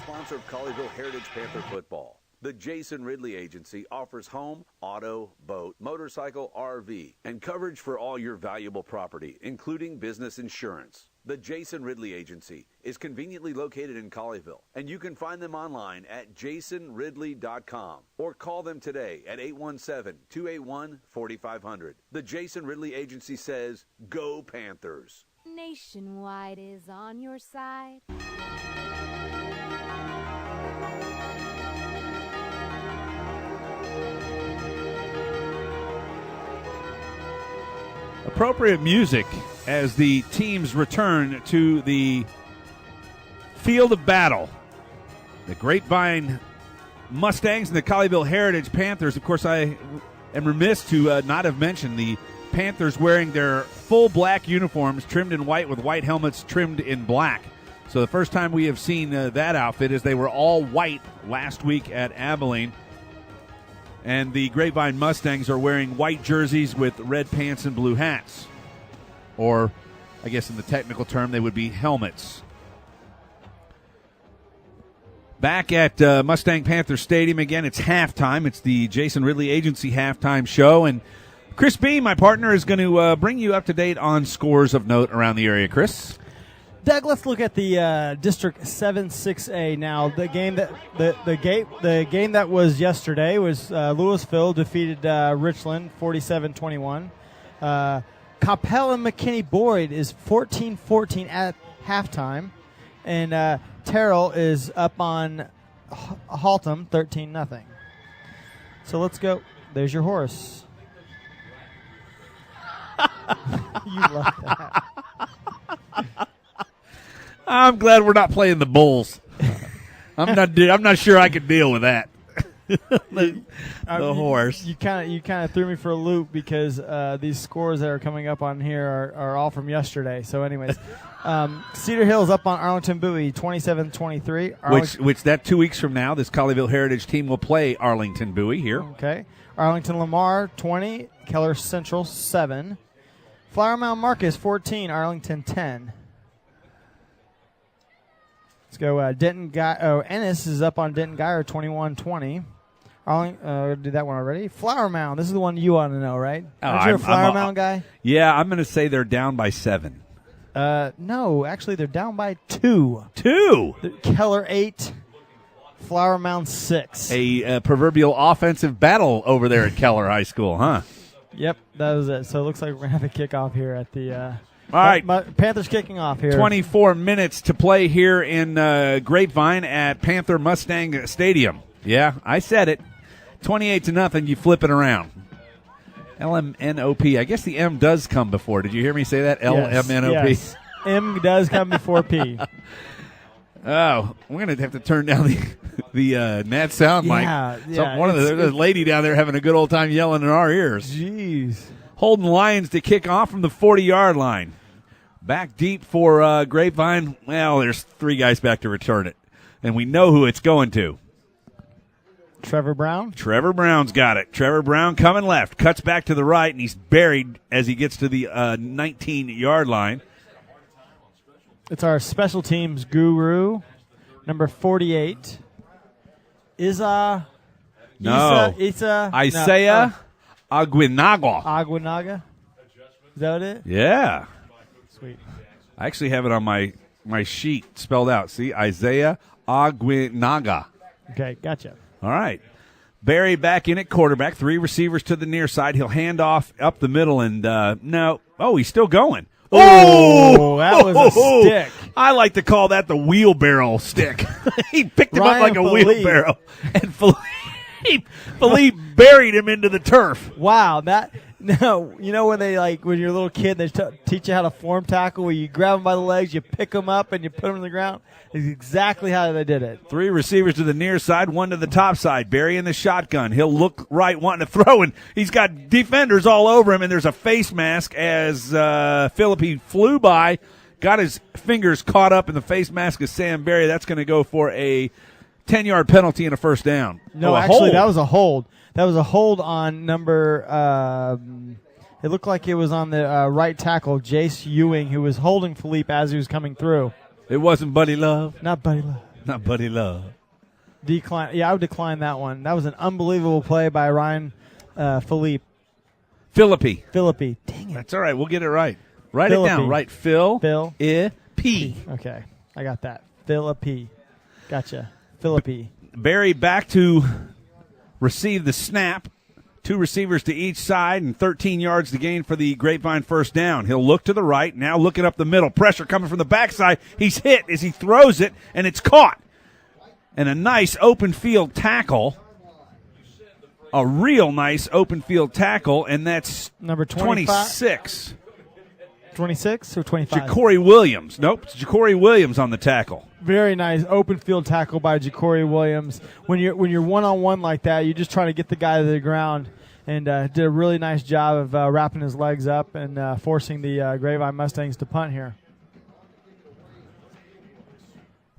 Sponsor of Colleyville Heritage Panther football. The Jason Ridley Agency offers home, auto, boat, motorcycle, RV, and coverage for all your valuable property, including business insurance. The Jason Ridley Agency is conveniently located in Colleyville, and you can find them online at jasonridley.com or call them today at 817-281-4500. The Jason Ridley Agency says, go Panthers. Nationwide is on your side. Appropriate music as the teams return to the field of battle. The Grapevine Mustangs and the Colleyville Heritage Panthers. Of course, I am remiss to not have mentioned the Panthers wearing their full black uniforms trimmed in white with white helmets trimmed in black. So the first time we have seen that outfit is they were all white last week at Abilene. And the Grapevine Mustangs are wearing white jerseys with red pants and blue hats. Or, I guess in the technical term, they would be helmets. Back at Mustang Panther Stadium again, it's halftime. It's the Jason Ridley Agency halftime show. And Chris Beam, my partner, is going to bring you up to date on scores of note around the area. Chris? Doug, let's look at the District 7-6A now. The game that was yesterday was Louisville defeated Richland 47-21. Coppell and McKinney Boyd is 14-14 at halftime. And Terrell is up on Haltom 13-0. So let's go. There's your horse. You love that. I'm glad we're not playing the Bulls. I'm not sure I could deal with that. the horse. You kind of threw me for a loop because these scores that are coming up on here are all from yesterday. So, anyways, Cedar Hill's up on Arlington Bowie 27-23. Which that 2 weeks from now, this Colleyville Heritage team will play Arlington Bowie here. Okay. Arlington Lamar 20, Keller Central 7, Flower Mound Marcus 14, Arlington 10. Let's go. Denton Ennis is up on Denton Geyer 21-20. Did that one already. Flower Mound. This is the one you want to know, right? Aren't you a Flower Mound guy? Yeah, I'm going to say they're down by 7. No, actually they're down by 2. 2. Keller 8, Flower Mound 6. A proverbial offensive battle over there at Keller High School, huh? Yep, that was it. So it looks like we're going to have a kickoff here at the all right. Panthers kicking off here. 24 minutes to play here in Grapevine at Panther Mustang Stadium. Yeah, I said it. 28-0, you flip it around. LMNOP. I guess the M does come before. Did you hear me say that? LMNOP. Yes. M does come before P. Oh, we're going to have to turn down the Nat Sound mic. There's a lady down there having a good old time yelling in our ears. Jeez. Holden Lions to kick off from the 40-yard line. Back deep for Grapevine. Well, there's 3 guys back to return it. And we know who it's going to. Trevor Brown? Trevor Brown's got it. Trevor Brown coming left. Cuts back to the right, and he's buried as he gets to the 19-yard line. It's our special teams guru, Number 48. Isaiah Aguinaga. Aguinaga. Is that what it is? Yeah. Sweet. I actually have it on my sheet spelled out. See? Isaiah Aguinaga. Okay, gotcha. All right. Barry back in at quarterback. 3 receivers to the near side. He'll hand off up the middle and no. Oh, he's still going. Oh, that was a stick. I like to call that the wheelbarrow stick. He picked him up like a wheelbarrow. And Philippe buried him into the turf. Wow, you know when when you're a little kid, they teach you how to form tackle, where you grab them by the legs, you pick them up, and you put them on the ground? It's exactly how they did it. 3 receivers to the near side, 1 to the top side. Barry in the shotgun. He'll look right, wanting to throw, and he's got defenders all over him, and there's a face mask as Philippi flew by, got his fingers caught up in the face mask of Sam Barry. That's going to go for a 10-yard penalty and a first down. No, actually, that was a hold. That was a hold on number it looked like it was on the right tackle, Jace Ewing, who was holding Philippe as he was coming through. It wasn't Buddy Love? Not Buddy Love. Not Buddy Love. Decline. Yeah, I would decline that one. That was an unbelievable play by Ryan Philippi. Dang it. That's all right. We'll get it right. Write it down. Right. Phil. P. Okay. I got that. Philippi. Gotcha. Philippi. Barry back to receive the snap. 2 receivers to each side and 13 yards to gain for the Grapevine first down. He'll look to the right, now looking up the middle. Pressure coming from the backside. He's hit as he throws it, and it's caught. And a nice open field tackle. A real nice open field tackle, and that's number 26. 26 or 25? Ja'Cory Williams. Nope, it's Ja'Cory Williams on the tackle. Very nice open field tackle by Ja'Cory Williams. When you're one-on-one like that, you're just trying to get the guy to the ground, and did a really nice job of wrapping his legs up and forcing the Grapevine Mustangs to punt here.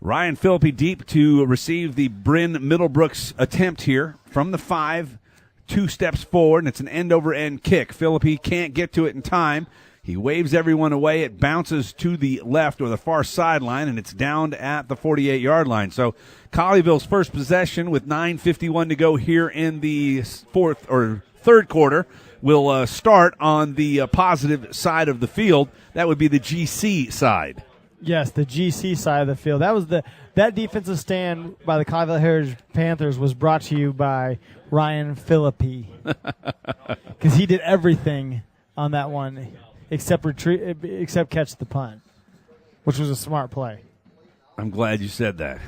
Ryan Philippi deep to receive the Bryn Middlebrooks attempt here from the 5, 2 steps forward, and it's an end-over-end kick. Philippi can't get to it in time. He waves everyone away. It bounces to the left or the far sideline, and it's down at the 48-yard line. So Colleyville's first possession with 9:51 to go here in the third quarter will start on the positive side of the field. That would be the GC side. Yes, the GC side of the field. That defensive stand by the Colleyville Heritage Panthers was brought to you by Ryan Philippi, because he did everything on that one except catch the punt. which was a smart play. I'm glad you said that.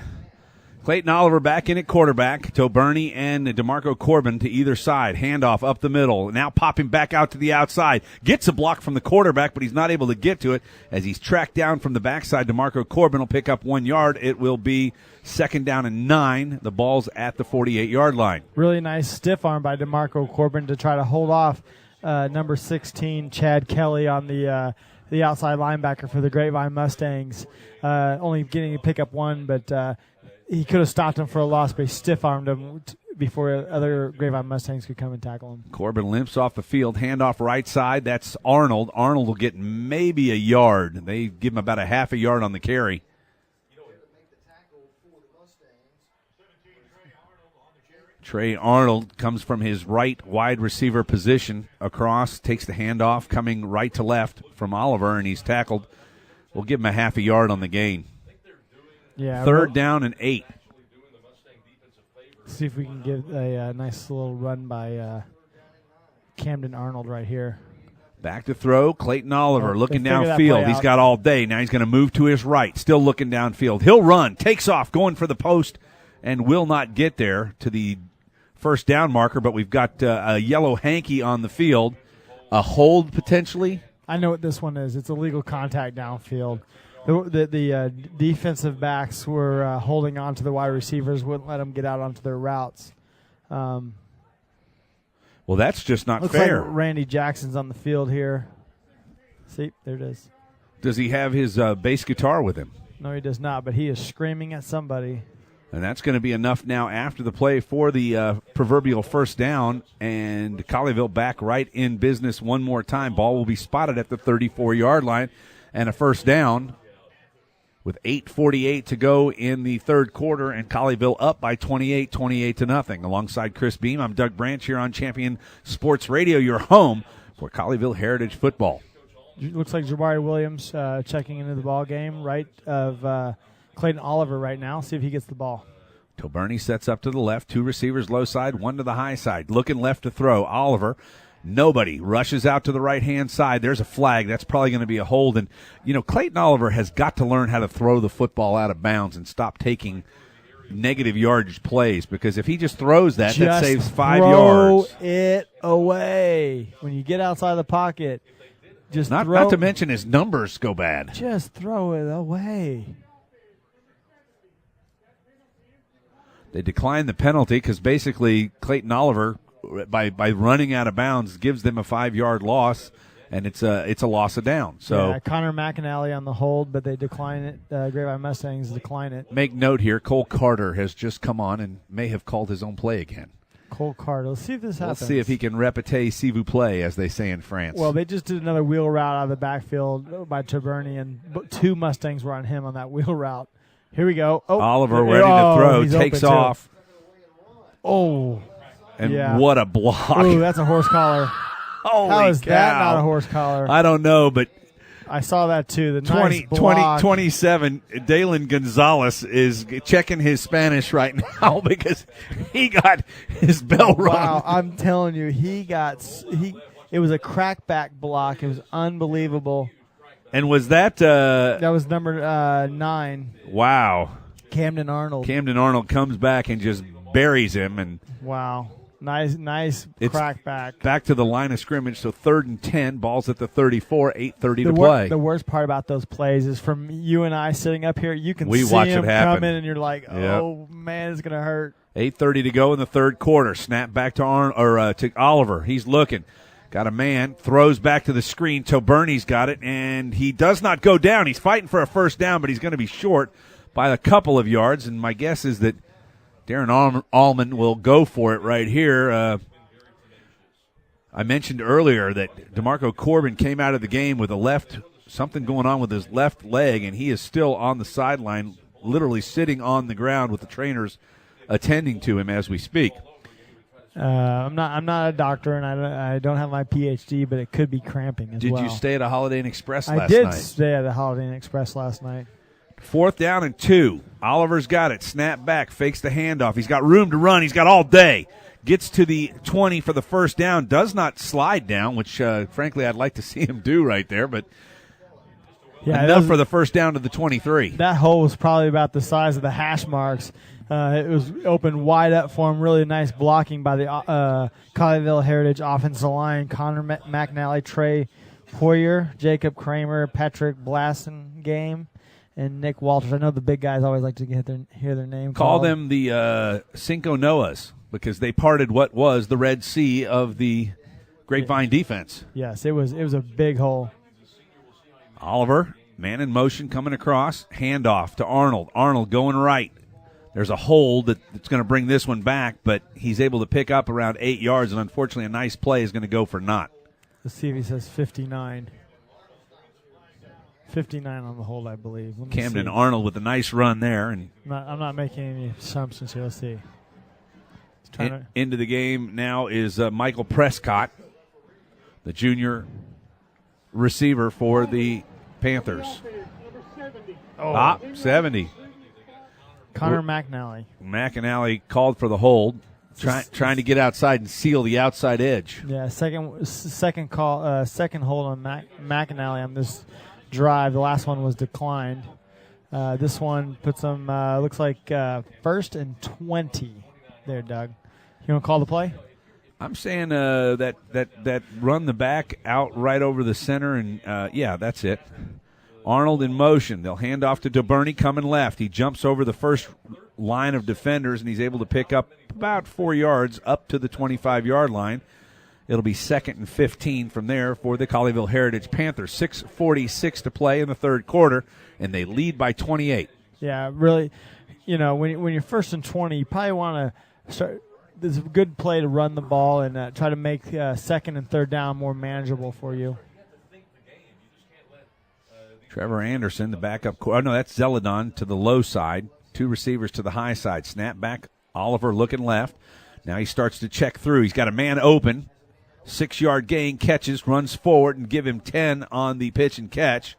Clayton Oliver back in at quarterback. Toburney and DeMarco Corbin to either side. Handoff up the middle. Now popping back out to the outside. Gets a block from the quarterback, but he's not able to get to it. As he's tracked down from the backside, DeMarco Corbin will pick up 1 yard. It will be 2nd down and 9. The ball's at the 48-yard line. Really nice stiff arm by DeMarco Corbin to try to hold off number 16, Chad Kelly, on the outside linebacker for the Grapevine Mustangs. Only getting to pick up 1, but he could have stopped him for a loss, but he stiff-armed him before other Grapevine Mustangs could come and tackle him. Corbin limps off the field, handoff right side. That's Arnold. Arnold will get maybe a yard. They give him about a half a yard on the carry. Trey Arnold comes from his right wide receiver position across, takes the handoff, coming right to left from Oliver, and he's tackled. We'll give him a half a yard on the gain. Yeah, 3rd down and 8. See if we can get a nice little run by Camden Arnold right here. Back to throw, Clayton Oliver looking figure that downfield. play He's out. got all day. Now he's going to move to his right, still looking downfield. He'll run, takes off, going for the post, and will not get there to the first down marker, but we've got a yellow hanky on the field. A hold potentially? I know what this one is. It's illegal contact downfield. The defensive backs were holding on to the wide receivers, wouldn't let them get out onto their routes. Well, that's just not looks fair. like Randy Jackson's on the field here. See, there it is. Does he have his bass guitar with him? No, he does not, but he is screaming at somebody. And that's going to be enough now after the play for the proverbial first down. And Colleyville back right in business one more time. Ball will be spotted at the 34-yard line. And a first down with 8:48 to go in the third quarter. And Colleyville up by 28 to nothing. Alongside Chris Beam, I'm Doug Branch here on Champion Sports Radio, your home for Colleyville Heritage Football. Looks like Jabari Williams checking into the ball game right of Clayton Oliver right now. See if he gets the ball. Toburney sets up to the left. 2 receivers low side, 1 to the high side. Looking left to throw. Oliver. Nobody. Rushes out to the right-hand side. There's a flag. That's probably going to be a hold. And, Clayton Oliver has got to learn how to throw the football out of bounds and stop taking negative yardage plays, because if he just throws that saves 5 yards. Throw it away. When you get outside the pocket, just not to mention his numbers go bad. Just throw it away. They decline the penalty because basically Clayton Oliver, by running out of bounds, gives them a 5-yard loss, and it's a loss of down. So yeah, Connor McAnally on the hold, but they decline it. Grapevine Mustangs decline it. Make note here, Cole Carter has just come on and may have called his own play again. Cole Carter. Let's see if this happens. Let's see if he can répéter s'il vous plaît, as they say in France. Well, they just did another wheel route out of the backfield by Toburney, and 2 Mustangs were on him on that wheel route. Here we go. Oh, Oliver ready to throw, takes off. Oh. And yeah. What a block. Oh, that's a horse collar. Holy How is cow. that not a horse collar? I don't know, but I saw that too. The 27, Dalen Gonzalez is checking his Spanish right now because he got his bell rung. Wow, I'm telling you, it was a crackback block. It was unbelievable. And was that that was number 9. Wow. Camden Arnold. Camden Arnold comes back and just buries him, and wow. Nice crackback. Back to the line of scrimmage, so 3rd and 10, ball's at the 34, 8:30 to play. The worst part about those plays is from you and I sitting up here, you can see watch them it happen. come in and you're like, oh, man, it's going to hurt. 8:30 to go in the third quarter. Snap back to to Oliver. He's looking. Got a man, throws back to the screen. Toburney's got it, and he does not go down. He's fighting for a first down, but he's going to be short by a couple of yards, and my guess is that Darren Allman will go for it right here. I mentioned earlier that DeMarco Corbin came out of the game with something going on with his left leg, and he is still on the sideline, literally sitting on the ground with the trainers attending to him as we speak. I'm not a doctor, and I don't have my PhD, but it could be cramping as well. Did you stay at a Holiday Inn Express last night? I did stay at a Holiday Inn Express last night. 4th down and 2. Oliver's got it. Snap back, fakes the handoff. He's got room to run. He's got all day. Gets to the 20 for the first down. Does not slide down, which, frankly, I'd like to see him do right there. But Yeah, enough for the first down to the 23. That hole was probably about the size of the hash marks. It was open wide up for him. Really nice blocking by the Colleyville Heritage offensive line. Connor McNally, Trey Poyer, Jacob Kramer, Patrick Blassengame, and Nick Walters. I know the big guys always like to hear their name Call called. them the Cinco Noahs because they parted what was the Red Sea of the Grapevine defense. Yes, it was a big hole. Oliver, man in motion coming across. Handoff to Arnold. Arnold going right. There's a hold that's going to bring this one back, but he's able to pick up around 8 yards, and unfortunately a nice play is going to go for naught. Let's see if he says 59. 59 on the hold, I believe. Let me Camden see. Arnold with a nice run there. And I'm not making any assumptions here. Let's see. Into the game now is Michael Prescott, the junior receiver for the Panthers. 70. Connor McNally. McAnally called for the hold, trying to get outside and seal the outside edge. Yeah, second hold on McAnally on this drive. The last one was declined. This one puts them looks like 1st and 20 there, Doug. You want to call the play? I'm saying that run the back out right over the center, and yeah, that's it. Arnold in motion. They'll hand off to DeBurney coming left. He jumps over the first line of defenders, and he's able to pick up about 4 yards up to the 25-yard line. It'll be 2nd and 15 from there for the Colleyville Heritage Panthers. 6:46 to play in the third quarter, and they lead by 28. Yeah, really, when you're 1st and 20, you probably want to start. There's a good play to run the ball and try to make 2nd and 3rd down more manageable for you. Trevor Anderson, the backup. No, that's Zeladon to the low side. 2 receivers to the high side. Snap back. Oliver looking left. Now he starts to check through. He's got a man open. 6-yard gain, catches, runs forward, and give him 10 on the pitch and catch.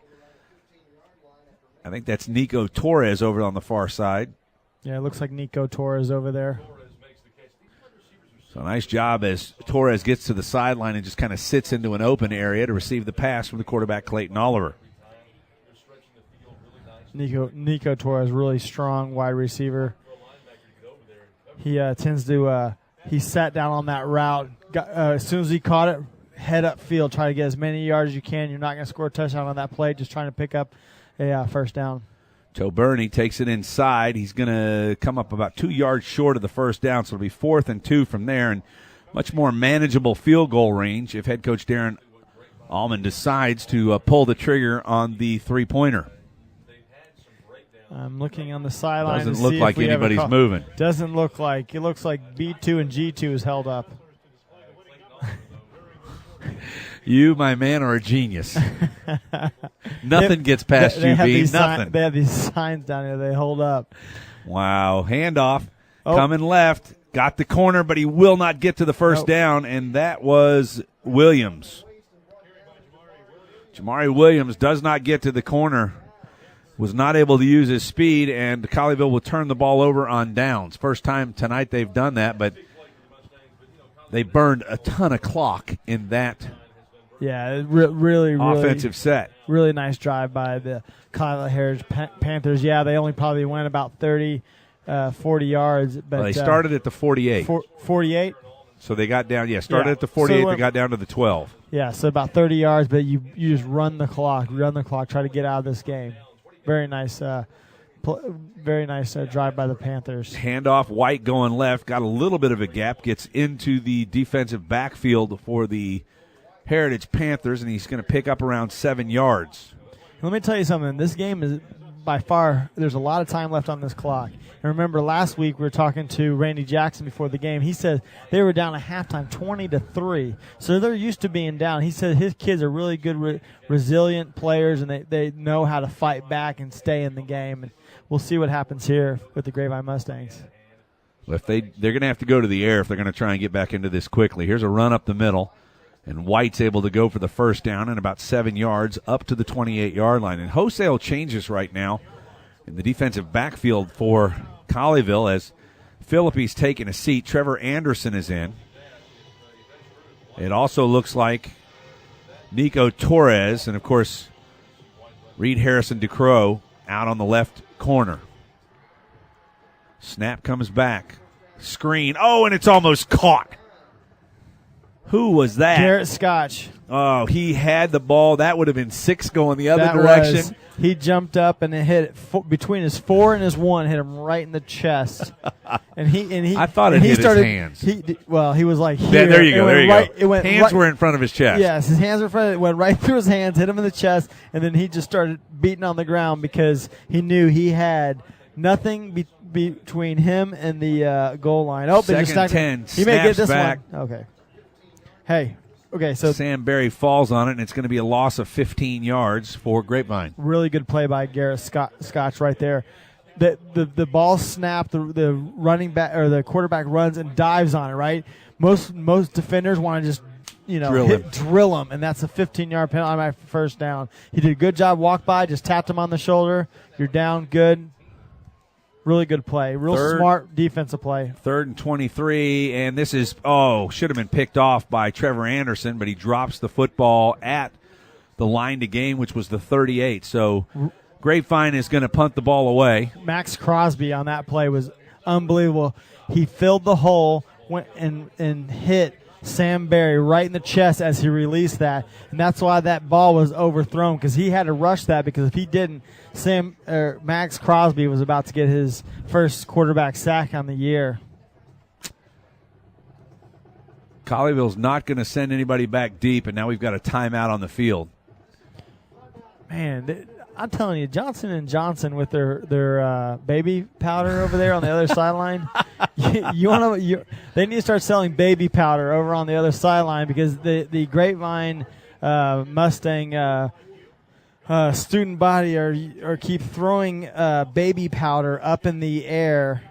I think that's Nico Torres over on the far side. Yeah, it looks like Nico Torres over there. So nice job as Torres gets to the sideline and just kind of sits into an open area to receive the pass from the quarterback, Clayton Oliver. Nico Torres, really strong wide receiver. He tends to he sat down on that route. As soon as he caught it, head up field, try to get as many yards as you can. You're not going to score a touchdown on that play, just trying to pick up a first down. Joe Burney takes it inside. He's going to come up about 2 yards short of the first down, so it'll be 4th and 2 from there, and much more manageable field goal range if head coach Darren Allman decides to pull the trigger on the three-pointer. I'm looking on the sideline. Doesn't look like anybody's moving. Doesn't look like. It looks like B2 and G2 is held up. You, my man, are a genius. Nothing gets past you, Beam. Nothing. They have these signs down here. They hold up. Wow. Handoff. Coming left. Got the corner, but he will not get to the first down, and that was Williams. Jamari Williams does not get to the corner. Was not able to use his speed, and Colleyville will turn the ball over on downs. First time tonight they've done that, but they burned a ton of clock in that really offensive set. Really nice drive by the Colleyville Heritage Panthers. Yeah, they only probably went about 40 yards. But they started at the 48. 48? So they got down, started at the 48, they got down to the 12. Yeah, so about 30 yards, but you just run the clock, try to get out of this game. Very nice drive by the Panthers. Handoff, White going left, got a little bit of a gap, gets into the defensive backfield for the Heritage Panthers, and he's going to pick up around 7 yards. Let me tell you something. This game is by far, there's a lot of time left on this clock. And remember, last week we were talking to Randy Jackson before the game. He said they were down at halftime 20-3. So they're used to being down. He said his kids are really good, resilient players, and they know how to fight back and stay in the game. And we'll see what happens here with the Grapevine Mustangs. Well, they're going to have to go to the air if they're going to try and get back into this quickly. Here's a run up the middle, and White's able to go for the first down and about 7 yards up to the 28-yard line. And wholesale changes right now in the defensive backfield for Colleyville as Phillippe's taking a seat. Trevor Anderson is in. It also looks like Nico Torres, and of course Reed Harrison DeCrow out on the left corner. Snap comes back. Screen. Oh, and it's almost caught. Who was that? Garrett Scotch. Oh, he had the ball. That would have been 6 going the other direction. He jumped up and it hit it between his 4 and his 1, hit him right in the chest. And he. I thought it hit his hands. He was like here. Yeah, there you go. There you right, go. It went hands right, were in front of his chest. Yes, his hands were in front of it. It went right through his hands, hit him in the chest, and then he just started beating on the ground because he knew he had nothing between him and the goal line. Oh, they just 10. He may get this back. one. Okay. Hey. Okay, so Sam Berry falls on it, and it's going to be a loss of 15 yards for Grapevine. Really good play by Garrett Scotch right there. The ball snapped, the running back or the quarterback runs and dives on it. Right, most defenders want to just drill him, and that's a 15-yard penalty on my first down. He did a good job. Walked by, just tapped him on the shoulder. You're down. Good. Really good play. Smart defensive play. 3rd and 23, and this is, should have been picked off by Trevor Anderson, but he drops the football at the line to gain, which was the 38. So Grapevine is going to punt the ball away. Max Crosby on that play was unbelievable. He filled the hole, went and hit Sam Berry right in the chest as he released that, and that's why that ball was overthrown, because he had to rush that, because if he didn't, Max Crosby was about to get his first quarterback sack on the year. Colleyville's not going to send anybody back deep, and now we've got a timeout on the field. Man, I'm telling you, Johnson & Johnson with their baby powder over there on the other sideline. They need to start selling baby powder over on the other sideline, because the Grapevine Mustang student body are keep throwing baby powder up in the air.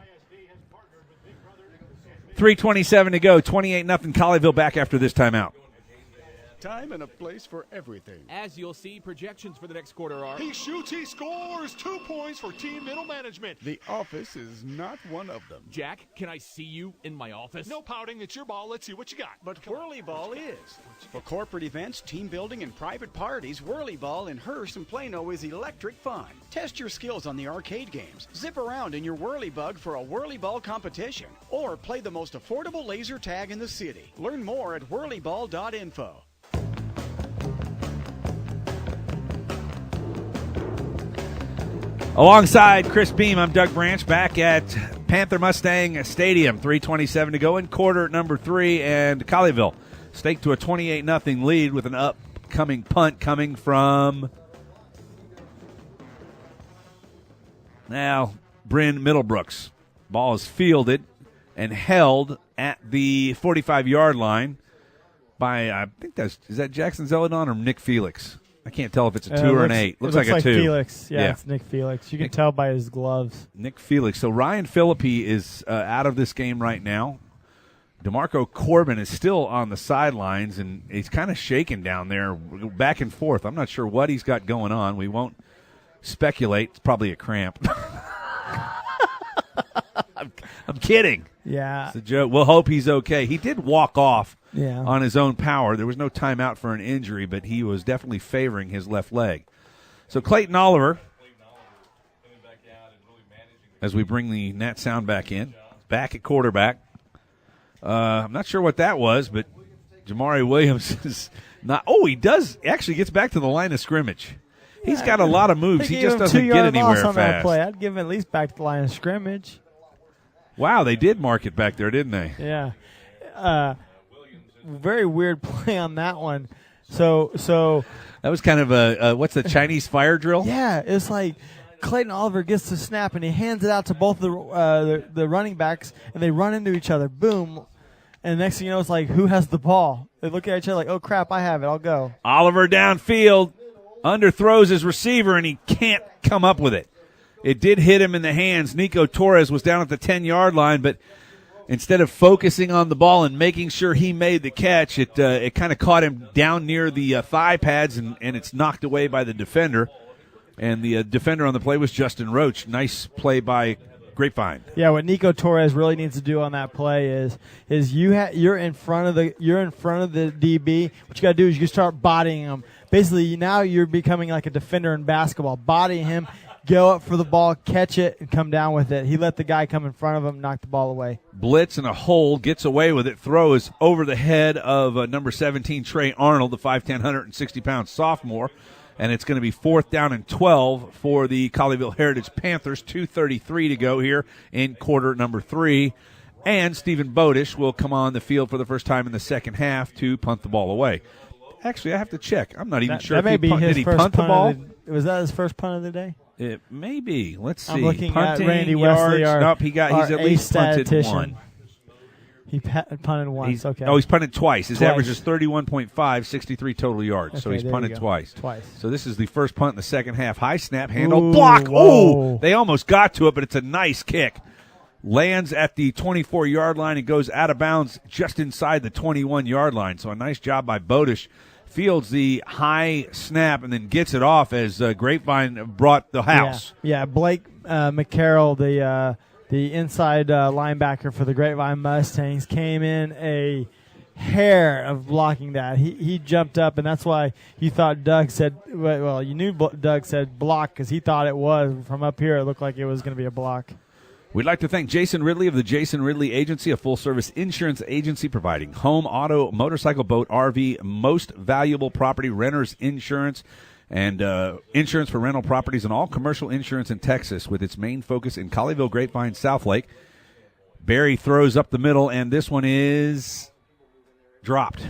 3:27 to go. 28-0 Colleyville. Back after this timeout. Time and a place for everything. As you'll see, projections for the next quarter are... He shoots, he scores! 2 points for team middle management. The office is not one of them. Jack, can I see you in my office? No pouting, it's your ball. Let's see what you got. But Whirly Ball is. For corporate events, team building, and private parties, Whirly Ball in Hearst and Plano is electric fun. Test your skills on the arcade games. Zip around in your Whirly Bug for a Whirly Ball competition. Or play the most affordable laser tag in the city. Learn more at whirlyball.info. Alongside Chris Beam, I'm Doug Branch, back at Panther Mustang Stadium. 3:27 to go in quarter number 3, and Colleyville staked to a 28-0 lead with an upcoming punt coming from now Bryn Middlebrooks. Ball is fielded and held at the 45-yard line by, I think is that Jackson Zeledon or Nick Felix? I can't tell if it's a 2 or an 8. Looks like a 2. Felix. Yeah, it's Nick Felix. You can tell by his gloves. Nick Felix. So Ryan Philippi is out of this game right now. DeMarco Corbin is still on the sidelines, and he's kind of shaking down there, back and forth. I'm not sure what he's got going on. We won't speculate. It's probably a cramp. I'm kidding. Yeah. It's a joke. We'll hope he's okay. He did walk off on his own power. There was no timeout for an injury, but he was definitely favoring his left leg. So Clayton Oliver, as we bring the Nat sound back in, back at quarterback. I'm not sure what that was, but Jamari Williams is not. Oh, he does actually gets back to the line of scrimmage. He's got a lot of moves. He just doesn't get anywhere on fast. That play. I'd give him at least back to the line of scrimmage. Wow, they did mark it back there, didn't they? Yeah. Very weird play on that one. So that was kind of a what's the Chinese fire drill? Yeah, it's like Clayton Oliver gets the snap and he hands it out to both the running backs, and they run into each other. Boom. And next thing you know, it's like, who has the ball? They look at each other like, oh, crap, I have it. I'll go. Oliver downfield, underthrows his receiver, and he can't come up with it. It did hit him in the hands. Nico Torres was down at the 10-yard line, but instead of focusing on the ball and making sure he made the catch, it kind of caught him down near the thigh pads, and it's knocked away by the defender. And the defender on the play was Justin Roach. Nice play by Grapevine. Yeah, what Nico Torres really needs to do on that play is you're in front of the DB. What you got to do is you start bodying him. basically now you're becoming like a defender in basketball. Body him, go up for the ball, catch it, and come down with it. He let the guy come in front of him, knock the ball away. Blitz and a hole, gets away with it. Throw is over the head of number 17, Trey Arnold, the 5'10", 160-pound sophomore. And it's going to be 4th down and 12 for the Colleyville Heritage Panthers. 2:33 to go here in quarter number 3. And Stephen Bodish will come on the field for the first time in the second half to punt the ball away. Actually, I have to check. I'm not even sure if did he punt the ball. Was that his first punt of the day? It may be. Let's see. I'm looking Punting, at Randy yards. Wesley. Nope, he's at least punted one. He punted once. Okay. Oh, he's punted twice. His average is 31.5, 63 total yards. So he's punted twice. So this is the first punt in the second half. High snap, handle, block. Oh, they almost got to it, but it's a nice kick. Lands at the 24-yard line and goes out of bounds just inside the 21-yard line. So a nice job by Bodish. Fields the high snap and then gets it off as Grapevine brought the house. Yeah, Blake McCarroll, the inside linebacker for the Grapevine Mustangs, came in a hair of blocking that. He jumped up, and that's why you thought Doug said, well, you knew Doug said block because he thought it was. From up here, it looked like it was going to be a block. We'd like to thank Jason Ridley of the Jason Ridley Agency, a full-service insurance agency providing home, auto, motorcycle, boat, RV, most valuable property, renters insurance, and insurance for rental properties and all commercial insurance in Texas with its main focus in Colleyville, Grapevine, Southlake. Barry throws up the middle, and this one is dropped.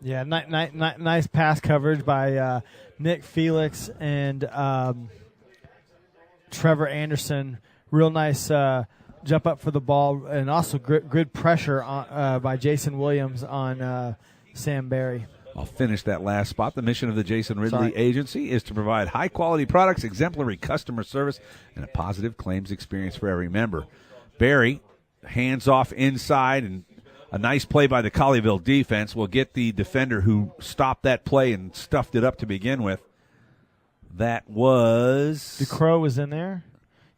Yeah, nice pass coverage by Nick Felix and Trevor Anderson. Real nice jump up for the ball, and also good pressure by Jason Williams on Sam Barry. I'll finish that last spot. The mission of the Jason Ridley Agency is to provide high-quality products, exemplary customer service, and a positive claims experience for every member. Barry, hands off inside, and a nice play by the Colleyville defense will get the defender who stopped that play and stuffed it up to begin with. That was... Ducrow was in there.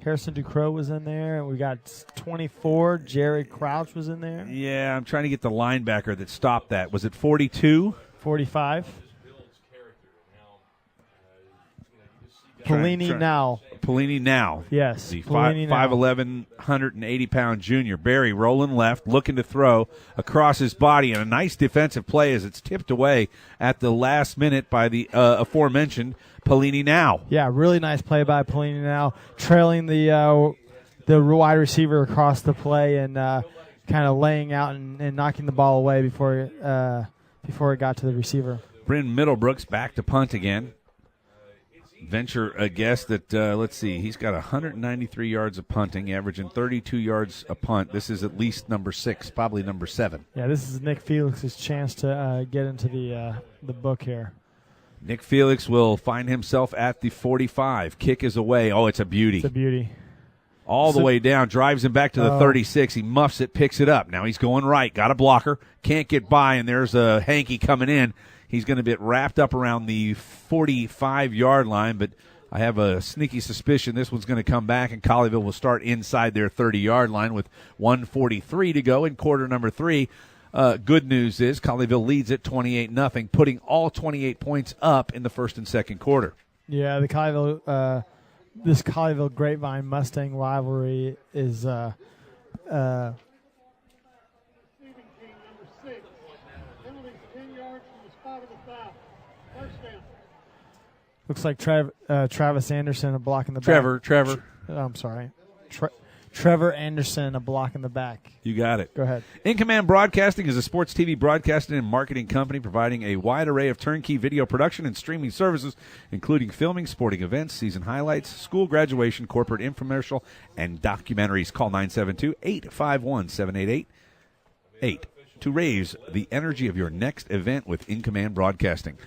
Harrison Ducrow was in there. We got 24. Jared Crouch was in there. Yeah, I'm trying to get the linebacker that stopped that. Was it 42? 45. Polini now. Polini now. Yes. The 5'11", 180-pound junior. Barry rolling left, looking to throw across his body, and a nice defensive play as it's tipped away at the last minute by the aforementioned Polini now. Yeah, really nice play by Polini now, trailing the wide receiver across the play and kind of laying out and knocking the ball away before it got to the receiver. Bryn Middlebrooks back to punt again. Venture a guess that, let's see, he's got 193 yards of punting, averaging 32 yards a punt. This is at least number 6, probably number 7. Yeah, this is Nick Felix's chance to get into the book here. Nick Felix will find himself at the 45. Kick is away. Oh, it's a beauty. It's a beauty. All the way down, drives him back to the 36. He muffs it, picks it up. Now he's going right. Got a blocker. Can't get by, and there's a hanky coming in. He's going to get wrapped up around the 45-yard line, but I have a sneaky suspicion this one's going to come back, and Colleyville will start inside their 30-yard line with 1:43 to go in quarter number 3. Good news is Colleyville leads at 28-0, putting all 28 points up in the first and second quarter. Yeah, the Colleyville, this Colleyville Grapevine Mustang rivalry is looks like Travis Anderson a block in the back. Trevor. I'm sorry. Trevor Anderson a block in the back. You got it. Go ahead. In Command Broadcasting is a sports TV broadcasting and marketing company providing a wide array of turnkey video production and streaming services, including filming, sporting events, season highlights, school graduation, corporate infomercial, and documentaries. Call 972-851-7888 to raise the energy of your next event with In Command Broadcasting.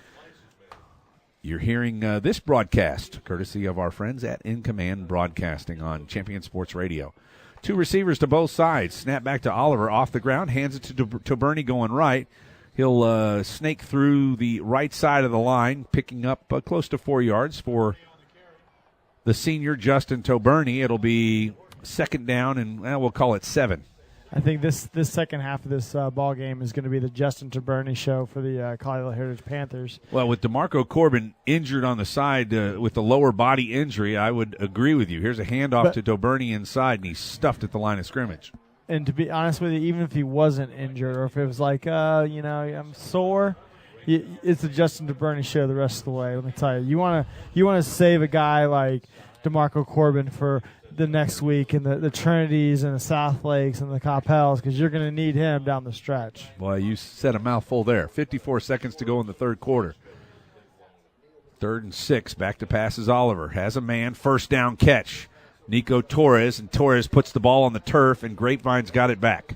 You're hearing this broadcast courtesy of our friends at In Command Broadcasting on Champion Sports Radio. 2 receivers to both sides. Snap back to Oliver off the ground. Hands it to Bernie going right. He'll snake through the right side of the line, picking up close to 4 yards for the senior Justin Toberny. It'll be second down, and we'll call it 7. I think this second half of this ball game is going to be the Justin Taberni show for the Colleyville Heritage Panthers. Well, with DeMarco Corbin injured on the side with the lower body injury, I would agree with you. Here's a handoff to Taberni inside, and he's stuffed at the line of scrimmage. And to be honest with you, even if he wasn't injured, or if it was like, I'm sore, it's the Justin Taberni show the rest of the way. Let me tell you, you want to save a guy like DeMarco Corbin for the next week and the Trinities and the South Lakes and the Coppells, because you're going to need him down the stretch. Boy, you said a mouthful there. 54 seconds to go in the third quarter. 3rd and 6. Back to passes Oliver. Has a man. First down catch. Nico Torres, and Torres puts the ball on the turf, and Grapevine's got it back.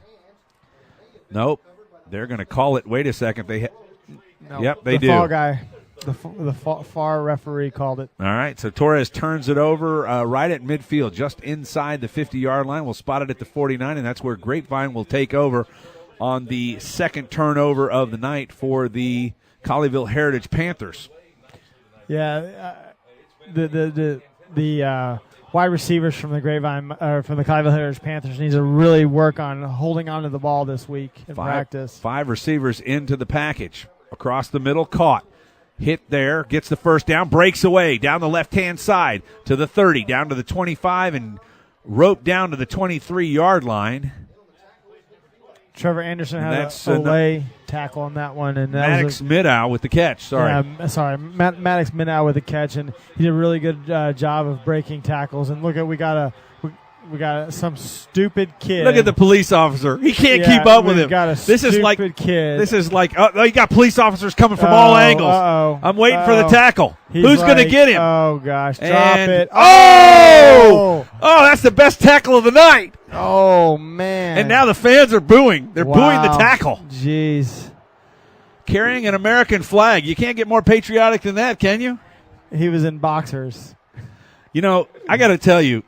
Nope. They're going to call it. Wait a second. Yep, they do. The fall guy. The far referee called it. All right, so Torres turns it over right at midfield, just inside the 50-yard line. We'll spot it at the 49, and that's where Grapevine will take over on the second turnover of the night for the Colleyville Heritage Panthers. Yeah, the wide receivers from the from the Colleyville Heritage Panthers need to really work on holding onto the ball this week in practice. 5 receivers into the package. Across the middle, caught. Hit there, gets the first down, breaks away down the left-hand side to the 30, down to the 25, and roped down to the 23-yard line. Trevor Anderson had a lay tackle on that one. And Maddox Middow with the catch, sorry. Yeah, Maddox Middow with the catch, and he did a really good job of breaking tackles. And look, we got some stupid kid. Look at the police officer. He can't keep up with him. This is like kid. This is like you got police officers coming from all angles. I'm waiting for the tackle. Who's going to get him? Oh gosh, drop it. Oh, that's the best tackle of the night. Oh man. And now the fans are booing. They're booing the tackle. Jeez. Carrying an American flag. You can't get more patriotic than that, can you? He was in boxers. You know, I got to tell you,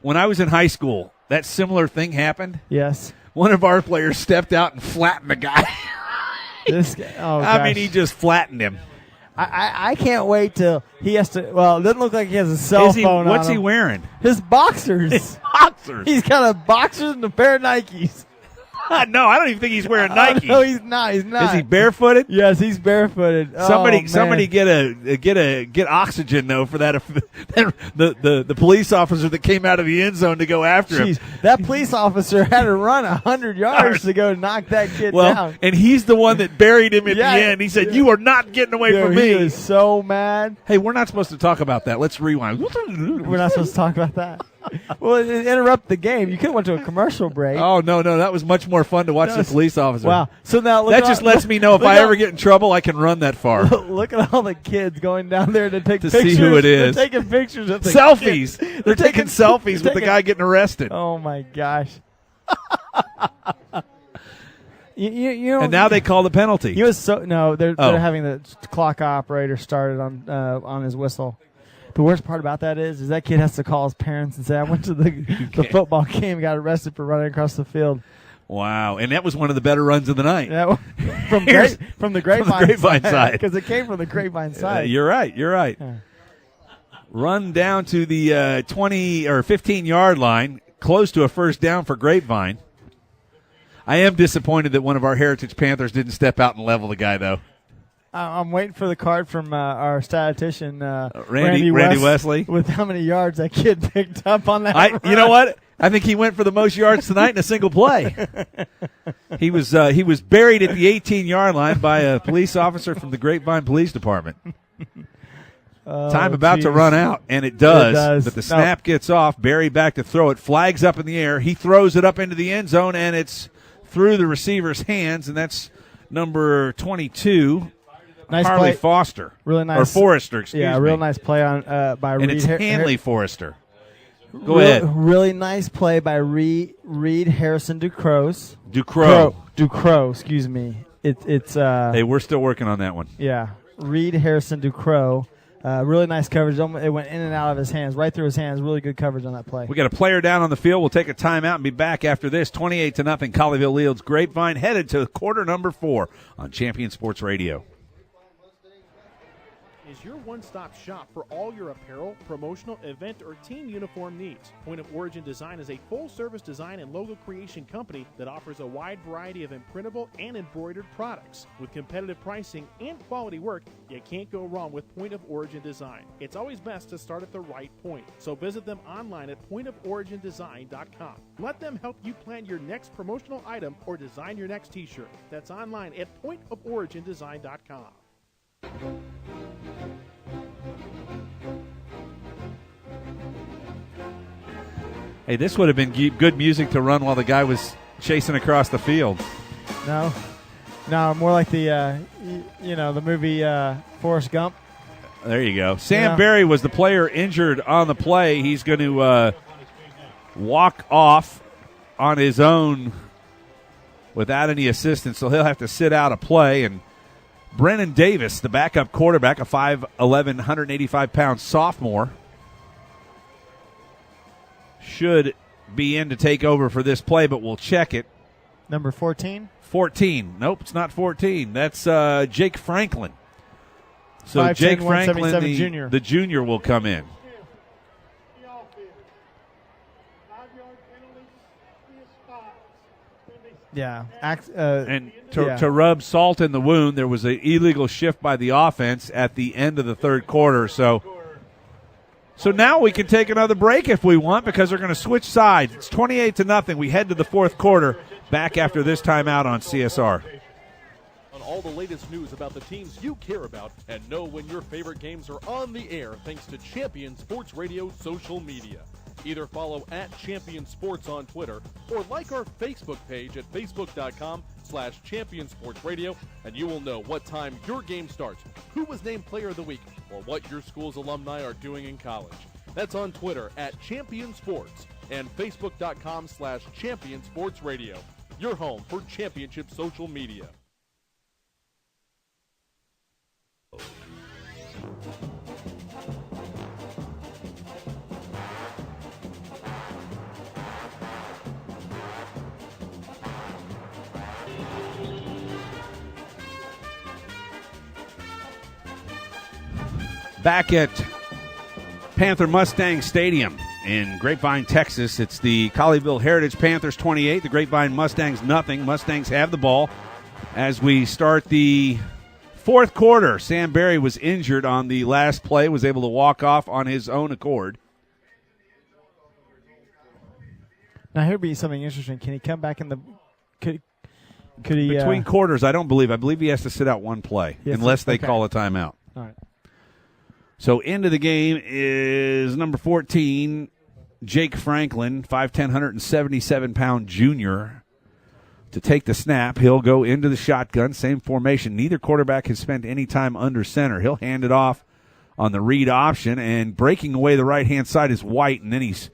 when I was in high school, that similar thing happened. Yes. One of our players stepped out and flattened the guy. This guy, I mean, he just flattened him. I can't wait till he has to. Well, it doesn't look like he has a cell phone. What's he wearing? His boxers. His boxers. He's got a boxers and a pair of Nikes. No, I don't even think he's wearing Nike. No, he's not. He's not. Is he barefooted? Yes, he's barefooted. Somebody get oxygen though for that. The police officer that came out of the end zone to go after him. That police officer had to run 100 yards to go knock that kid down. And he's the one that buried him at the end. He said, "You are not getting away from me." He was so mad. Hey, we're not supposed to talk about that. Let's rewind. We're not supposed to talk about that. Well, it interrupted the game. You could have went to a commercial break. Oh, no. That was much more fun to watch the police officer. Wow. So now that just lets me know if I ever get in trouble, I can run that far. Look at all the kids going down there to take pictures. See who it is. They're taking pictures of the selfies. Kids. They're taking selfies with the guy getting arrested. Oh, my gosh. You know, and now they call the penalty. They're having the clock operator started on his whistle. The worst part about that is that kid has to call his parents and say, "I went to the football game and got arrested for running across the field." Wow, and that was one of the better runs of the night. From the Grapevine side, because it came from the Grapevine side. You're right. Yeah. Run down to the 20 or 15-yard line, close to a first down for Grapevine. I am disappointed that one of our Heritage Panthers didn't step out and level the guy, though. I'm waiting for the card from our statistician, Randy Wesley, with how many yards that kid picked up on that run. You know what? I think he went for the most yards tonight in a single play. He was buried at the 18-yard line by a police officer from the Grapevine Police Department. Time about to run out, and it does. But the snap gets off. Barry back to throw it. Flags up in the air. He throws it up into the end zone, and it's through the receiver's hands, and that's number 22. Nice Harley play. Forrester. Really nice. Or Forrester, excuse me. Yeah, real nice play on by Reed. And it's Hanley Forrester. Go ahead. Really nice play by Reed Harrison Ducros, excuse me. It's hey, we're still working on that one. Yeah. Reed Harrison Ducros. Really nice coverage. It went in and out of his hands, right through his hands. Really good coverage on that play. We got a player down on the field. We'll take a timeout and be back after this. 28-0. Colleyville leads Grapevine, headed to quarter number 4 on Champion Sports Radio. is your one-stop shop for all your apparel, promotional, event, or team uniform needs. Point of Origin Design is a full-service design and logo creation company that offers a wide variety of imprintable and embroidered products. With competitive pricing and quality work, you can't go wrong with Point of Origin Design. It's always best to start at the right point, so visit them online at pointoforigindesign.com. Let them help you plan your next promotional item or design your next t-shirt. That's online at pointoforigindesign.com. Hey, this would have been good music to run while the guy was chasing across the field. No, more like the the movie Forrest Gump. There you go. Sam Berry was the player injured on the play. He's going to walk off on his own without any assistance, so he'll have to sit out a play. And Brennan Davis, the backup quarterback, a 5'11", 185-pound sophomore, should be in to take over for this play, but we'll check it. Number 14? 14. Nope, it's not 14. That's Jake Franklin. So 5'10", Jake Franklin, the junior, will come in. Yeah. And to rub salt in the wound, there was an illegal shift by the offense at the end of the third quarter. So now we can take another break if we want, because they're going to switch sides. It's 28-0. We head to the fourth quarter. Back after this timeout on CSR. On all the latest news about the teams you care about, and know when your favorite games are on the air thanks to Champion Sports Radio social media. Either follow @Champion Sports on Twitter or like our Facebook page at facebook.com/Champion Sports Radio, and you will know what time your game starts, who was named Player of the Week, or what your school's alumni are doing in college. That's on Twitter @Champion Sports and facebook.com/Champion Sports Radio. Your home for championship social media. Back at Panther Mustang Stadium in Grapevine, Texas. It's the Colleyville Heritage Panthers 28, the Grapevine Mustangs nothing. Mustangs have the ball as we start the fourth quarter. Sam Berry was injured on the last play, was able to walk off on his own accord. Now here would be something interesting. Can he come back in the could he between quarters? I don't believe. I believe he has to sit out one play unless they call a timeout. All right. So into the game is number 14, Jake Franklin, 5'10", 177-pound junior. To take the snap, he'll go into the shotgun, same formation. Neither quarterback has spent any time under center. He'll hand it off on the read option, and breaking away the right-hand side is White, and then he's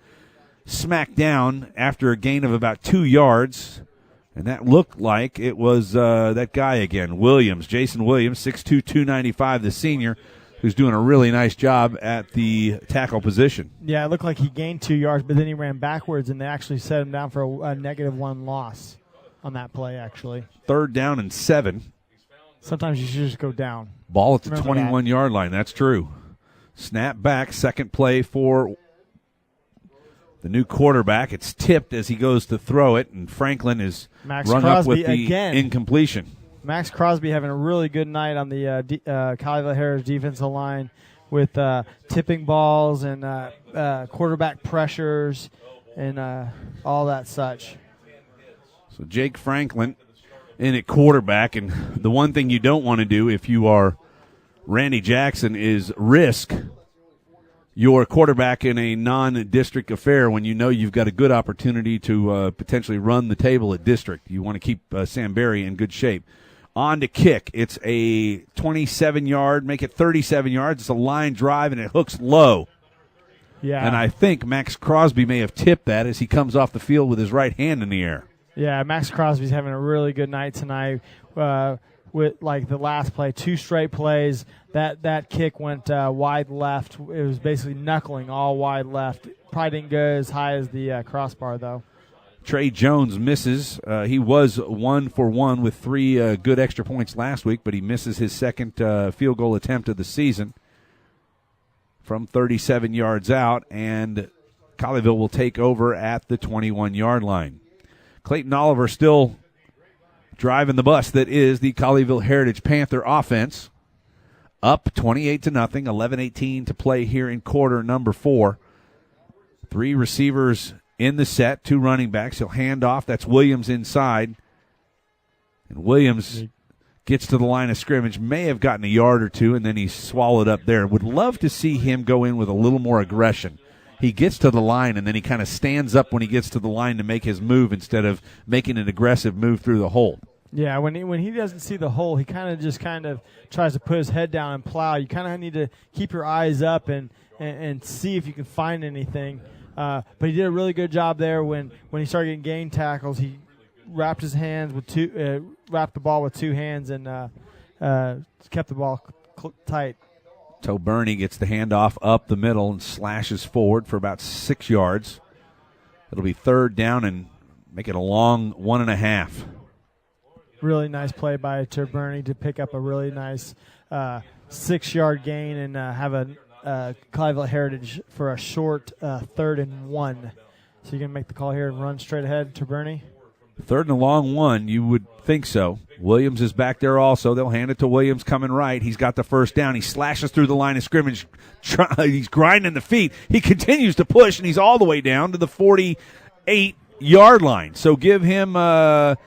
smacked down after a gain of about 2 yards. And that looked like it was that guy again, Williams, Jason Williams, 6'2", 295, the senior, who's doing a really nice job at the tackle position. Yeah, it looked like he gained 2 yards, but then he ran backwards, and they actually set him down for a -1 loss on that play, actually. 3rd down and 7. Sometimes you should just go down. Ball at the 21-yard line. That's true. Snap back, second play for the new quarterback. It's tipped as he goes to throw it, and Franklin is run up with the incompletion. Max Crosby having a really good night on the Colleyville Heritage defensive line with tipping balls and quarterback pressures and all that such. So Jake Franklin in at quarterback, and the one thing you don't want to do if you are Randy Jackson is risk your quarterback in a non-district affair when you know you've got a good opportunity to potentially run the table at district. You want to keep Sam Berry in good shape. On to kick. It's a 27-yard, make it 37 yards. It's a line drive, and it hooks low. Yeah. And I think Max Crosby may have tipped that as he comes off the field with his right hand in the air. Yeah, Max Crosby's having a really good night tonight with, like, the last play, 2 straight plays. That kick went wide left. It was basically knuckling all wide left. Probably didn't go as high as the crossbar, though. Trey Jones misses. He was 1 for 1 with 3 good extra points last week, but he misses his second field goal attempt of the season. from 37 yards out, and Colleyville will take over at the 21-yard line. Clayton Oliver still driving the bus that is the Colleyville Heritage Panther offense. Up 28-0, 11:18 to play here in quarter number 4. 3 receivers in the set, 2 running backs. He'll hand off. That's Williams inside. And Williams gets to the line of scrimmage, may have gotten a yard or 2, and then he's swallowed up there. Would love to see him go in with a little more aggression. He gets to the line, and then he kind of stands up when he gets to the line to make his move instead of making an aggressive move through the hole. Yeah, when he doesn't see the hole, he kind of tries to put his head down and plow. You kind of need to keep your eyes up and see if you can find anything. But he did a really good job there when he started getting gain tackles. He wrapped the ball with 2 hands and kept the ball tight. Burney gets the handoff up the middle and slashes forward for about 6 yards. It'll be 3rd down and make it a long 1.5. Really nice play by Burney to pick up a really nice 6-yard gain and have a Colleyville Heritage for a short 3rd and 1. So you're going to make the call here and run straight ahead to Burney? 3rd and a long 1, you would think so. Williams is back there also. They'll hand it to Williams coming right. He's got the first down. He slashes through the line of scrimmage. He's grinding the feet. He continues to push, and he's all the way down to the 48-yard line. So give him a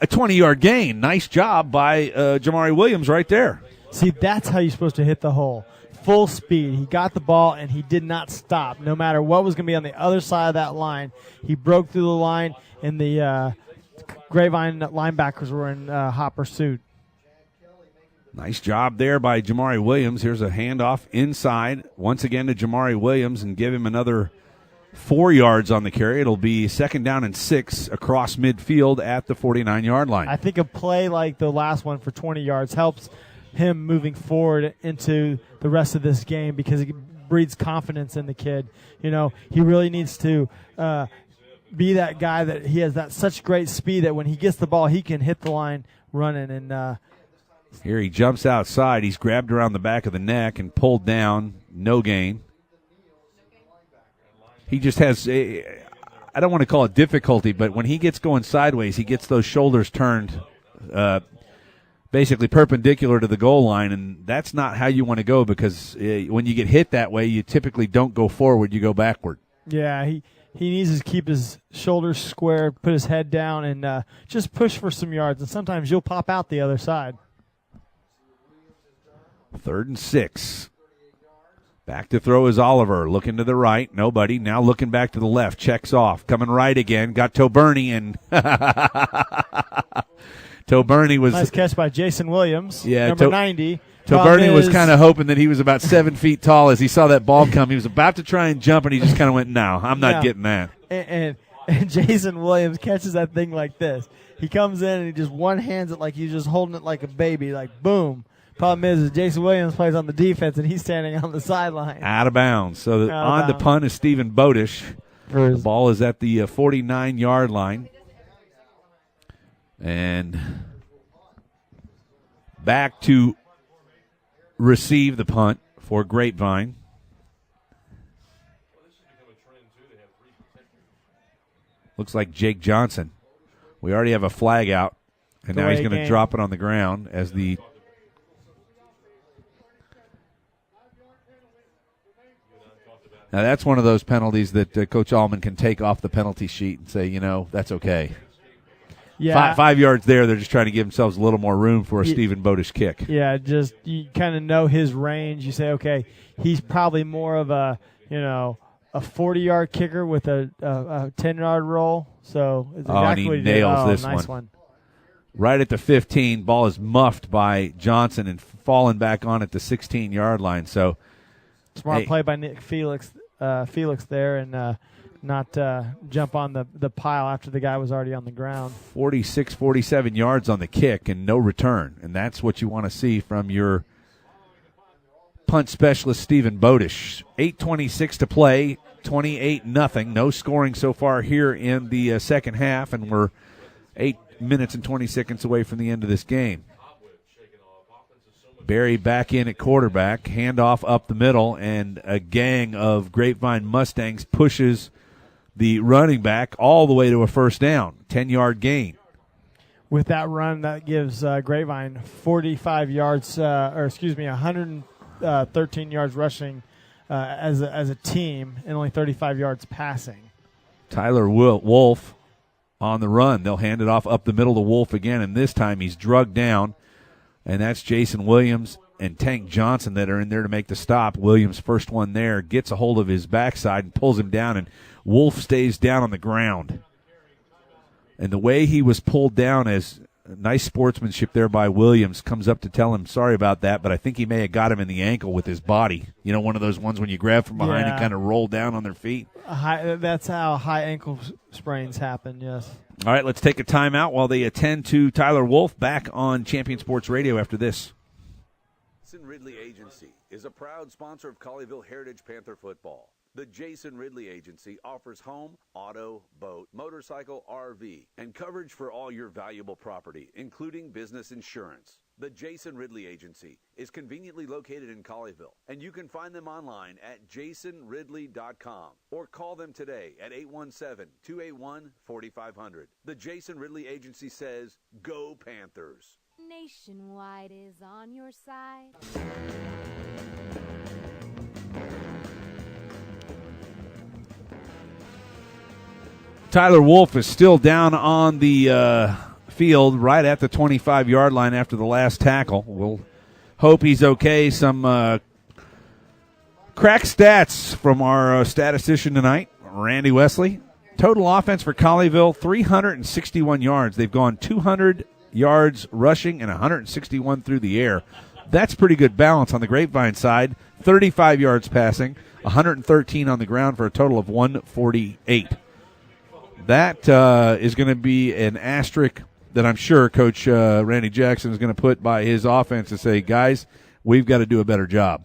20-yard gain. Nice job by Jamari Williams right there. See, that's how you're supposed to hit the hole. Full speed. He got the ball, and he did not stop. No matter what was going to be on the other side of that line, he broke through the line, and the Grapevine linebackers were in hot pursuit. Nice job there by Jamari Williams. Here's a handoff inside, once again to Jamari Williams, and give him another 4 yards on the carry. It'll be 2nd down and 6 across midfield at the 49-yard line. I think a play like the last one for 20 yards helps him moving forward into the rest of this game because it breeds confidence in the kid. You know, he really needs to be that guy that he has that such great speed that when he gets the ball, he can hit the line running. And here he jumps outside. He's grabbed around the back of the neck and pulled down. No gain. He just has I don't want to call it difficulty, but when he gets going sideways, he gets those shoulders turned basically perpendicular to the goal line, and that's not how you want to go because when you get hit that way, you typically don't go forward, you go backward. Yeah, he needs to keep his shoulders square, put his head down, and just push for some yards, and sometimes you'll pop out the other side. 3rd and 6. Back to throw is Oliver. Looking to the right. Nobody. Now looking back to the left. Checks off. Coming right again. Got Burney, and Burney was... Nice catch by Jason Williams, yeah, number 90. Burney was kind of hoping that he was about 7 feet tall as he saw that ball come. He was about to try and jump, and he just kind of went, no, I'm not getting that. And Jason Williams catches that thing like this. He comes in, and he just one-hands it like he's just holding it like a baby, like boom. Problem is Jason Williams plays on the defense, and he's standing on the sideline. Out of bounds. So on the punt is Stephen Bodish. The ball is at the 49-yard line. And back to receive the punt for Grapevine. Looks like Jake Johnson. We already have a flag out, and now he's going to drop it on the ground as the Now, that's one of those penalties that Coach Allman can take off the penalty sheet and say, that's okay. Yeah. 5 yards there, they're just trying to give themselves a little more room for a Stephen Bodish kick. Yeah, just you kind of know his range. You say, okay, he's probably more of a 40-yard kicker with a 10-yard roll. So it's exactly and what he nails this nice one. Right at the 15, ball is muffed by Johnson and fallen back on at the 16-yard line. So smart play by Nick Felix there, and not jump on the pile after the guy was already on the ground. 46, 47 yards on the kick and no return. And that's what you want to see from your punt specialist, Stephen Bodish. 8:26 to play, 28-0. No scoring so far here in the second half, and we're 8 minutes and 20 seconds away from the end of this game. Barry back in at quarterback, handoff up the middle, and a gang of Grapevine Mustangs pushes the running back all the way to a first down, 10-yard gain. With that run, that gives Grapevine 45 yards, 113 yards rushing as a team, and only 35 yards passing. Tyler Wolf on the run. They'll hand it off up the middle to Wolf again, and this time he's drugged down, and that's Jason Williams and Tank Johnson that are in there to make the stop. Williams, first one there, gets a hold of his backside and pulls him down, and Wolf stays down on the ground. And the way he was pulled down, as nice sportsmanship there by Williams, comes up to tell him, sorry about that, but I think he may have got him in the ankle with his body. You know, one of those ones when you grab from behind and kind of roll down on their feet. That's how high ankle sprains happen, yes. All right, let's take a timeout while they attend to Tyler Wolf. Back on Champion Sports Radio after this. Jason Ridley Agency is a proud sponsor of Colleyville Heritage Panther football. The Jason Ridley Agency offers home, auto, boat, motorcycle, RV, and coverage for all your valuable property, including business insurance. The Jason Ridley Agency is conveniently located in Colleyville, and you can find them online at jasonridley.com or call them today at 817-281-4500. The Jason Ridley Agency says, Go Panthers! Nationwide is on your side. Tyler Wolf is still down on the field right at the 25-yard line after the last tackle. We'll hope he's okay. Some crack stats from our statistician tonight, Randy Wesley. Total offense for Colleyville, 361 yards. They've gone 200 yards rushing and 161 through the air. That's pretty good balance on the Grapevine side. 35 yards passing, 113 on the ground for a total of 148. That is going to be an asterisk that I'm sure Coach Randy Jackson is going to put by his offense to say, guys, we've got to do a better job.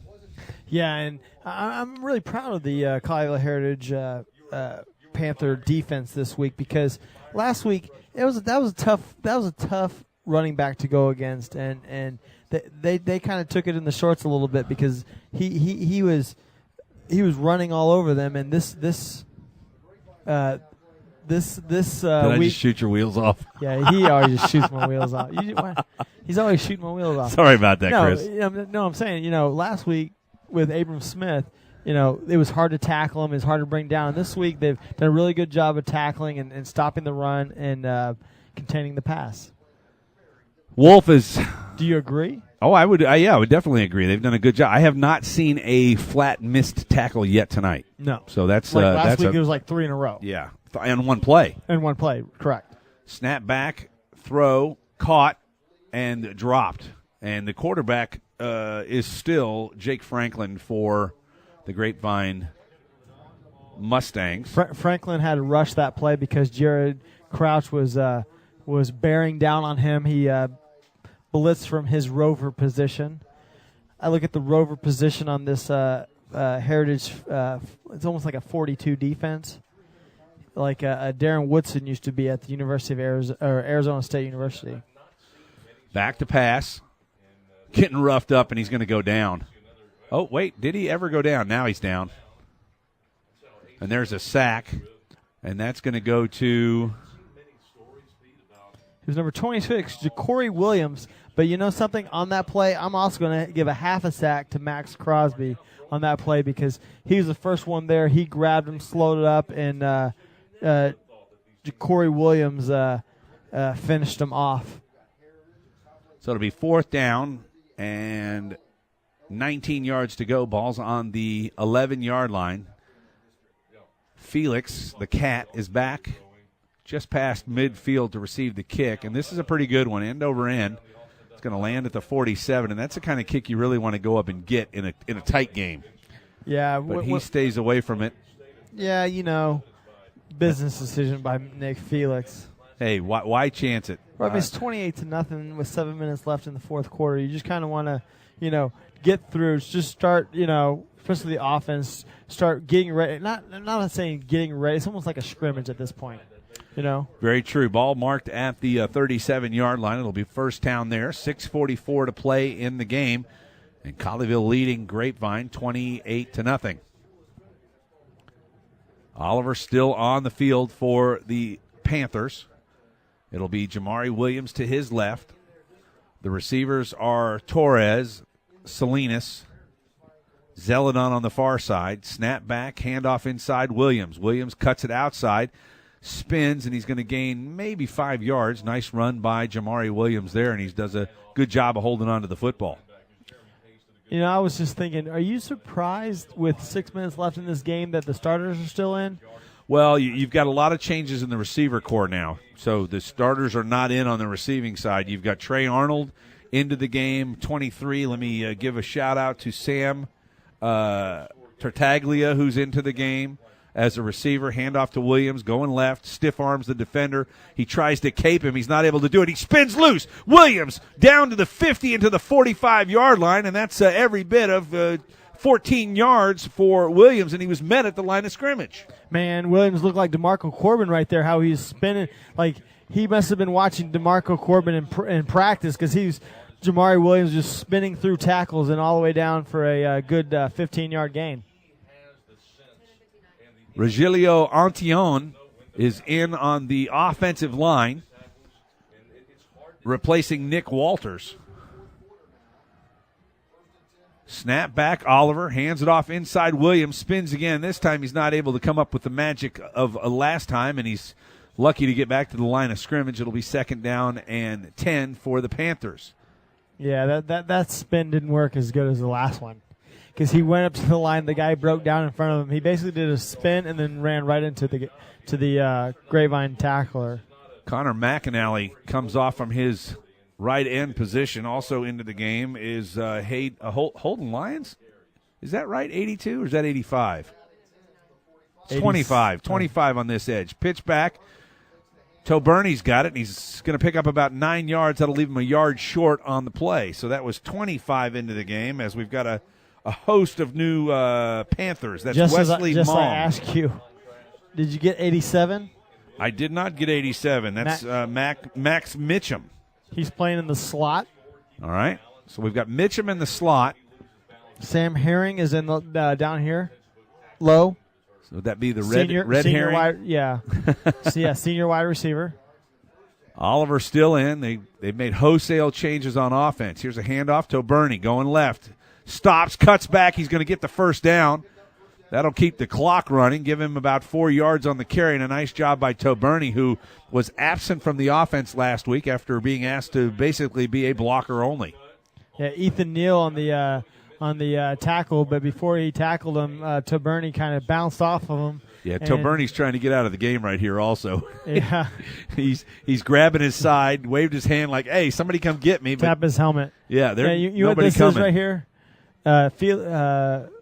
Yeah, and I'm really proud of the Colleyville Heritage Panther defense this week, because last week that was a tough running back to go against, and they kind of took it in the shorts a little bit because he was running all over them, and this Did I just shoot your wheels off? Yeah, he always just shoots my wheels off. He's always shooting my wheels off. Sorry about that, Chris. No, I'm saying, last week with Abram Smith, it was hard to tackle him. It was hard to bring down. And this week they've done a really good job of tackling and stopping the run and containing the pass. Wolf is... Do you agree? Oh, I would. Yeah, I would definitely agree. They've done a good job. I have not seen a flat missed tackle yet tonight. No. So that's last week. It was like 3 in a row. Yeah, and one play. Correct. Snap back, throw, caught, and dropped. And the quarterback is still Jake Franklin for the Grapevine Mustangs. Franklin had to rush that play because Jared Crouch was bearing down on him. He blitzed from his rover position. I look at the rover position on this Heritage. It's almost like a 42 defense, like Darren Woodson used to be at the University of Arizona State University. Back to pass, getting roughed up, and he's going to go down. Oh, wait, did he ever go down? Now he's down. And there's a sack, and that's going to go to... He was number 26, Ja'Cory Williams. But you know something? On that play, I'm also going to give a half a sack to Max Crosby on that play because he was the first one there. He grabbed him, slowed it up, and Ja'Cory Williams finished him off. So it'll be 4th down and 19 yards to go. Ball's on the 11-yard line. Felix, the cat, is back just past midfield to receive the kick, and this is a pretty good one, end over end. It's going to land at the 47, and that's the kind of kick you really want to go up and get in a tight game. Yeah, but he stays away from it. Yeah, business decision by Nick Felix. Hey, why chance it? Well, it's 28-0 with 7 minutes left in the fourth quarter. You just kind of want to, get through. Just start, especially the offense, start getting ready. Not saying getting ready. It's almost like a scrimmage at this point. Very true. Ball marked at the 37-yard line. It'll be first down there. 6:44 to play in the game. And Colleyville leading Grapevine 28-0. Oliver still on the field for the Panthers. It'll be Jamari Williams to his left. The receivers are Torres, Salinas, Zeladon on the far side. Snap back, handoff inside Williams. Williams cuts it outside, spins, and he's going to gain maybe 5 yards. Nice run by Jamari Williams there, and he does a good job of holding on to the football. I was just thinking, are you surprised with 6 minutes left in this game that the starters are still in? Well, you've got a lot of changes in the receiver core now. So the starters are not in on the receiving side. You've got Trey Arnold into the game, 23. Let me give a shout-out to Sam Tartaglia, who's into the game as a receiver. Handoff to Williams, going left, stiff arms the defender. He tries to cape him. He's not able to do it. He spins loose. Williams down to the 50 into the 45-yard line, and that's every bit of 14 yards for Williams, and he was met at the line of scrimmage. Man, Williams looked like DeMarco Corbin right there, how he's spinning. Like, he must have been watching DeMarco Corbin in practice, because Jamari Williams just spinning through tackles and all the way down for a good 15-yard gain. Regilio Antillon is in on the offensive line, replacing Nick Walters. Snap back, Oliver, hands it off inside Williams, spins again. This time he's not able to come up with the magic of last time, and he's lucky to get back to the line of scrimmage. It'll be second down and 10 for the Panthers. Yeah, that spin didn't work as good as the last one, because he went up to the line. The guy broke down in front of him. He basically did a spin and then ran right into the Grapevine tackler. Connor McAnally comes off from his right end position. Also into the game is Holden Lyons. Is that right, 82, or is that 85? It's 25 on this edge. Pitch back. Toberny's got it, and he's going to pick up about 9 yards. That'll leave him a yard short on the play. So that was 25 into the game, as we've got a host of new Panthers. That's Wesley Mong. I ask you, did you get 87? I did not get 87. That's Max Mitchum. He's playing in the slot. All right. So we've got Mitchum in the slot. Sam Herring is in the down here, low. So would that be the senior Herring? Senior wide receiver. Oliver still in. They've made wholesale changes on offense. Here's a handoff to Burney going left. Stops, cuts back. He's going to get the first down. That'll keep the clock running, give him about 4 yards on the carry, and a nice job by Toberny, who was absent from the offense last week after being asked to basically be a blocker only. Yeah, Ethan Neal on the tackle, but before he tackled him, Toberny kind of bounced off of him. Yeah, Toberny's trying to get out of the game right here also. Yeah. he's grabbing his side, waved his hand like, hey, somebody come get me. Tap his helmet. Yeah, you nobody know what this coming. is right here?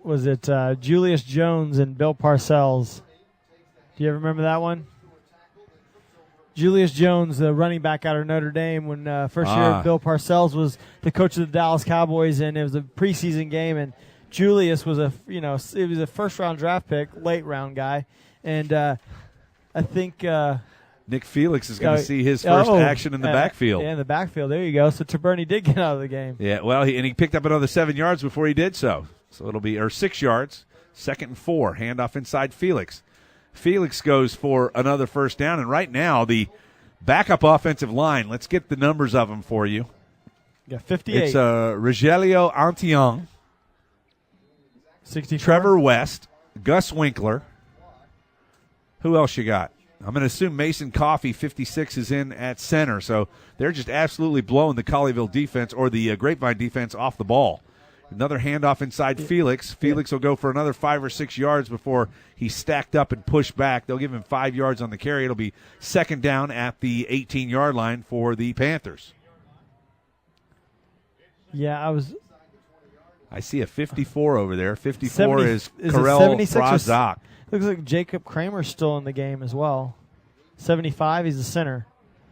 Was it Julius Jones and Bill Parcells? Do you ever remember that one? Julius Jones, the running back out of Notre Dame, when first year Bill Parcells was the coach of the Dallas Cowboys, and it was a preseason game, and Julius was it was a first round draft pick, late round guy, and I think Nick Felix is going to see his first action in the backfield. Yeah, in the backfield. There you go. So Toberny did get out of the game. Yeah, well, he picked up another 7 yards before he did so. So it'll be 6 yards, 2nd and 4. Handoff inside Felix. Felix goes for another first down, and right now the backup offensive line, let's get the numbers of them for you. Yeah, 58. It's Regilio Antillon, 64. Trevor West, Gus Winkler. Who else you got? I'm going to assume Mason Coffey, 56, is in at center. So they're just absolutely blowing the Colleyville defense or the Grapevine defense off the ball. Another handoff inside Felix. Felix will go for another 5 or 6 yards before he's stacked up and pushed back. They'll give him 5 yards on the carry. It'll be second down at the 18-yard line for the Panthers. Yeah, I see a 54 over there. 54 is Karel 76 Frazak. Looks like Jacob Kramer's still in the game as well. 75, he's the center.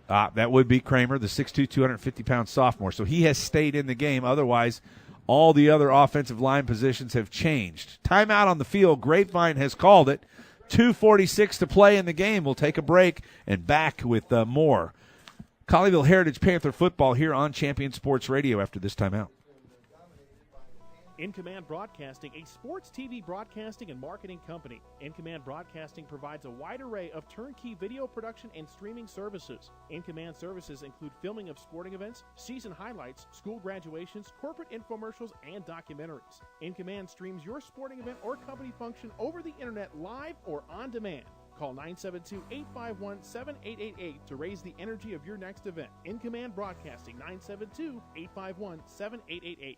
That would be Kramer, the 6'2", 250-pound sophomore. So he has stayed in the game. Otherwise, all the other offensive line positions have changed. Timeout on the field. Grapevine has called it. 2:46 to play in the game. We'll take a break and back with more Colleyville Heritage Panther football here on Champion Sports Radio after this timeout. In Command Broadcasting, a sports TV broadcasting and marketing company. In Command Broadcasting provides a wide array of turnkey video production and streaming services. In Command services include filming of sporting events, season highlights, school graduations, corporate infomercials, and documentaries. In Command streams your sporting event or company function over the internet live or on demand. Call 972-851-7888 to raise the energy of your next event. In Command Broadcasting, 972-851-7888.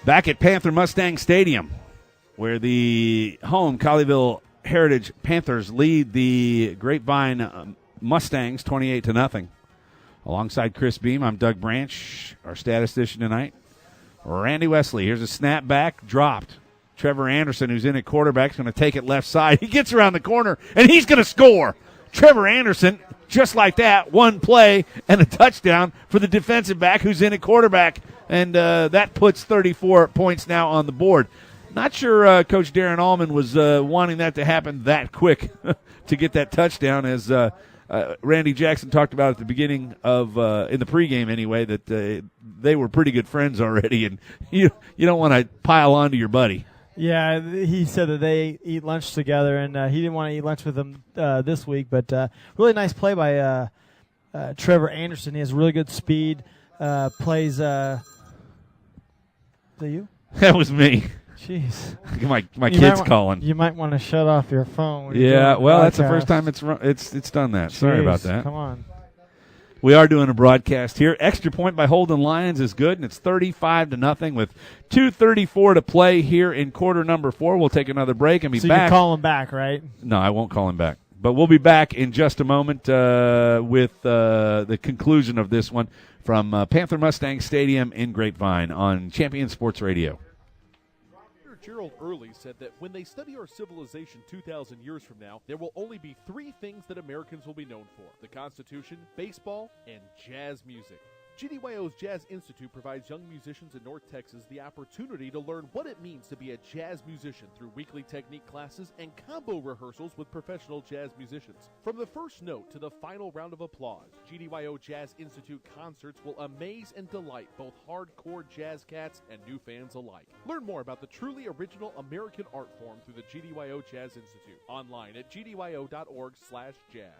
Back at Panther Mustang Stadium, where the home Colleyville Heritage Panthers lead the Grapevine Mustangs 28-0. Alongside Chris Beam, I'm Doug Branch. Our statistician tonight, Randy Wesley. Here's a snap back, dropped. Trevor Anderson, who's in at quarterback, is going to take it left side. He gets around the corner, and he's going to score. Trevor Anderson, just like that, one play and a touchdown for the defensive back who's in at quarterback. And that puts 34 points now on the board. Not sure Coach Darren Allman was wanting that to happen that quick to get that touchdown, as Randy Jackson talked about at the beginning of in the pregame anyway, that they were pretty good friends already, and you don't want to pile on to your buddy. Yeah, he said that they eat lunch together, and he didn't want to eat lunch with him this week. But really nice play by Trevor Anderson. He has really good speed. Plays. Is that you? That was me. Jeez. My kid's calling. You might want to shut off your phone. When Yeah, well, that's the first time it's done that. Jeez, sorry about that. Come on. We are doing a broadcast here. Extra point by Holden Lyons is good, and it's 35-0 with 2:34 to play here in quarter number 4. We'll take another break and be back. So you call him back, right? No, I won't call him back. But we'll be back in just a moment with the conclusion of this one from Panther Mustang Stadium in Grapevine on Champion Sports Radio. Gerald Early said that when they study our civilization 2,000 years from now, there will only be 3 things that Americans will be known for: the Constitution, baseball, and jazz music. GDYO's Jazz Institute provides young musicians in North Texas the opportunity to learn what it means to be a jazz musician through weekly technique classes and combo rehearsals with professional jazz musicians. From the first note to the final round of applause, GDYO Jazz Institute concerts will amaze and delight both hardcore jazz cats and new fans alike. Learn more about the truly original American art form through the GDYO Jazz Institute online at gdyo.org/jazz.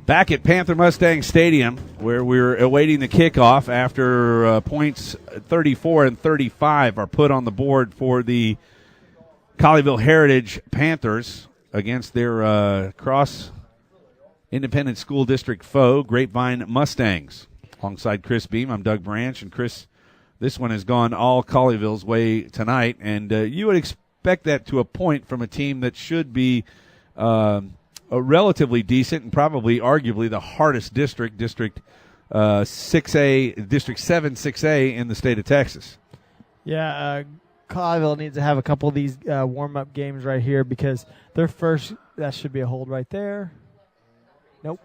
Back at Panther Mustang Stadium, where we're awaiting the kickoff after points 34 and 35 are put on the board for the Colleyville Heritage Panthers against their cross independent school district foe, Grapevine Mustangs. Alongside Chris Beam, I'm Doug Branch, and Chris, this one has gone all Colleyville's way tonight, and you would expect that to a point from a team that should be relatively decent and probably arguably the hardest district 6A, District 7 6A in the state of Texas. Yeah, Colleyville needs to have a couple of these warm-up games right here because their first, that should be a hold right there. Nope.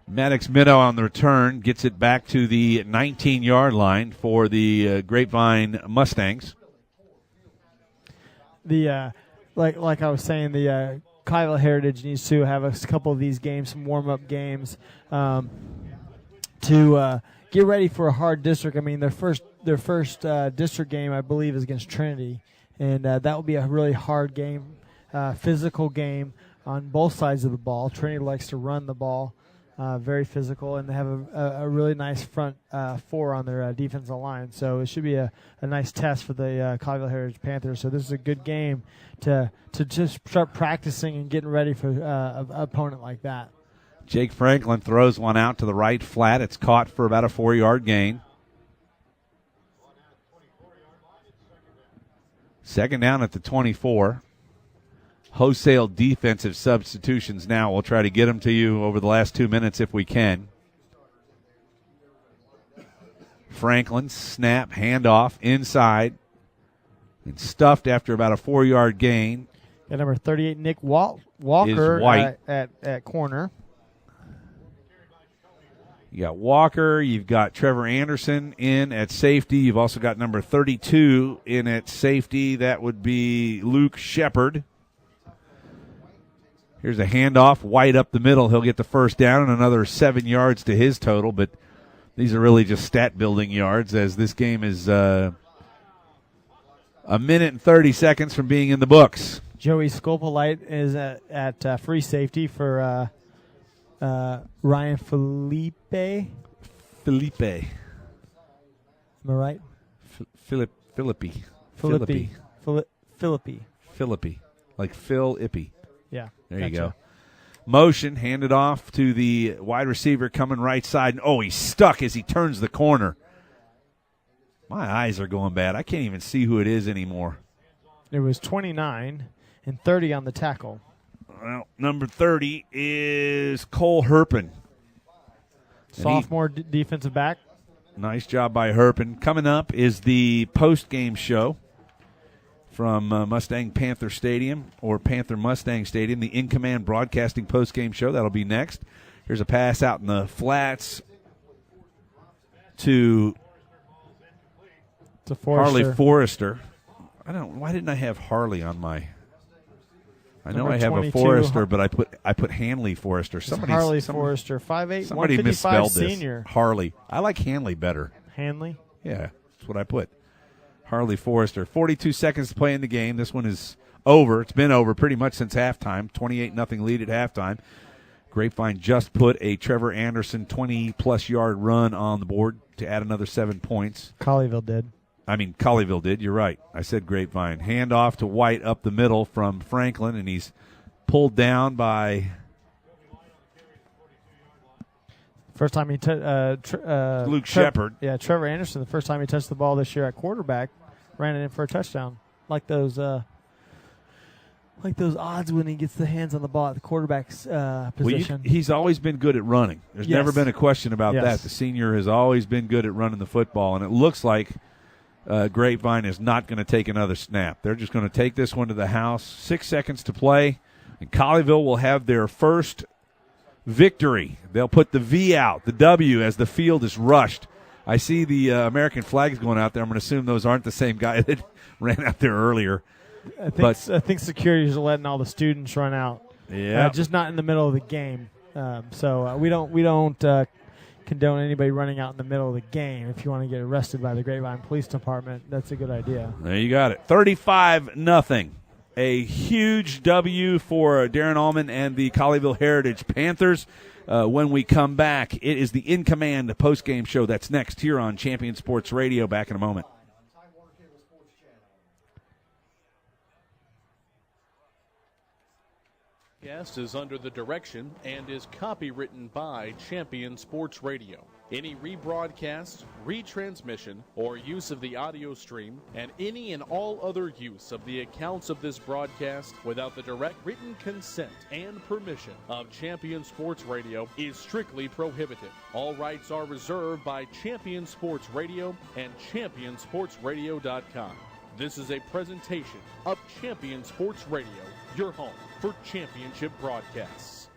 Maddox Minnow on the return gets it back to the 19-yard line for the Grapevine Mustangs. The like I was saying, the Colleyville Heritage needs to have a couple of these games, some warm-up games, to get ready for a hard district. I mean, their first district game, I believe, is against Trinity, and that will be a really hard game, physical game on both sides of the ball. Trinity likes to run the ball, very physical, and they have a really nice front four on their defensive line. So it should be a nice test for the Colleyville Heritage Panthers. So this is a good game to just start practicing and getting ready for an opponent like that. Jake Franklin throws one out to the right flat. It's caught for about a 4-yard gain. Second down at the 24. Wholesale defensive substitutions now. We'll try to get them to you over the last 2 minutes if we can. Franklin, snap, handoff, inside. And stuffed after about a 4-yard gain. Got number 38, Nick Walker at corner. You got Walker. You've got Trevor Anderson in at safety. You've also got number 32 in at safety. That would be Luke Shepard. Here's a handoff. White up the middle. He'll get the first down and another 7 yards to his total. But these are really just stat-building yards, as this game is a minute and 30 seconds from being in the books. Joey Scopolite is at free safety for Ryan Felipe. Am I right? Philippi. Like Phil Ippy. Yeah. There you go. Motion, handed off to the wide receiver coming right side. Oh, he's stuck as he turns the corner. My eyes are going bad. I can't even see who it is anymore. It was 29 and 30 on the tackle. Well, number 30 is Cole Herpin. Sophomore defensive back. Nice job by Herpin. Coming up is the post-game show from Mustang Panther Stadium, or Panther Mustang Stadium, the In Command Broadcasting post-game show. That'll be next. Here's a pass out in the flats to Harley Forrester. Why didn't I have Harley on my? I know I have 22, a Forrester, but I put Hanley Forrester. Harley Forrester, 5'8", somebody 155 misspelled senior. This. Harley. I like Hanley better. Hanley? Yeah, that's what I put. Harley Forrester. 42 seconds to play in the game. This one is over. It's been over pretty much since halftime. 28-0 lead at halftime. Grapevine just put a Trevor Anderson 20-plus yard run on the board to add another 7 points. Colleyville did. You're right. I said Grapevine. Handoff to White up the middle from Franklin, and he's pulled down by first time he Luke Shepard. Yeah, Trevor Anderson. The first time he touched the ball this year at quarterback, ran it in for a touchdown. Like those odds when he gets the hands on the ball at the quarterback's position. Well, he's always been good at running. There's never been a question about that. The senior has always been good at running the football, and it looks like Grapevine is not going to take another snap. They're just going to take this one to the house. 6 seconds to play, and Colleyville will have their first victory. They'll put the V out, the W, as the field is rushed. I see the American flags going out there. I'm going to assume those aren't the same guy that ran out there earlier. I think security is letting all the students run out. Yeah, just not in the middle of the game. So we don't condone anybody running out in the middle of the game. If you want to get arrested by the Grapevine Police Department, that's a good idea. There you got it. 35-0. A huge W for Darren Allman and the Colleyville Heritage Panthers. When we come back, it is the In Command post-game show. That's next here on Champion Sports Radio. Back in a moment. Podcast is under the direction and is copywritten by Champion Sports Radio. Any rebroadcast, retransmission, or use of the audio stream, and any and all other use of the accounts of this broadcast without the direct written consent and permission of Champion Sports Radio is strictly prohibited. All rights are reserved by Champion Sports Radio and ChampionSportsRadio.com. This is a presentation of Champion Sports Radio, your home for championship broadcasts.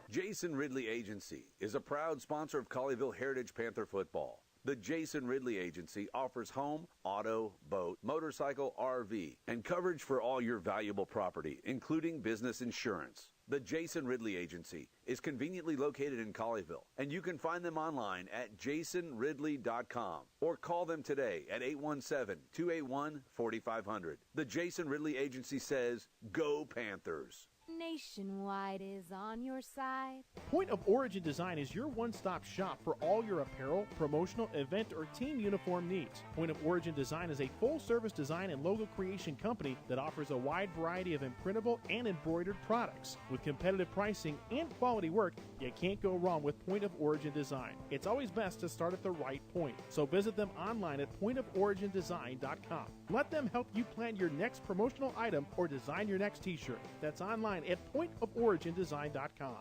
Jason Ridley Agency is a proud sponsor of Colleyville Heritage Panther football. The Jason Ridley Agency offers home, auto, boat, motorcycle, RV, and coverage for all your valuable property, including business insurance. The Jason Ridley Agency is conveniently located in Colleyville, and you can find them online at jasonridley.com or call them today at 817-281-4500. The Jason Ridley Agency says, Go Panthers! Nationwide is on your side. Point of Origin Design is your one-stop shop for all your apparel, promotional, event, or team uniform needs. Point of Origin Design is a full-service design and logo creation company that offers a wide variety of imprintable and embroidered products. With competitive pricing and quality work, you can't go wrong with Point of Origin Design. It's always best to start at the right point, so visit them online at pointoforigindesign.com. Let them help you plan your next promotional item or design your next t-shirt. That's online at pointoforigindesign.com.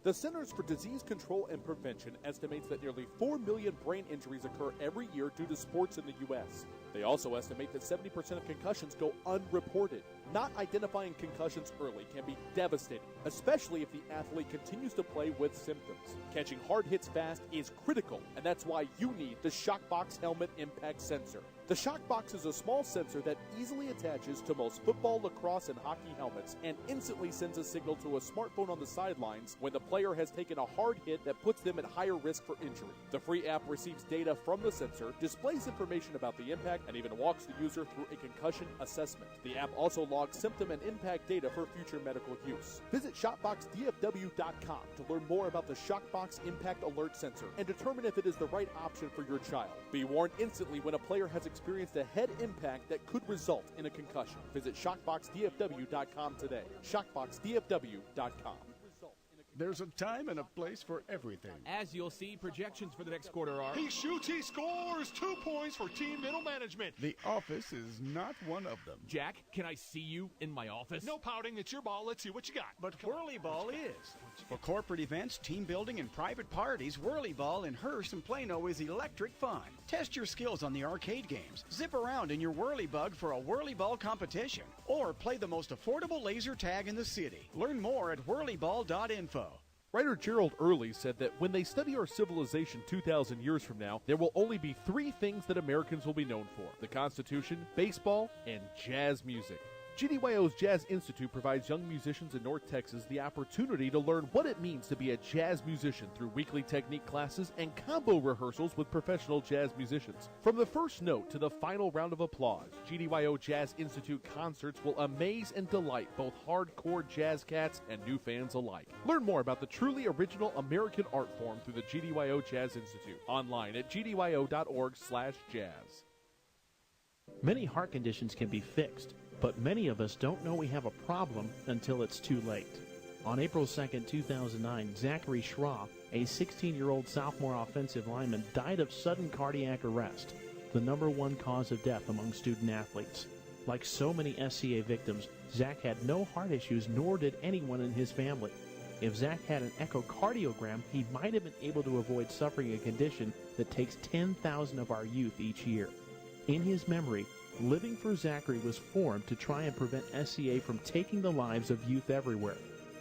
The Centers for Disease Control and Prevention estimates that nearly 4 million brain injuries occur every year due to sports in the U.S. They also estimate that 70% of concussions go unreported. Not identifying concussions early can be devastating, especially if the athlete continues to play with symptoms. Catching hard hits fast is critical, and that's why you need the Shockbox Helmet Impact Sensor. The Shockbox is a small sensor that easily attaches to most football, lacrosse, and hockey helmets and instantly sends a signal to a smartphone on the sidelines when the player has taken a hard hit that puts them at higher risk for injury. The free app receives data from the sensor, displays information about the impact, and even walks the user through a concussion assessment. The app also logs symptom and impact data for future medical use. Visit ShopboxDFW.com to learn more about the Shockbox Impact Alert Sensor and determine if it is the right option for your child. Be warned instantly when a player has experienced a head impact that could result in a concussion. Visit ShopboxDFW.com today. ShopboxDFW.com. There's a time and a place for everything. As you'll see, projections for the next quarter are... He shoots, he scores! 2 points for team middle management. The office is not one of them. Jack, can I see you in my office? No pouting, it's your ball. Let's see what you got. But Whirly Ball is. For corporate events, team building, and private parties, Whirly Ball in Hearst and Plano is electric fun. Test your skills on the arcade games. Zip around in your Whirly Bug for a Whirly Ball competition. Or play the most affordable laser tag in the city. Learn more at whirlyball.info. Writer Gerald Early said that when they study our civilization 2,000 years from now, there will only be 3 things that Americans will be known for: the Constitution, baseball, and jazz music. GDYO's Jazz Institute provides young musicians in North Texas the opportunity to learn what it means to be a jazz musician through weekly technique classes and combo rehearsals with professional jazz musicians. From the first note to the final round of applause, GDYO Jazz Institute concerts will amaze and delight both hardcore jazz cats and new fans alike. Learn more about the truly original American art form through the GDYO Jazz Institute online at gdyo.org/jazz. Many heart conditions can be fixed, but many of us don't know we have a problem until it's too late. On April 2, 2009, Zachary Schroff, a 16-year-old sophomore offensive lineman, died of sudden cardiac arrest, the #1 cause of death among student athletes. Like so many SCA victims, Zach had no heart issues, nor did anyone in his family. If Zach had an echocardiogram, he might have been able to avoid suffering a condition that takes 10,000 of our youth each year. In his memory, Living for Zachary was formed to try and prevent SCA from taking the lives of youth everywhere.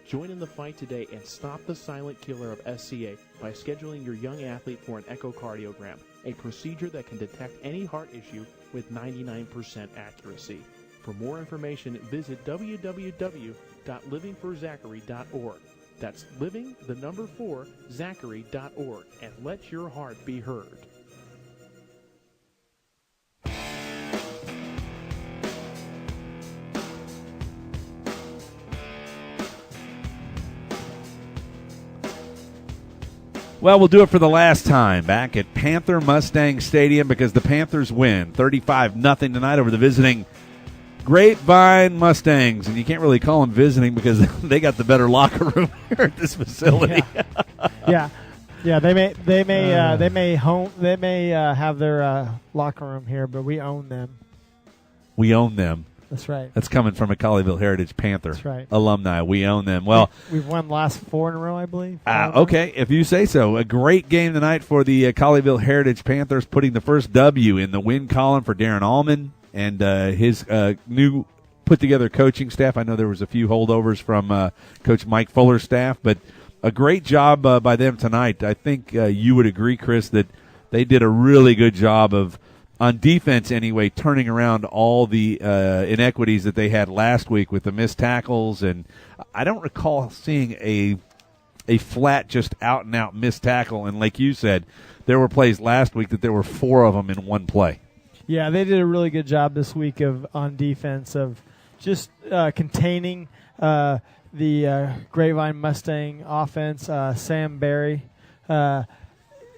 Join in the fight today and stop the silent killer of SCA by scheduling your young athlete for an echocardiogram, a procedure that can detect any heart issue with 99% accuracy. For more information, visit www.livingforzachary.org. That's living4zachary.org, and let your heart be heard. Well, we'll do it for the last time back at Panther Mustang Stadium because the Panthers win 35-0 tonight over the visiting Grapevine Mustangs. And you can't really call them visiting because they got the better locker room here at this facility. Yeah. They may have their locker room here, but we own them. We own them. That's right. That's coming from a Colleyville Heritage Panther That's right. alumni. We own them. Well, we've won the last 4 in a row, I believe. Okay, if you say so. A great game tonight for the Colleyville Heritage Panthers, putting the first W in the win column for Darren Allman and his new put-together coaching staff. I know there was a few holdovers from Coach Mike Fuller's staff, but a great job by them tonight. I think you would agree, Chris, that they did a really good job of, on defense anyway, turning around all the inequities that they had last week with the missed tackles. And I don't recall seeing a flat, just out-and-out missed tackle. And like you said, there were plays last week that there were 4 of them in one play. Yeah, they did a really good job this week on defense of just containing the Grapevine Mustang offense, Sam Barry.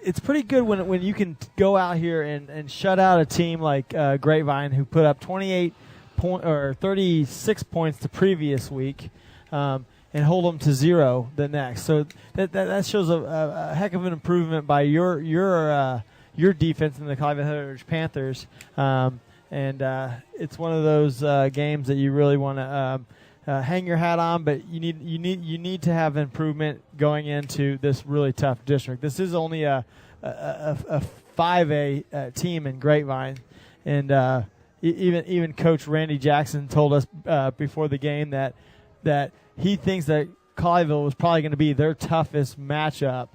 It's pretty good when you can go out here and shut out a team like Grapevine, who put up 36 points the previous week, and hold them to 0 the next. So that shows a heck of an improvement by your defense in the Colleyville Heritage Panthers. And it's one of those games that you really want to hang your hat on, but you need to have improvement going into this really tough district. This is only a 5A team in Grapevine, and even Coach Randy Jackson told us before the game that he thinks that Colleyville was probably going to be their toughest matchup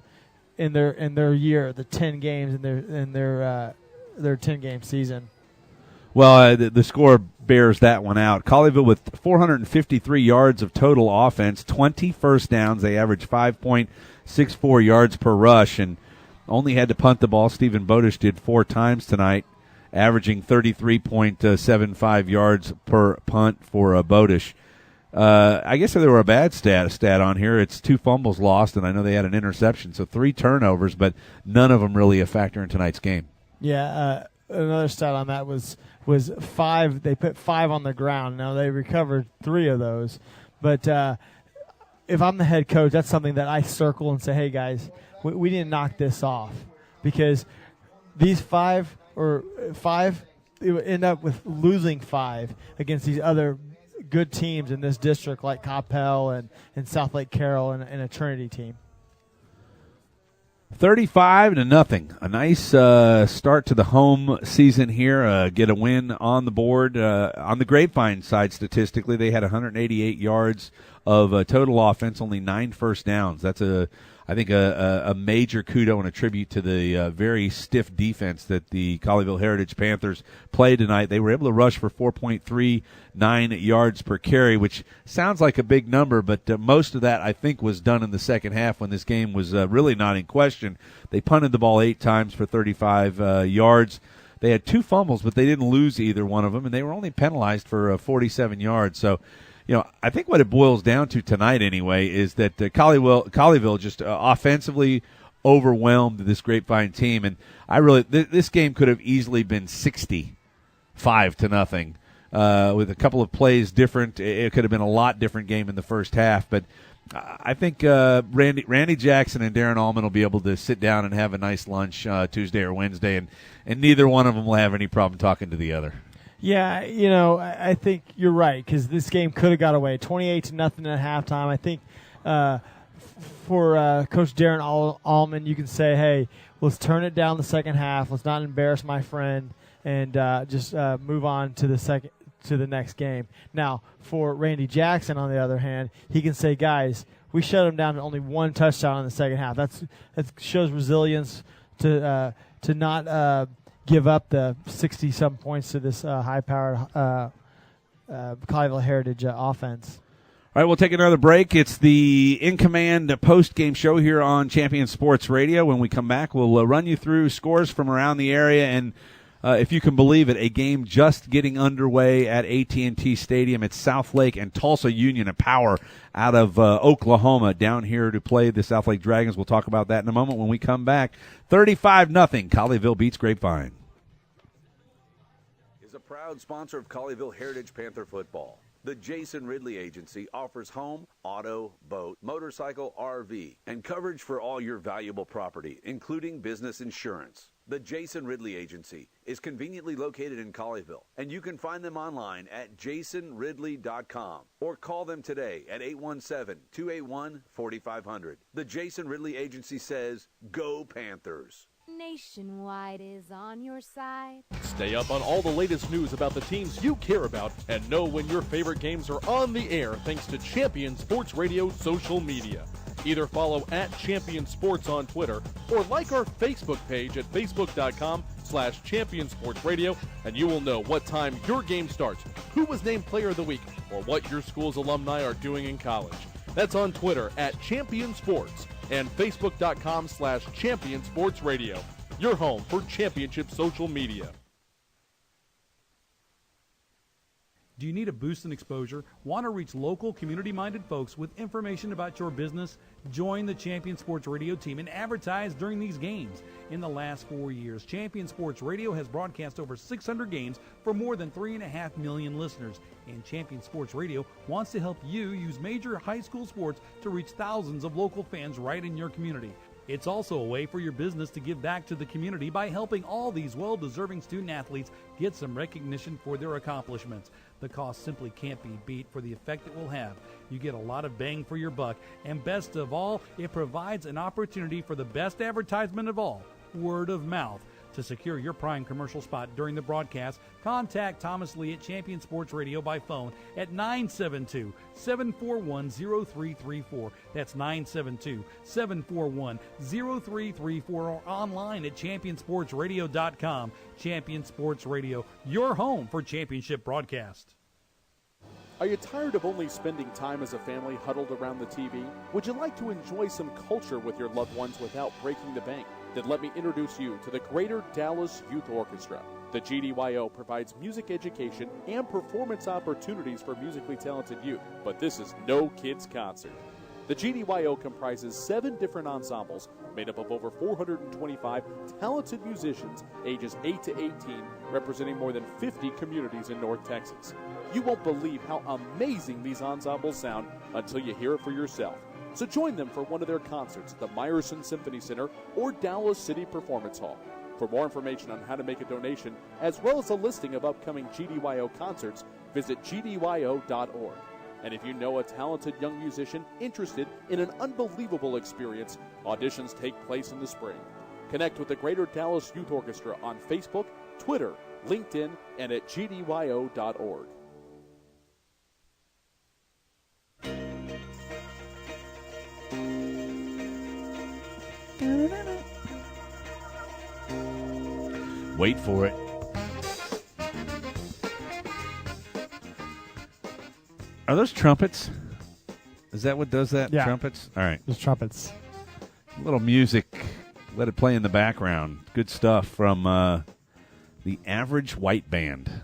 in their year, the 10 games in their 10-game season. Well, the score bears that one out. Colleyville with 453 yards of total offense, 20 first downs. They averaged 5.64 yards per rush and only had to punt the ball. Stephen Bodish did 4 times tonight, averaging 33.75 yards per punt for Bodish. I guess if there were a bad stat on here, it's 2 fumbles lost, and I know they had an interception, so 3 turnovers, but none of them really a factor in tonight's game. Yeah, another stat on that was 5. They put 5 on the ground. Now they recovered 3 of those, but if I'm the head coach, that's something that I circle and say, hey guys, we need to knock this off, because these 5 it would end up with losing 5 against these other good teams in this district like Coppell and South Lake Carroll and a Trinity team. 35-0. A nice start to the home season here. Get a win on the board. On the Grapevine side, statistically, they had 188 yards of total offense, only 9 first downs. That's I think a major kudo and a tribute to the very stiff defense that the Colleyville Heritage Panthers played tonight. They were able to rush for 4.39 yards per carry, which sounds like a big number, but most of that, I think, was done in the second half when this game was really not in question. They punted the ball 8 times for 35 yards. They had 2 fumbles, but they didn't lose either one of them, and they were only penalized for 47 yards. So, I think what it boils down to tonight anyway is that Colleyville just offensively overwhelmed this Grapevine team, and this game could have easily been 65-0 with a couple of plays different. It could have been a lot different game in the first half, but I think Randy Jackson and Darren Allman will be able to sit down and have a nice lunch Tuesday or Wednesday, and neither one of them will have any problem talking to the other. Yeah, I think you're right, because this game could have got away 28-0 at halftime. I think for Coach Darren Allman, you can say, hey, let's turn it down the second half. Let's not embarrass my friend, and just move on to the next game. Now, for Randy Jackson, on the other hand, he can say, guys, we shut him down to only 1 touchdown in the second half. That shows resilience to not give up the 60-some points to this high-powered Colleyville Heritage offense. All right, we'll take another break. It's the In Command post-game show here on Champion Sports Radio. When we come back, we'll run you through scores from around the area, and if you can believe it, a game just getting underway at AT&T Stadium. It's South Lake and Tulsa Union of Power out of Oklahoma down here to play the South Lake Dragons. We'll talk about that in a moment when we come back. 35-0, Colleyville beats Grapevine. Is a proud sponsor of Colleyville Heritage Panther football. The Jason Ridley Agency offers home, auto, boat, motorcycle, RV, and coverage for all your valuable property, including business insurance. The Jason Ridley Agency is conveniently located in Colleyville, and you can find them online at jasonridley.com or call them today at 817-281-4500. The Jason Ridley Agency says, go Panthers. Nationwide is on your side. Stay up on all the latest news about the teams you care about and know when your favorite games are on the air thanks to Champion Sports Radio social media. Either follow @Champion Sports on Twitter or like our Facebook page at facebook.com/Champion Sports Radio, and you will know what time your game starts, who was named Player of the Week, or what your school's alumni are doing in college. That's on Twitter @Champion Sports and facebook.com/Champion Sports Radio, your home for championship social media. Do you need a boost in exposure? Want to reach local, community-minded folks with information about your business? Join the Champion Sports Radio team and advertise during these games. In the last 4 years, Champion Sports Radio has broadcast over 600 games for more than 3.5 million listeners. And Champion Sports Radio wants to help you use major high school sports to reach thousands of local fans right in your community. It's also a way for your business to give back to the community by helping all these well-deserving student-athletes get some recognition for their accomplishments. The cost simply can't be beat for the effect it will have. You get a lot of bang for your buck, and best of all, it provides an opportunity for the best advertisement of all, word of mouth. To secure your prime commercial spot during the broadcast, contact Thomas Lee at Champion Sports Radio by phone at 972-741-0334. That's 972-741-0334, or online at championsportsradio.com. Champion Sports Radio, your home for championship broadcast. Are you tired of only spending time as a family huddled around the TV? Would you like to enjoy some culture with your loved ones without breaking the bank? Then let me introduce you to the Greater Dallas Youth Orchestra. The GDYO provides music education and performance opportunities for musically talented youth, but this is no kids' concert. The GDYO comprises 7 different ensembles made up of over 425 talented musicians ages 8 to 18, representing more than 50 communities in North Texas. You won't believe how amazing these ensembles sound until you hear it for yourself. So join them for one of their concerts at the Meyerson Symphony Center or Dallas City Performance Hall. For more information on how to make a donation, as well as a listing of upcoming GDYO concerts, visit gdyo.org. And if you know a talented young musician interested in an unbelievable experience, auditions take place in the spring. Connect with the Greater Dallas Youth Orchestra on Facebook, Twitter, LinkedIn, and at gdyo.org. Wait for it. Are those trumpets? Is that what does that? Yeah. Trumpets? All right. Those trumpets. A little music. Let it play in the background. Good stuff from the Average White Band.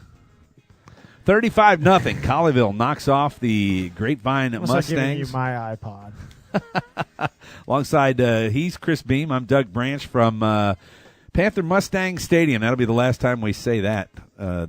35-0. Colleyville knocks off the Grapevine Mustangs. Giving you my iPod. Alongside, he's Chris Beam. I'm Doug Branch from Panther Mustang Stadium. That'll be the last time we say that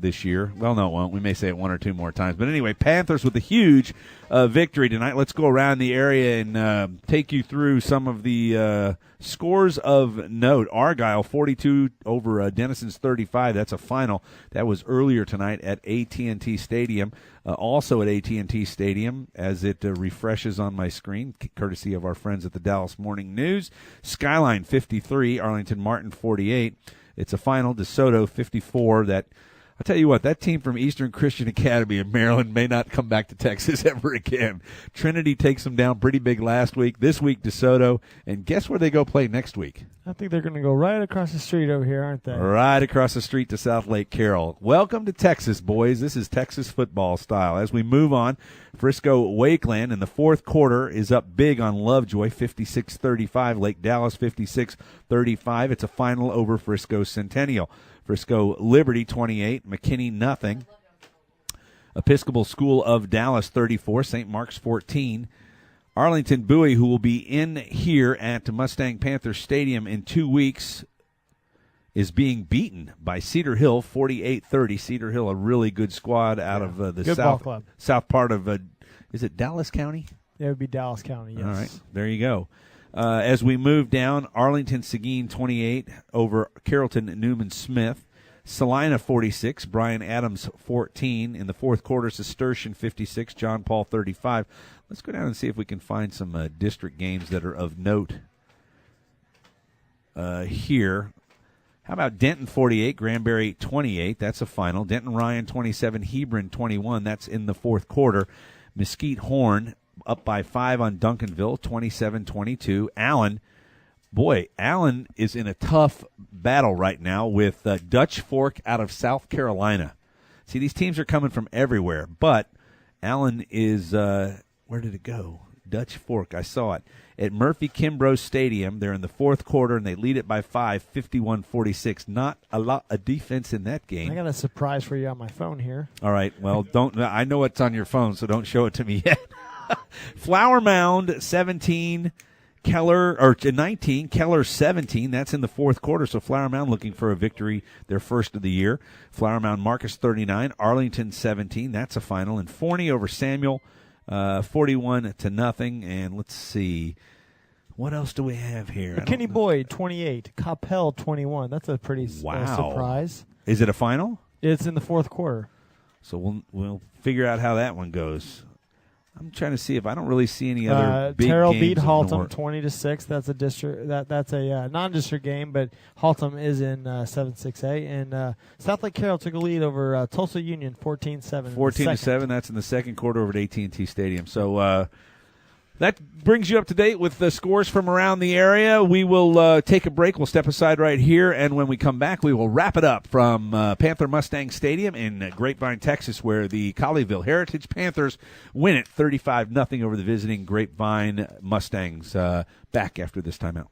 this year. Well, no, it won't. We may say it one or two more times. But anyway, Panthers with a huge victory tonight. Let's go around the area and take you through some of the scores of note. Argyle 42 over Denison's 35. That's a final. That was earlier tonight at AT&T Stadium. Also at AT&T Stadium, as it refreshes on my screen, courtesy of our friends at the Dallas Morning News. Skyline 53, Arlington Martin 48. It's a final. DeSoto 54. I'll tell you what, that team from Eastern Christian Academy in Maryland may not come back to Texas ever again. Trinity takes them down pretty big last week. This week, DeSoto. And guess where they go play next week? I think they're going to go right across the street over here, aren't they? Right across the street to South Lake Carroll. Welcome to Texas, boys. This is Texas football style. As we move on, Frisco-Wakeland in the fourth quarter is up big on Lovejoy, 56-35. Lake Dallas, 56-35. It's a final over Frisco Centennial. Frisco Liberty 28, McKinney nothing. Episcopal School of Dallas 34, St. Mark's 14. Arlington Bowie, who will be in here at Mustang Panther Stadium in 2 weeks, is being beaten by Cedar Hill 48-30. Cedar Hill, a really good squad out of the south part of, is it Dallas County? It would be Dallas County, yes. All right, there you go. As we move down, Arlington Seguin 28 over Carrollton Newman Smith. Salina 46, Brian Adams 14. In the fourth quarter, Cistercian 56, John Paul 35. Let's go down and see if we can find some district games that are of note here. How about Denton 48, Granbury 28? That's a final. Denton Ryan 27, Hebron 21. That's in the fourth quarter. Mesquite Horn up by 5 on Duncanville, 27-22. Allen is in a tough battle right now with Dutch Fork out of South Carolina. See, these teams are coming from everywhere, but Allen is, where did it go? Dutch Fork, I saw it. at Murphy Kimbrough Stadium. They're in the fourth quarter, and they lead it by 5, 51-46. Not a lot of defense in that game. I got a surprise for you on my phone here. All right. Well, I know it's on your phone, so don't show it to me yet. Flower Mound 17, Keller 19, Keller 17. That's in the fourth quarter. So Flower Mound looking for a victory, their first of the year. Flower Mound Marcus 39, Arlington 17. That's a final. And Forney over Samuel 41-0. And let's see. What else do we have here? McKinney Boyd 28, Coppell 21. That's a pretty surprise. Is it a final? It's in the fourth quarter. So we'll figure out how that one goes. I'm trying to see if I don't really see any other big Terrell games. beat Haltom 20-6. That's a district. That's a non-district game, but Haltom is in 7-6A. And South Lake Carroll took a lead over Tulsa Union 14-7. 14-7. That's in the second quarter over at AT&T Stadium. So that brings you up to date with the scores from around the area. We will take a break. We'll step aside right here, and when we come back, we will wrap it up from Panther Mustang Stadium in Grapevine, Texas, where the Colleyville Heritage Panthers win it 35-0 over the visiting Grapevine Mustangs. Back after this timeout.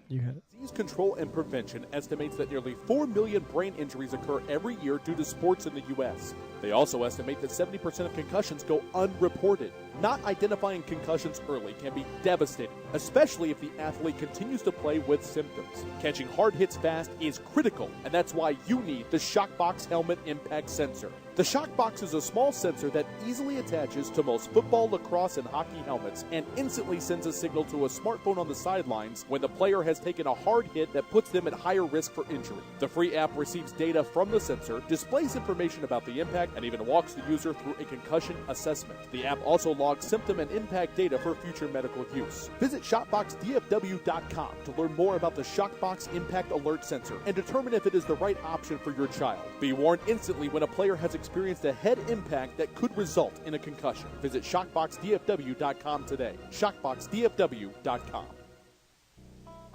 You had it. Disease Control and Prevention estimates that nearly 4 million brain injuries occur every year due to sports in the U.S. They also estimate that 70% of concussions go unreported. Not identifying concussions early can be devastating, especially if the athlete continues to play with symptoms. Catching hard hits fast is critical, and that's why you need the Shockbox Helmet Impact Sensor. The Shockbox is a small sensor that easily attaches to most football, lacrosse, and hockey helmets and instantly sends a signal to a smartphone on the sidelines when the player has taken a hard hit that puts them at higher risk for injury. The free app receives data from the sensor, displays information about the impact, and even walks the user through a concussion assessment. The app also logs symptom and impact data for future medical use. Visit ShotboxDFW.com to learn more about the Shockbox Impact Alert Sensor and determine if it is the right option for your child. Be warned instantly when a player has experienced a head impact that could result in a concussion. Visit ShotboxDFW.com today. ShotboxDFW.com.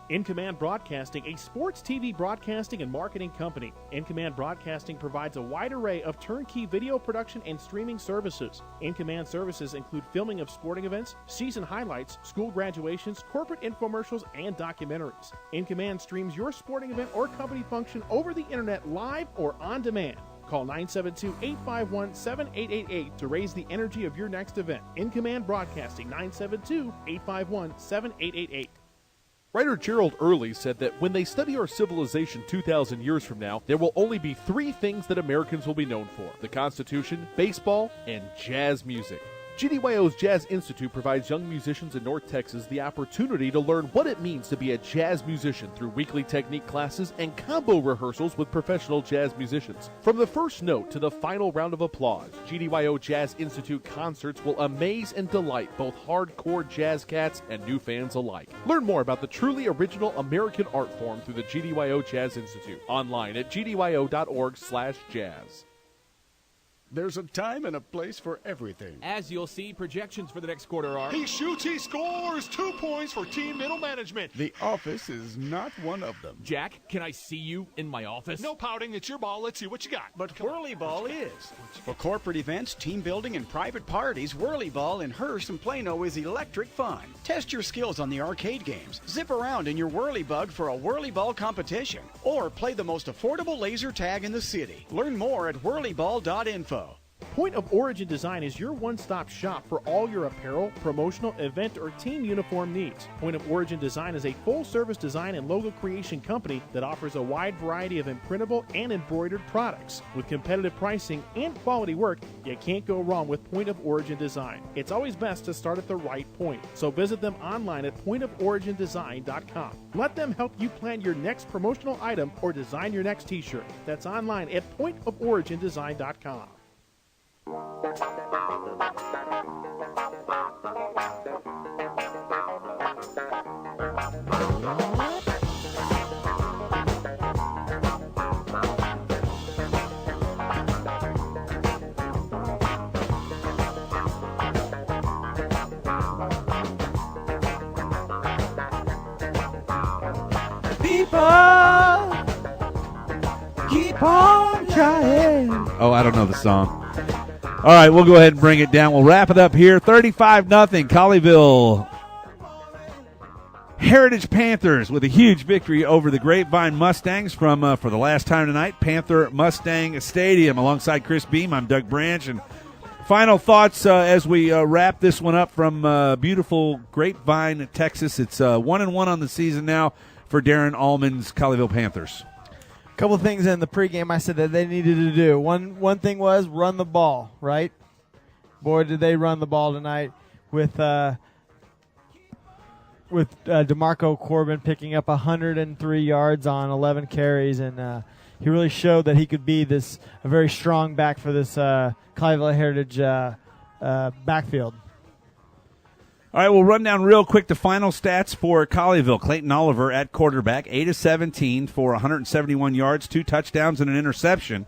In Command Broadcasting, a sports TV broadcasting and marketing company. In Command Broadcasting provides a wide array of turnkey video production and streaming services. In Command services include filming of sporting events, season highlights, school graduations, corporate infomercials, and documentaries. In Command streams your sporting event or company function over the internet live or on demand. Call 972-851-7888 to raise the energy of your next event. In Command Broadcasting, 972-851-7888. Writer Gerald Early said that when they study our civilization 2,000 years from now, there will only be 3 things that Americans will be known for: the Constitution, baseball, and jazz music. GDYO's Jazz Institute provides young musicians in North Texas the opportunity to learn what it means to be a jazz musician through weekly technique classes and combo rehearsals with professional jazz musicians. From the first note to the final round of applause, GDYO Jazz Institute concerts will amaze and delight both hardcore jazz cats and new fans alike. Learn more about the truly original American art form through the GDYO Jazz Institute, online at gdyo.org/jazz. There's a time and a place for everything. As you'll see, projections for the next quarter are... He shoots, he scores! 2 points for team middle management. The office is not one of them. Jack, can I see you in my office? No pouting, it's your ball. Let's see what you got. But Whirly Ball is. For corporate events, team building, and private parties, Whirly Ball in Hearst and Plano is electric fun. Test your skills on the arcade games. Zip around in your Whirly Bug for a Whirly Ball competition. Or play the most affordable laser tag in the city. Learn more at whirlyball.info. Point of Origin Design is your one-stop shop for all your apparel, promotional, event, or team uniform needs. Point of Origin Design is a full-service design and logo creation company that offers a wide variety of imprintable and embroidered products. With competitive pricing and quality work, you can't go wrong with Point of Origin Design. It's always best to start at the right point, so visit them online at pointoforigindesign.com. Let them help you plan your next promotional item or design your next t-shirt. That's online at pointoforigindesign.com. People, keep on trying. Oh, I don't know the song. All right, we'll go ahead and bring it down. We'll wrap it up here. 35-0, Colleyville Heritage Panthers with a huge victory over the Grapevine Mustangs from, for the last time tonight, Panther Mustang Stadium. Alongside Chris Beam, I'm Doug Branch. And final thoughts as we wrap this one up from beautiful Grapevine, Texas. It's 1-1 on the season now for Darren Allman's Colleyville Panthers. A couple of things in the pregame I said that they needed to do. One thing was run the ball, right? Boy, did they run the ball tonight with DeMarco Corbin picking up 103 yards on 11 carries, and he really showed that he could be a very strong back for this Colleyville Heritage backfield. All right, we'll run down real quick the final stats for Colleyville. Clayton Oliver at quarterback, 8 of 17 for 171 yards, 2 touchdowns and an interception.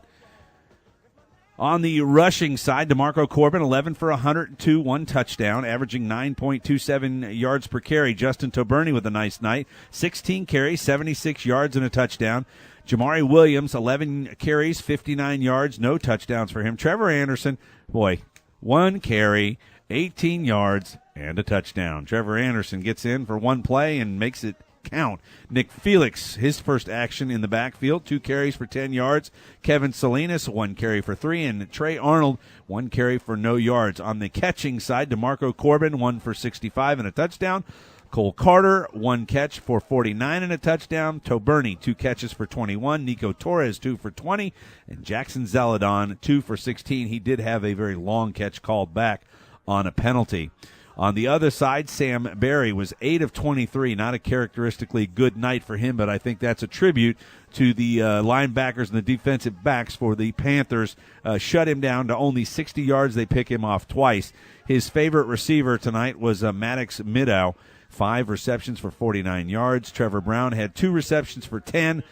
On the rushing side, DeMarco Corbin, 11 for 102, 1 touchdown, averaging 9.27 yards per carry. Justin Toberny with a nice night, 16 carries, 76 yards and a touchdown. Jamari Williams, 11 carries, 59 yards, no touchdowns for him. Trevor Anderson, 1 carry, 18 yards, and a touchdown. Trevor Anderson gets in for 1 play and makes it count. Nick Felix, his first action in the backfield, 2 carries for 10 yards. Kevin Salinas, 1 carry for 3. And Trey Arnold, 1 carry for no yards. On the catching side, DeMarco Corbin, 1 for 65 and a touchdown. Cole Carter, 1 catch for 49 and a touchdown. Toberny, 2 catches for 21. Nico Torres, 2 for 20. And Jackson Zaladon, 2 for 16. He did have a very long catch called back on a penalty. On the other side, Sam Berry was 8 of 23. Not a characteristically good night for him, but I think that's a tribute to the linebackers and the defensive backs for the Panthers. Shut him down to only 60 yards. They pick him off twice. His favorite receiver tonight was Maddox Middow, 5 receptions for 49 yards. Trevor Brown had 2 receptions for 10.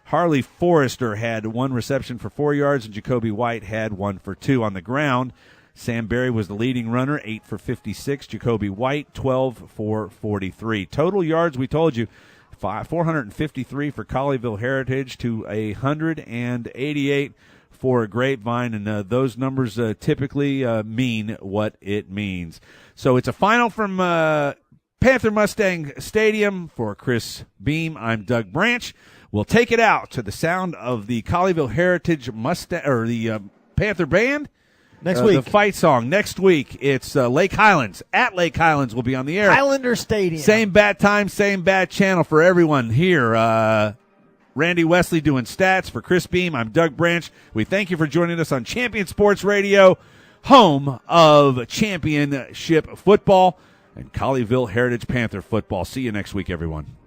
Harley Forrester had 1 reception for 4 yards, and Jacoby White had 1 for 2 on the ground. Sam Berry was the leading runner, 8 for 56. Jacoby White, 12 for 43. Total yards, we told you, 453 for Colleyville Heritage to 188 for Grapevine, and those numbers typically mean what it means. So it's a final from Panther Mustang Stadium. For Chris Beam, I'm Doug Branch. We'll take it out to the sound of the Colleyville Heritage Mustang, or the Panther Band. Next week. The fight song. Next week, it's Lake Highlands. At Lake Highlands will be on the air. Highlander Stadium. Same bat time, same bat channel for everyone here. Randy Wesley doing stats. For Chris Beam, I'm Doug Branch. We thank you for joining us on Champion Sports Radio, home of championship football and Colleyville Heritage Panther football. See you next week, everyone.